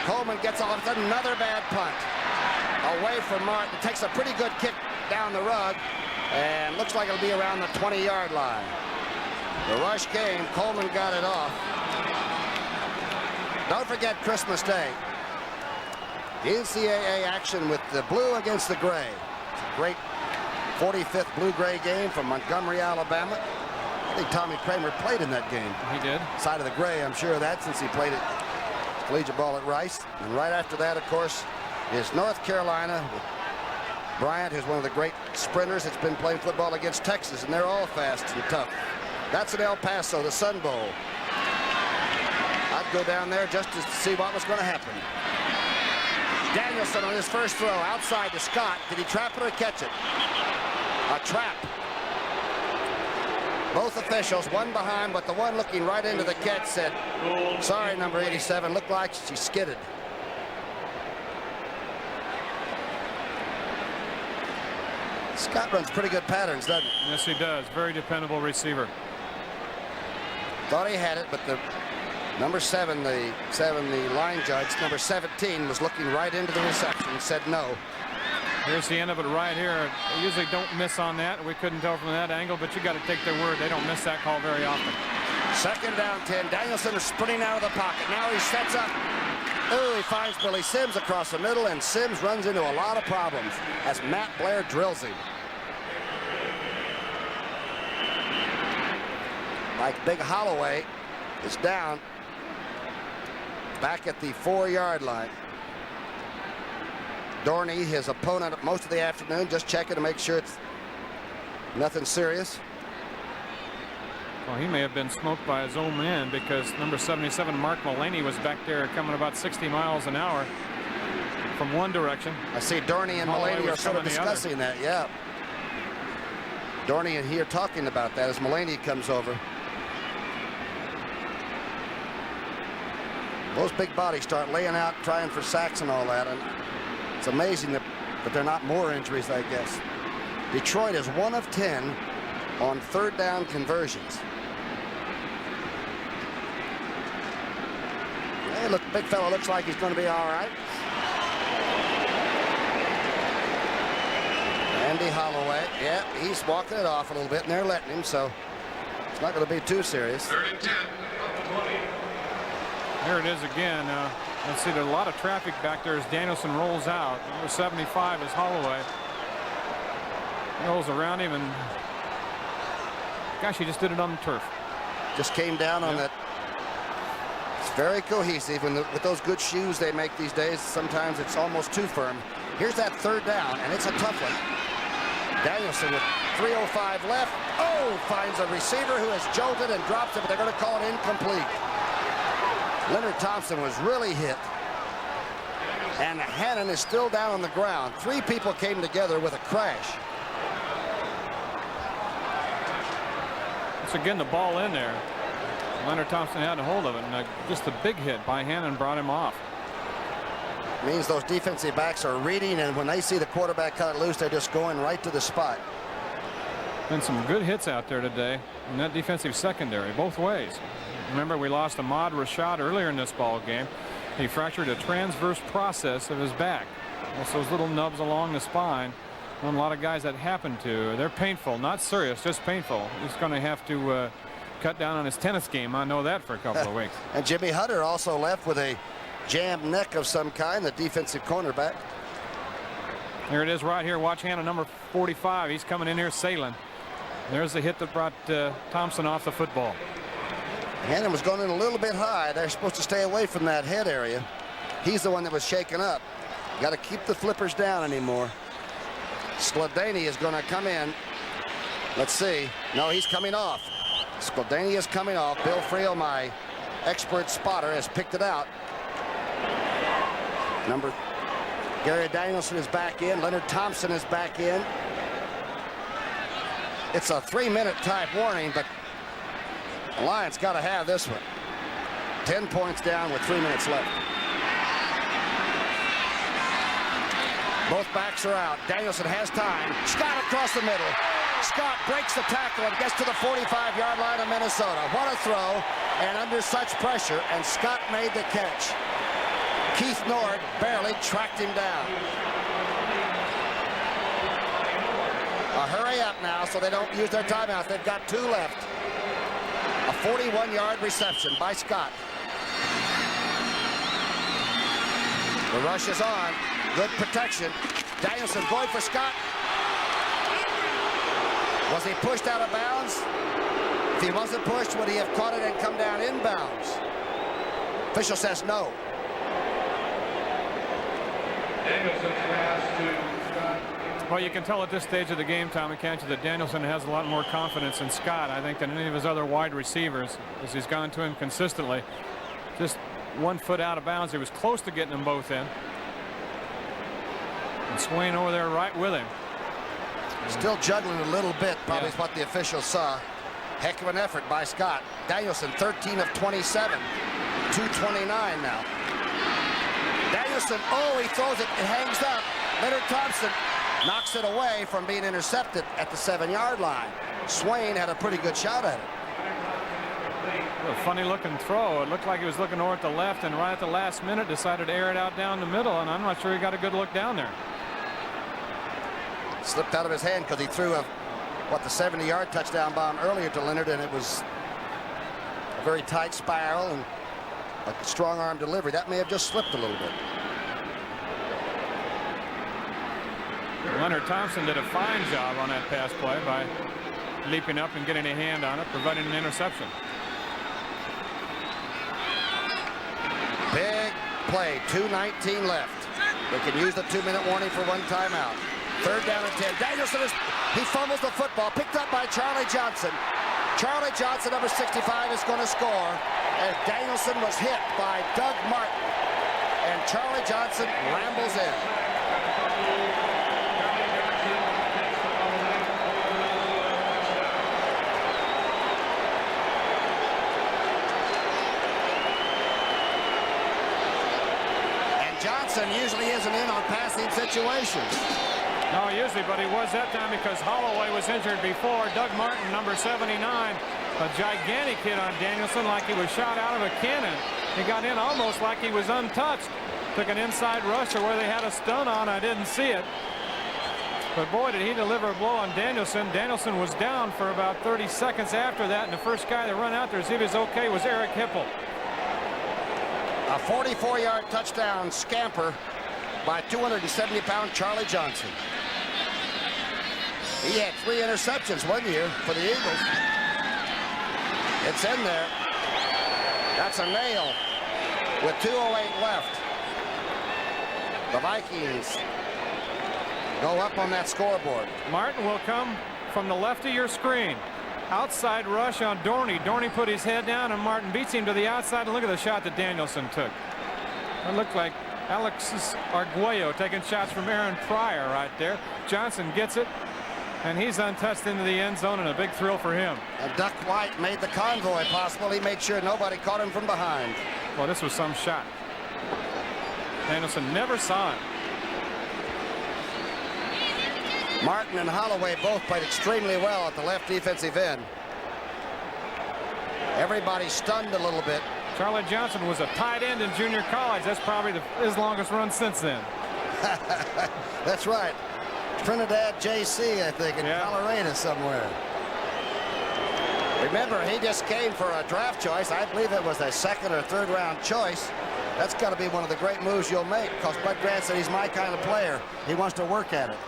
Coleman gets off another bad punt. Away from Martin, takes a pretty good kick down the rug, and looks like it'll be around the 20-yard line. The rush came, Coleman got it off. Don't forget Christmas Day. NCAA action with the blue against the gray. It's a great 45th blue-gray game from Montgomery, Alabama. I think Tommy Kramer played in that game. He did. Side of the gray, I'm sure of that, since he played it collegiate ball at Rice. And right after that, of course, is North Carolina with Bryant, who's one of the great sprinters that's been playing football against Texas, and they're all fast and tough. That's in El Paso, the Sun Bowl. I'd go down there just to see what was going to happen. Danielson on his first throw, outside to Scott. Did he trap it or catch it? A trap. Both officials, one behind, but the one looking right into the catch said, sorry, number 87, looked like she skidded. Scott runs pretty good patterns, doesn't he? Yes, he does. Very dependable receiver. Thought he had it, but the number 7, the line judge, number 17, was looking right into the reception, said no. Here's the end of it right here. They usually don't miss on that. We couldn't tell from that angle, but you got to take their word. They don't miss that call very often. Second down 10. Danielson is sprinting out of the pocket. Now he sets up. Oh, he finds Billy Sims across the middle, and Sims runs into a lot of problems as Matt Blair drills him. Like Big Holloway is down back at the 4-yard line. Dorney, his opponent most of the afternoon, just checking to make sure it's nothing serious. Well, he may have been smoked by his own man, because number 77, Mark Mullaney, was back there coming about 60 miles an hour from one direction. I see Dorney and Mullaney are sort of discussing that, yeah. Dorney and he are talking about that as Mullaney comes over. Those big bodies start laying out, trying for sacks and all that, and it's amazing that they're not more injuries, I guess. Detroit is 1 of 10 on third down conversions. Hey, look, big fella looks like he's going to be all right. Andy Holloway, yeah, he's walking it off a little bit, and they're letting him, so it's not going to be too serious. 3rd and 10 up the 20. There it is again. Let's see, there's a lot of traffic back there as Danielson rolls out. Number 75 is Holloway. Rolls around him, and gosh, he just did it on the turf. Just came down on that. It's very cohesive, and with those good shoes they make these days, sometimes it's almost too firm. Here's that third down, and it's a tough one. Danielson with 3:05 left. Oh, finds a receiver who has jolted and drops it, but they're going to call it incomplete. Leonard Thompson was really hit, and Hannon is still down on the ground. 3 people came together with a crash. It's again the ball in there. Leonard Thompson had a hold of it, and just a big hit by Hannon brought him off. Means those defensive backs are reading, and when they see the quarterback cut it loose, they're just going right to the spot. Been some good hits out there today in that defensive secondary, both ways. Remember, we lost Ahmad Rashad earlier in this ball game. He fractured a transverse process of his back. That's those little nubs along the spine. And a lot of guys that happen to, they're painful, not serious, just painful. He's going to have to cut down on his tennis game. I know that for a couple of weeks. And Jimmy Hunter also left with a jammed neck of some kind, the defensive cornerback. Here it is right here. Watch Hannon, number 45. He's coming in here sailing. There's the hit that brought Thompson off the football. Hannon was going in a little bit high. They're supposed to stay away from that head area. He's the one that was shaken up. Got to keep the flippers down anymore. Skladany is going to come in. Let's see. No, he's coming off. Skladany is coming off. Bill Friel, my expert spotter, has picked it out. Gary Danielson is back in. Leonard Thompson is back in. It's a 3-minute type warning, but the Lions got to have this one. 10 points down with 3 minutes left. Both backs are out. Danielson has time. Scott across the middle. Scott breaks the tackle and gets to the 45-yard line of Minnesota. What a throw, and under such pressure, and Scott made the catch. Keith Nord barely tracked him down. Hurry up now so they don't use their timeouts. They've got 2 left. A 41-yard reception by Scott. The rush is on. Good protection. Danielson going for Scott. Was he pushed out of bounds? If he wasn't pushed, would he have caught it and come down inbounds? Official says no. Danielson's pass to Scott. Well, you can tell at this stage of the game, Tommy, can't you, that Danielson has a lot more confidence in Scott, I think, than any of his other wide receivers, as he's gone to him consistently. Just 1 foot out of bounds. He was close to getting them both in. And Swain over there right with him. Still juggling a little bit, probably is what the officials saw. Heck of an effort by Scott. Danielson, 13 of 27. 229 now. Danielson, oh, he throws it. It hangs up. Leonard Thompson knocks it away from being intercepted at the 7-yard line. Swain had a pretty good shot at it. A funny looking throw. It looked like he was looking over at the left, and right at the last minute decided to air it out down the middle, and I'm not sure he got a good look down there. Slipped out of his hand because he threw the 70-yard touchdown bomb earlier to Leonard, and it was a very tight spiral and a strong arm delivery. That may have just slipped a little bit. Leonard Thompson did a fine job on that pass play by leaping up and getting a hand on it, providing an interception. Big play, 2:19 left. They can use the 2-minute warning for 1 timeout. 3rd down and 10. Danielson, he fumbles the football, picked up by Charlie Johnson. Charlie Johnson, number 65, is going to score, as Danielson was hit by Doug Martin. And Charlie Johnson rambles in. Johnson usually isn't in on passing situations. No, usually, but he was that time because Holloway was injured before. Doug Martin, number 79, a gigantic hit on Danielson like he was shot out of a cannon. He got in almost like he was untouched. Took an inside rush, or where they had a stun on, I didn't see it. But boy, did he deliver a blow on Danielson. Danielson was down for about 30 seconds after that, and the first guy to run out there to see if he was okay was Eric Hipple. A 44-yard touchdown scamper by 270-pound Charlie Johnson. He had 3 interceptions one year for the Eagles. It's in there. That's a nail with 2:08 left. The Vikings go up on that scoreboard. Martin will come from the left of your screen. Outside rush on Dorney. Dorney put his head down, and Martin beats him to the outside. And look at the shot that Danielson took. It looked like Alexis Arguello taking shots from Aaron Pryor right there. Johnson gets it, and he's untouched into the end zone, and a big thrill for him. And Duck White made the convoy possible. He made sure nobody caught him from behind. Well, this was some shot. Danielson never saw it. Martin and Holloway both played extremely well at the left defensive end. Everybody stunned a little bit. Charlie Johnson was a tight end in junior college. That's probably his longest run since then. That's right. Trinidad JC, I think, in Colorado somewhere. Remember, he just came for a draft choice. I believe it was a 2nd or 3rd round choice. That's got to be one of the great moves you'll make, because Bud Grant said he's my kind of player. He wants to work at it.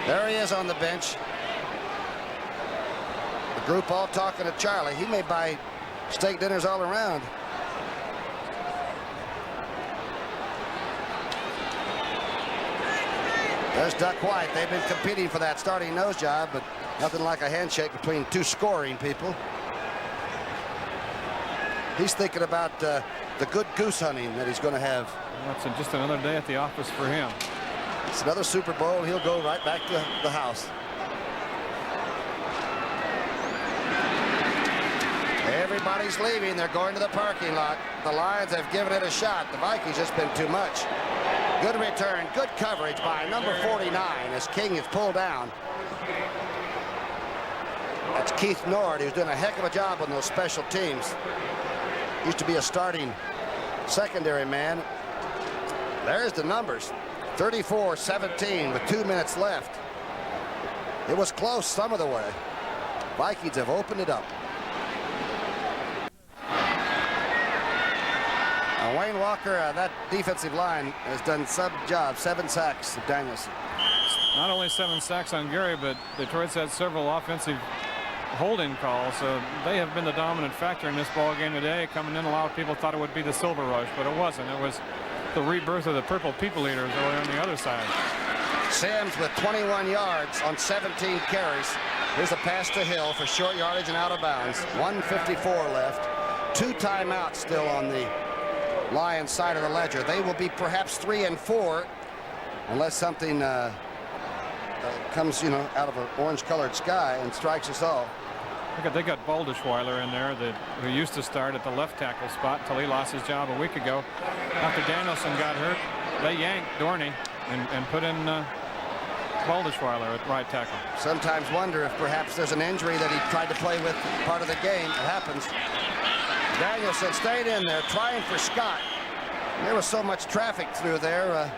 There he is on the bench. The group all talking to Charlie. He may buy steak dinners all around. There's Duck White. They've been competing for that starting nose job, but nothing like a handshake between 2 scoring people. He's thinking about the good goose hunting that he's going to have. That's just another day at the office for him. It's another Super Bowl, and he'll go right back to the house. Everybody's leaving. They're going to the parking lot. The Lions have given it a shot. The Vikings just been too much. Good return, good coverage by number 49 as King is pulled down. That's Keith Nord, who's doing a heck of a job on those special teams. Used to be a starting secondary man. There's the numbers. 34-17 with 2 minutes left. It was close some of the way. Vikings have opened it up. Now Wayne Walker, that defensive line has done some job. 7 sacks of Danielson. Not only 7 sacks on Gary, but Detroit's had several offensive holding calls, so they have been the dominant factor in this ball game today. Coming in, a lot of people thought it would be the Silver Rush, but it wasn't. It was the rebirth of the Purple People Eaters over on the other side. Sims with 21 yards on 17 carries. Here's a pass to Hill for short yardage and out of bounds. 1:54 left. 2 timeouts still on the Lions side of the ledger. They will be perhaps 3 and 4 unless something comes, out of an orange-colored sky and strikes us all. They got Baldishweiler in there who used to start at the left tackle spot until he lost his job a week ago. After Danielson got hurt, they yanked Dorney and put in Baldishweiler at right tackle. Sometimes wonder if perhaps there's an injury that he tried to play with part of the game. It happens. Danielson stayed in there trying for Scott. There was so much traffic through there.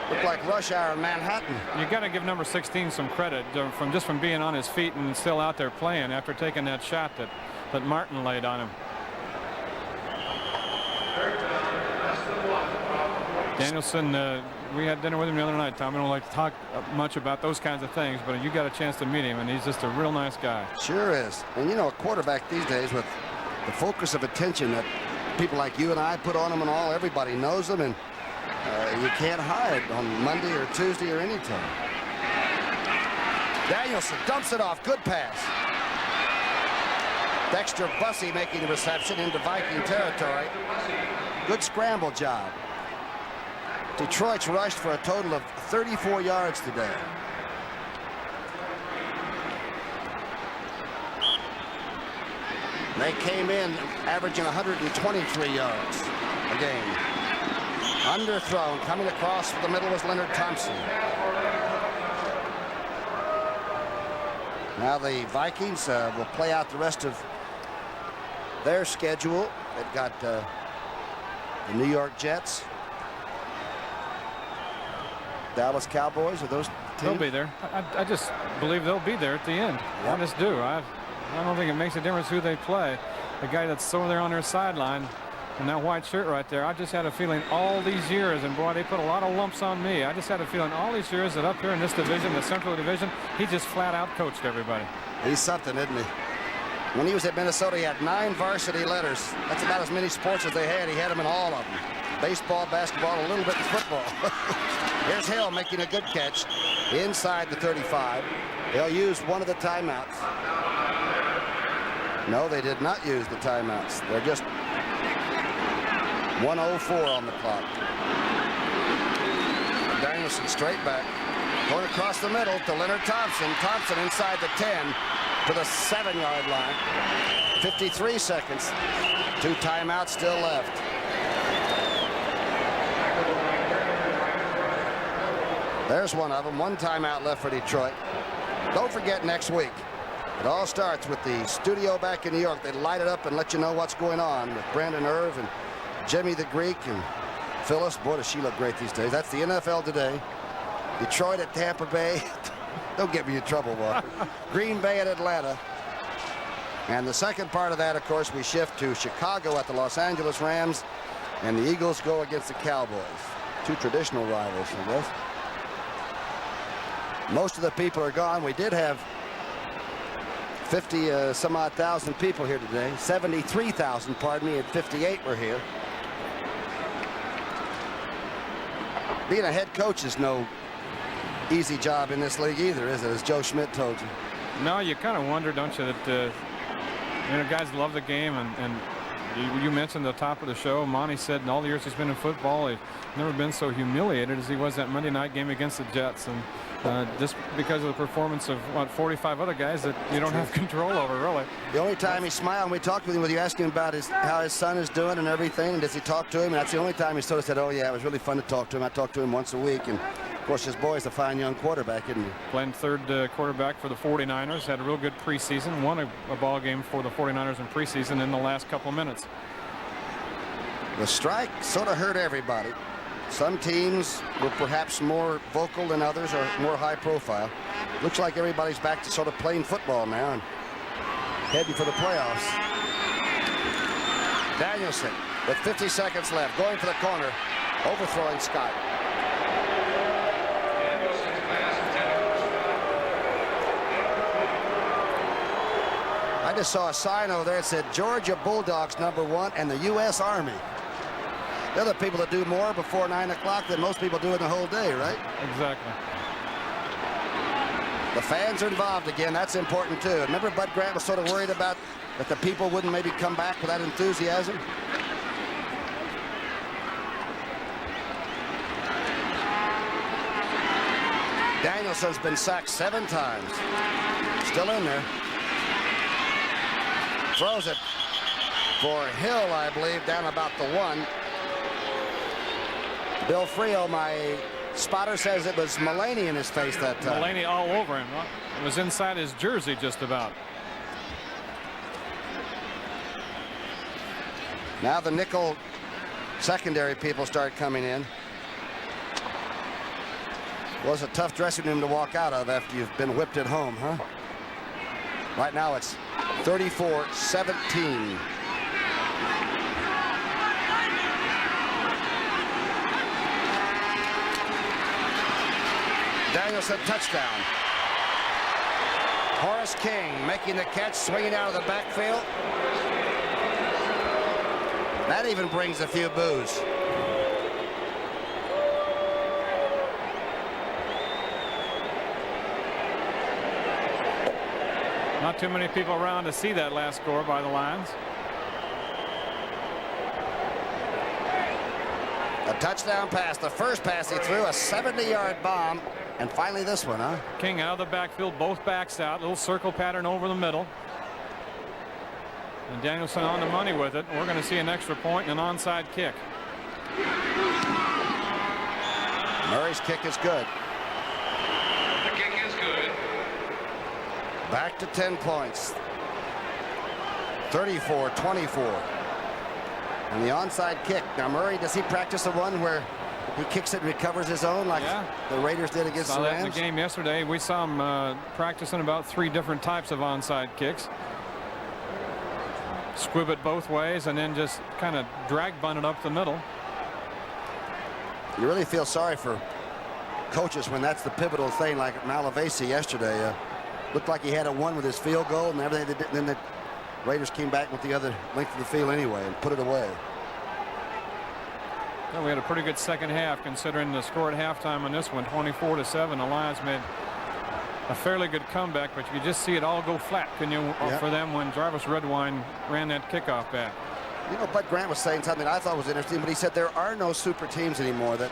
Looked like rush hour in Manhattan. You got to give number 16 some credit from being on his feet and still out there playing after taking that shot that Martin laid on him. Danielson, we had dinner with him the other night, Tom. I don't like to talk much about those kinds of things, but you got a chance to meet him, and he's just a real nice guy. Sure is. And a quarterback these days with the focus of attention that people like you and I put on him and all, everybody knows him, and you can't hide on Monday or Tuesday or any time. Danielson dumps it off. Good pass. Dexter Bussey making the reception into Viking territory. Good scramble job. Detroit's rushed for a total of 34 yards today. They came in averaging 123 yards a game. Underthrown, coming across the middle was Leonard Thompson. Now the Vikings will play out the rest of their schedule. They've got the New York Jets, Dallas Cowboys. Are those teams? They'll be there. I just believe they'll be there at the end. Yep. I just do. I don't think it makes a difference who they play. The guy that's over there on their sideline in that white shirt right there, I just had a feeling all these years, and boy, they put a lot of lumps on me. I just had a feeling all these years that up here in this division, the Central Division, he just flat out coached everybody. He's something, isn't he? When he was at Minnesota, he had 9 varsity letters. That's about as many sports as they had. He had them in all of them. Baseball, basketball, a little bit of football. Here's Hill making a good catch inside the 35. They'll use one of the timeouts. No, they did not use the timeouts. They're just 1:04 on the clock. Danielson straight back. Going across the middle to Leonard Thompson. Thompson inside the 10 to the 7-yard line. 53 seconds. 2 timeouts still left. There's one of them. 1 timeout left for Detroit. Don't forget next week. It all starts with the studio back in New York. They light it up and let you know what's going on with Brandon Irv and Jimmy the Greek and Phyllis. Boy, does she look great these days. That's the NFL today. Detroit at Tampa Bay. Don't get me in trouble, Walker. Green Bay at Atlanta. And the second part of that, of course, we shift to Chicago at the Los Angeles Rams. And the Eagles go against the Cowboys. 2 traditional rivals, I guess. Most of the people are gone. We did have 50 some odd thousand people here today. 73,000, pardon me, and 58 were here. Being a head coach is no easy job in this league either, is it, as Joe Schmidt told you? No, you kind of wonder, don't you, that guys love the game, and You mentioned the top of the show. Monty said in all the years he's been in football, he's never been so humiliated as he was that Monday night game against the Jets. And just because of the performance of, what, 45 other guys that you don't have control over, really. The only time he smiled when we talked with him was you asked him about how his son is doing and everything, and does he talk to him? And that's the only time he sort of said, oh, yeah, it was really fun to talk to him. I talk to him once a week. And, of course, his boy's a fine young quarterback, isn't he? Playing third quarterback for the 49ers. Had a real good preseason. Won a ball game for the 49ers in preseason in the last couple minutes. The strike sort of hurt everybody. Some teams were perhaps more vocal than others or more high profile. Looks like everybody's back to sort of playing football now and heading for the playoffs. Danielson with 50 seconds left, going for the corner, overthrowing Scott. I just saw a sign over there that said Georgia Bulldogs #1 and the U.S. Army. They're the people that do more before 9 o'clock than most people do in the whole day, right? Exactly. The fans are involved again. That's important, too. Remember Bud Grant was sort of worried about that the people wouldn't maybe come back with that enthusiasm? Danielson's been sacked 7 times. Still in there. Throws it for Hill, I believe, down about the 1. Bill Frio, my spotter, says it was Mulaney in his face that time. Mulaney all over him. It was inside his jersey just about. Now the nickel secondary people start coming in. Was a tough dressing room to walk out of after you've been whipped at home, huh? Right now it's 34-17. Danielson touchdown. Horace King making the catch, swinging out of the backfield. That even brings a few boos. Not too many people around to see that last score by the Lions. A touchdown pass, the first pass he threw, a 70-yard bomb, and finally this one, huh? King out of the backfield, both backs out, little circle pattern over the middle. And Danielson on the money with it. We're going to see an extra point and an onside kick. Murray's kick is good. The kick is good. Back to 10 points. 34-24. And the onside kick. Now Murray, does he practice the one where he kicks it and recovers his own like the Raiders did against the Rams? Saw that in the game yesterday. We saw him practicing about 3 different types of onside kicks. Squib it both ways and then just kind of drag bunt it up the middle. You really feel sorry for coaches when that's the pivotal thing, like Malavasi yesterday. Looked like he had a 1 with his field goal and everything. Then the Raiders came back with the other length of the field anyway and put it away. Well, we had a pretty good second half considering the score at halftime on this one, 24-7. The Lions made a fairly good comeback, but you could just see it all go flat, couldn't you, for them when Jarvis Redwine ran that kickoff back. You know, Bud Grant was saying something I thought was interesting, but he said there are no super teams anymore, that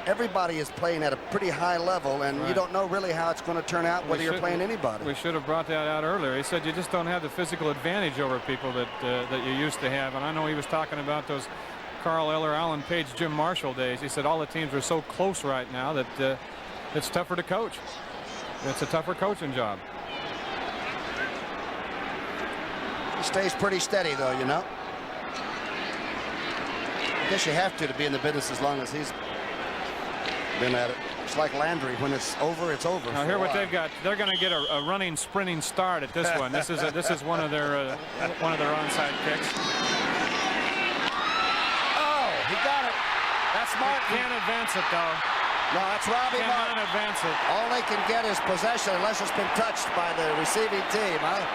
everybody is playing at a pretty high level, and you don't know really how it's going to turn out whether you're playing anybody. We should have brought that out earlier. He said you just don't have the physical advantage over people that that you used to have, and I know he was talking about those Carl Eller, Alan Page, Jim Marshall days. He said all the teams are so close right now that it's tougher to coach. It's a tougher coaching job. He stays pretty steady, though, you know. I guess you have to be in the business as long as he's been at it. It's like Landry. When it's over, it's over. Now, here what they've got. They're going to get a running, sprinting start at this one. This is one of their onside kicks. Oh, he got it. That's Martin. Can't advance it though. No, that's Robbie Martin. Can't advance it. All they can get is possession unless it's been touched by the receiving team, huh?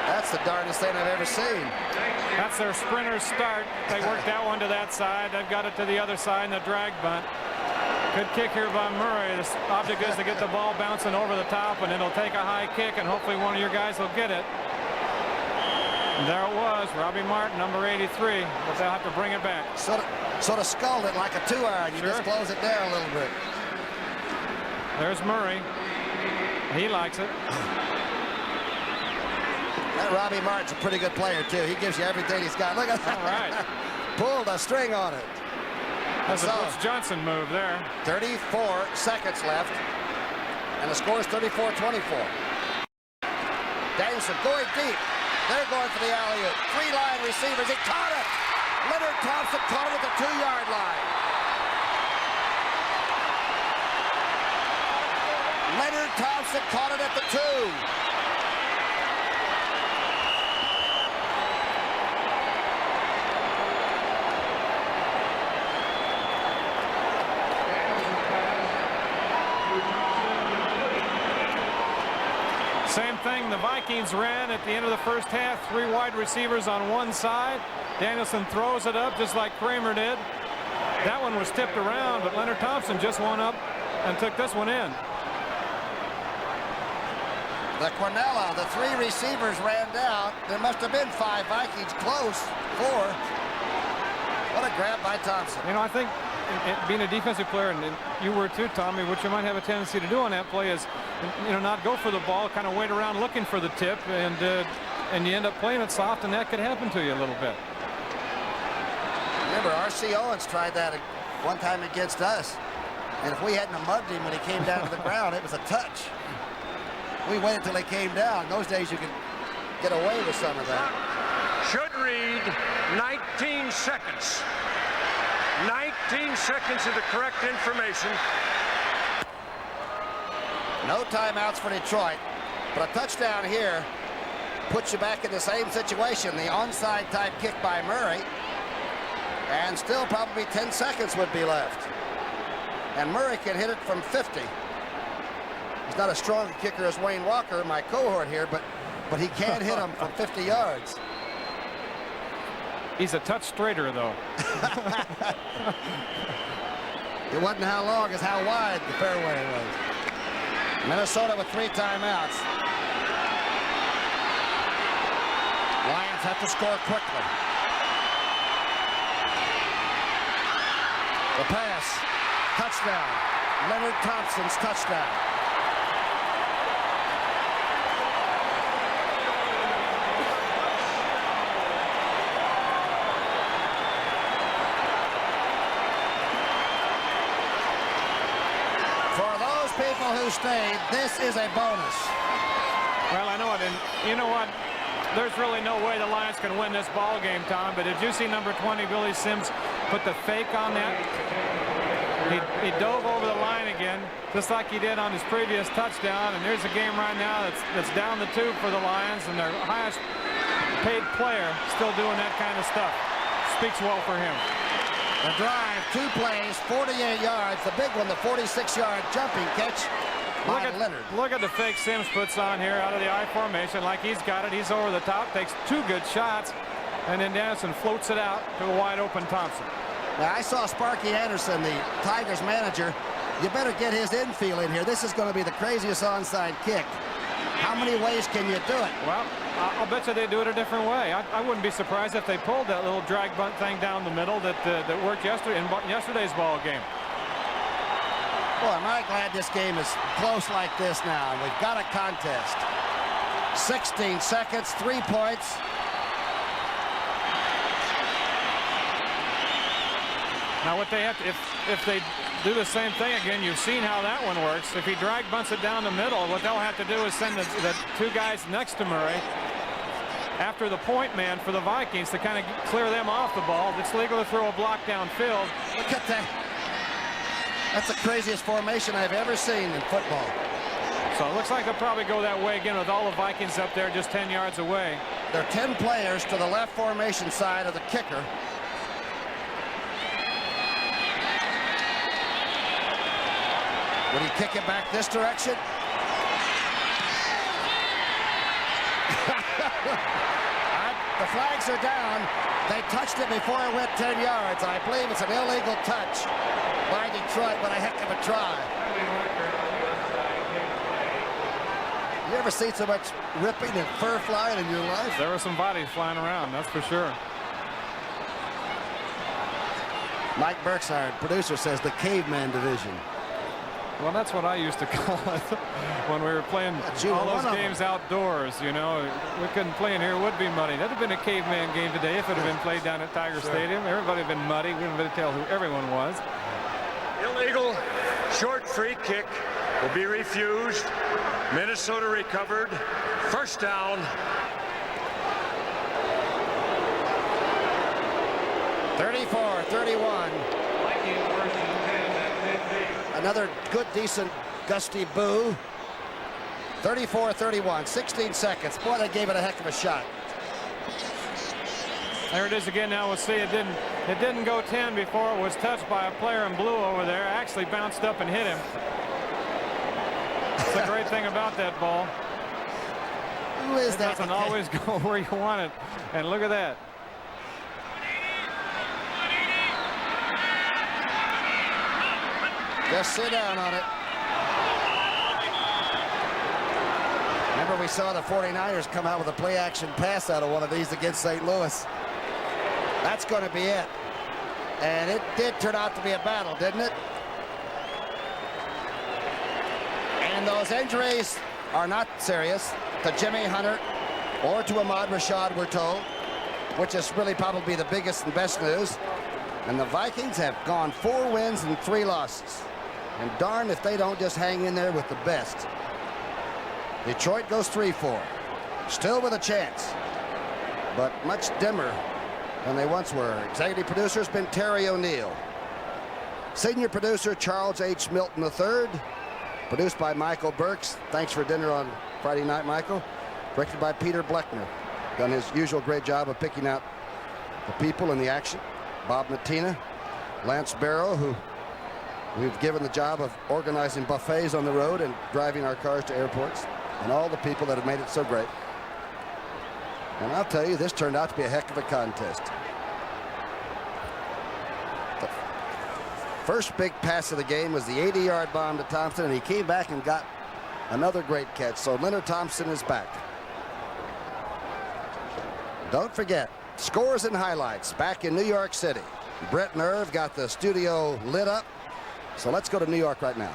That's the darndest thing I've ever seen. That's their sprinter's start. They worked that one to that side. They've got it to the other side in the drag bunt. Good kick here by Murray. The object is to get the ball bouncing over the top, and it'll take a high kick, and hopefully one of your guys will get it. And there it was, Robbie Martin, number 83, but they'll have to bring it back. Sort of sculled it like a 2-iron. You just close it down a little bit. There's Murray. He likes it. That Robbie Martin's a pretty good player, too. He gives you everything he's got. Look at that. All right. Pulled a string on it. That's a Brooks Johnson move there. 34 seconds left. And the score is 34-24. Danielson going deep. They're going for the alley-oop. 3-line receivers. He caught it. Leonard Thompson caught it at the 2-yard line. Leonard Thompson caught it at the 2. Same thing the Vikings ran at the end of the first half. 3 wide receivers on one side. Danielson throws it up just like Kramer did. That one was tipped around, but Leonard Thompson just went up and took this one in. The Cornella, the 3 receivers ran down. There must have been 5 Vikings close. 4. What a grab by Thompson. You know, I think being a defensive player, and you were too, Tommy, what you might have a tendency to do on that play is, you know, not go for the ball, kind of wait around looking for the tip, and you end up playing it soft, and that could happen to you a little bit. Remember, R.C. Owens tried that one time against us, and if we hadn't mugged him when he came down to the ground, it was a touch. We waited till he came down. In those days, you could get away with some of that. Should read 19 seconds. 19 seconds of the correct information. No timeouts for Detroit, but a touchdown here puts you back in the same situation. The onside type kick by Murray, and still probably 10 seconds would be left. And Murray can hit it from 50. He's not as strong a kicker as Wayne Walker, my cohort here, but he can hit him from 50 yards. He's a touch straighter, though. It wasn't how long as how wide the fairway was. Minnesota with 3 timeouts. Lions have to score quickly. The pass, touchdown. Leonard Thompson's touchdown. People who stayed, this is a bonus. Well, I know it, and you know what? There's really no way the Lions can win this ball game, Tom, but did you see number 20, Billy Sims, put the fake on that? He dove over the line again, just like he did on his previous touchdown, and there's a game right now that's down the tube for the Lions, and their highest paid player still doing that kind of stuff. Speaks well for him. The drive, 2 plays, 48 yards. The big one, the 46-yard jumping catch by Leonard. Look at the fake Sims puts on here out of the I formation like he's got it. He's over the top, takes 2 good shots, and then Danielson floats it out to a wide-open Thompson. Now, I saw Sparky Anderson, the Tigers manager. You better get his infield in here. This is going to be the craziest onside kick. How many ways can you do it? Well, I'll bet you they do it a different way. I wouldn't be surprised if they pulled that little drag bunt thing down the middle that worked yesterday in yesterday's ball game. Boy, am I glad this game is close like this now. And we've got a contest. 16 seconds, 3 points. Now, what they have to, if they do the same thing again, you've seen how that one works. If he drag bunts it down the middle, what they'll have to do is send the 2 guys next to Murray after the point man for the Vikings to kind of clear them off the ball. It's legal to throw a block downfield. Look at that. That's the craziest formation I've ever seen in football. So it looks like they'll probably go that way again with all the Vikings up there just 10 yards away. There are 10 players to the left formation side of the kicker. Would he kick it back this direction? The flags are down. They touched it before it went 10 yards. I believe it's an illegal touch by Detroit. What a heck of a try. You ever seen so much ripping and fur flying in your life? There were some bodies flying around, that's for sure. Mike Brookshier, producer, says the caveman division. Well, that's what I used to call it when we were playing all those games outdoors. You know, we couldn't play in here. It would be muddy. That'd have been a caveman game today if it had been played down at Tiger Stadium. Everybody would have been muddy. We wouldn't be able to tell who everyone was. Illegal short free kick will be refused. Minnesota recovered. First down. 34-31. Another good, decent, gusty boo. 34-31, 16 seconds. Boy, they gave it a heck of a shot. There it is again now. We'll see it didn't go 10 before it was touched by a player in blue over there. Actually bounced up and hit him. That's the great thing about that ball. Who is that? It doesn't always go where you want it. And look at that. Just sit down on it. Remember, we saw the 49ers come out with a play-action pass out of one of these against St. Louis. That's going to be it. And it did turn out to be a battle, didn't it? And those injuries are not serious to Jimmy Hunter or to Ahmad Rashad, we're told, which is really probably the biggest and best news. And the Vikings have gone 4 wins and 3 losses. And darn if they don't just hang in there with the best. Detroit goes 3-4. Still with a chance, but much dimmer than they once were. Executive producer has been Terry O'Neill. Senior producer Charles H. Milton III. Produced by Michael Burks. Thanks for dinner on Friday night, Michael. Directed by Peter Bleckner. Done his usual great job of picking out the people and the action. Bob Matina, Lance Barrow, who we've given the job of organizing buffets on the road and driving our cars to airports, and all the people that have made it so great. And I'll tell you, this turned out to be a heck of a contest. The first big pass of the game was the 80-yard bomb to Thompson, and he came back and got another great catch. So Leonard Thompson is back. Don't forget, scores and highlights back in New York City. Brett and Irv got the studio lit up. So let's go to New York right now.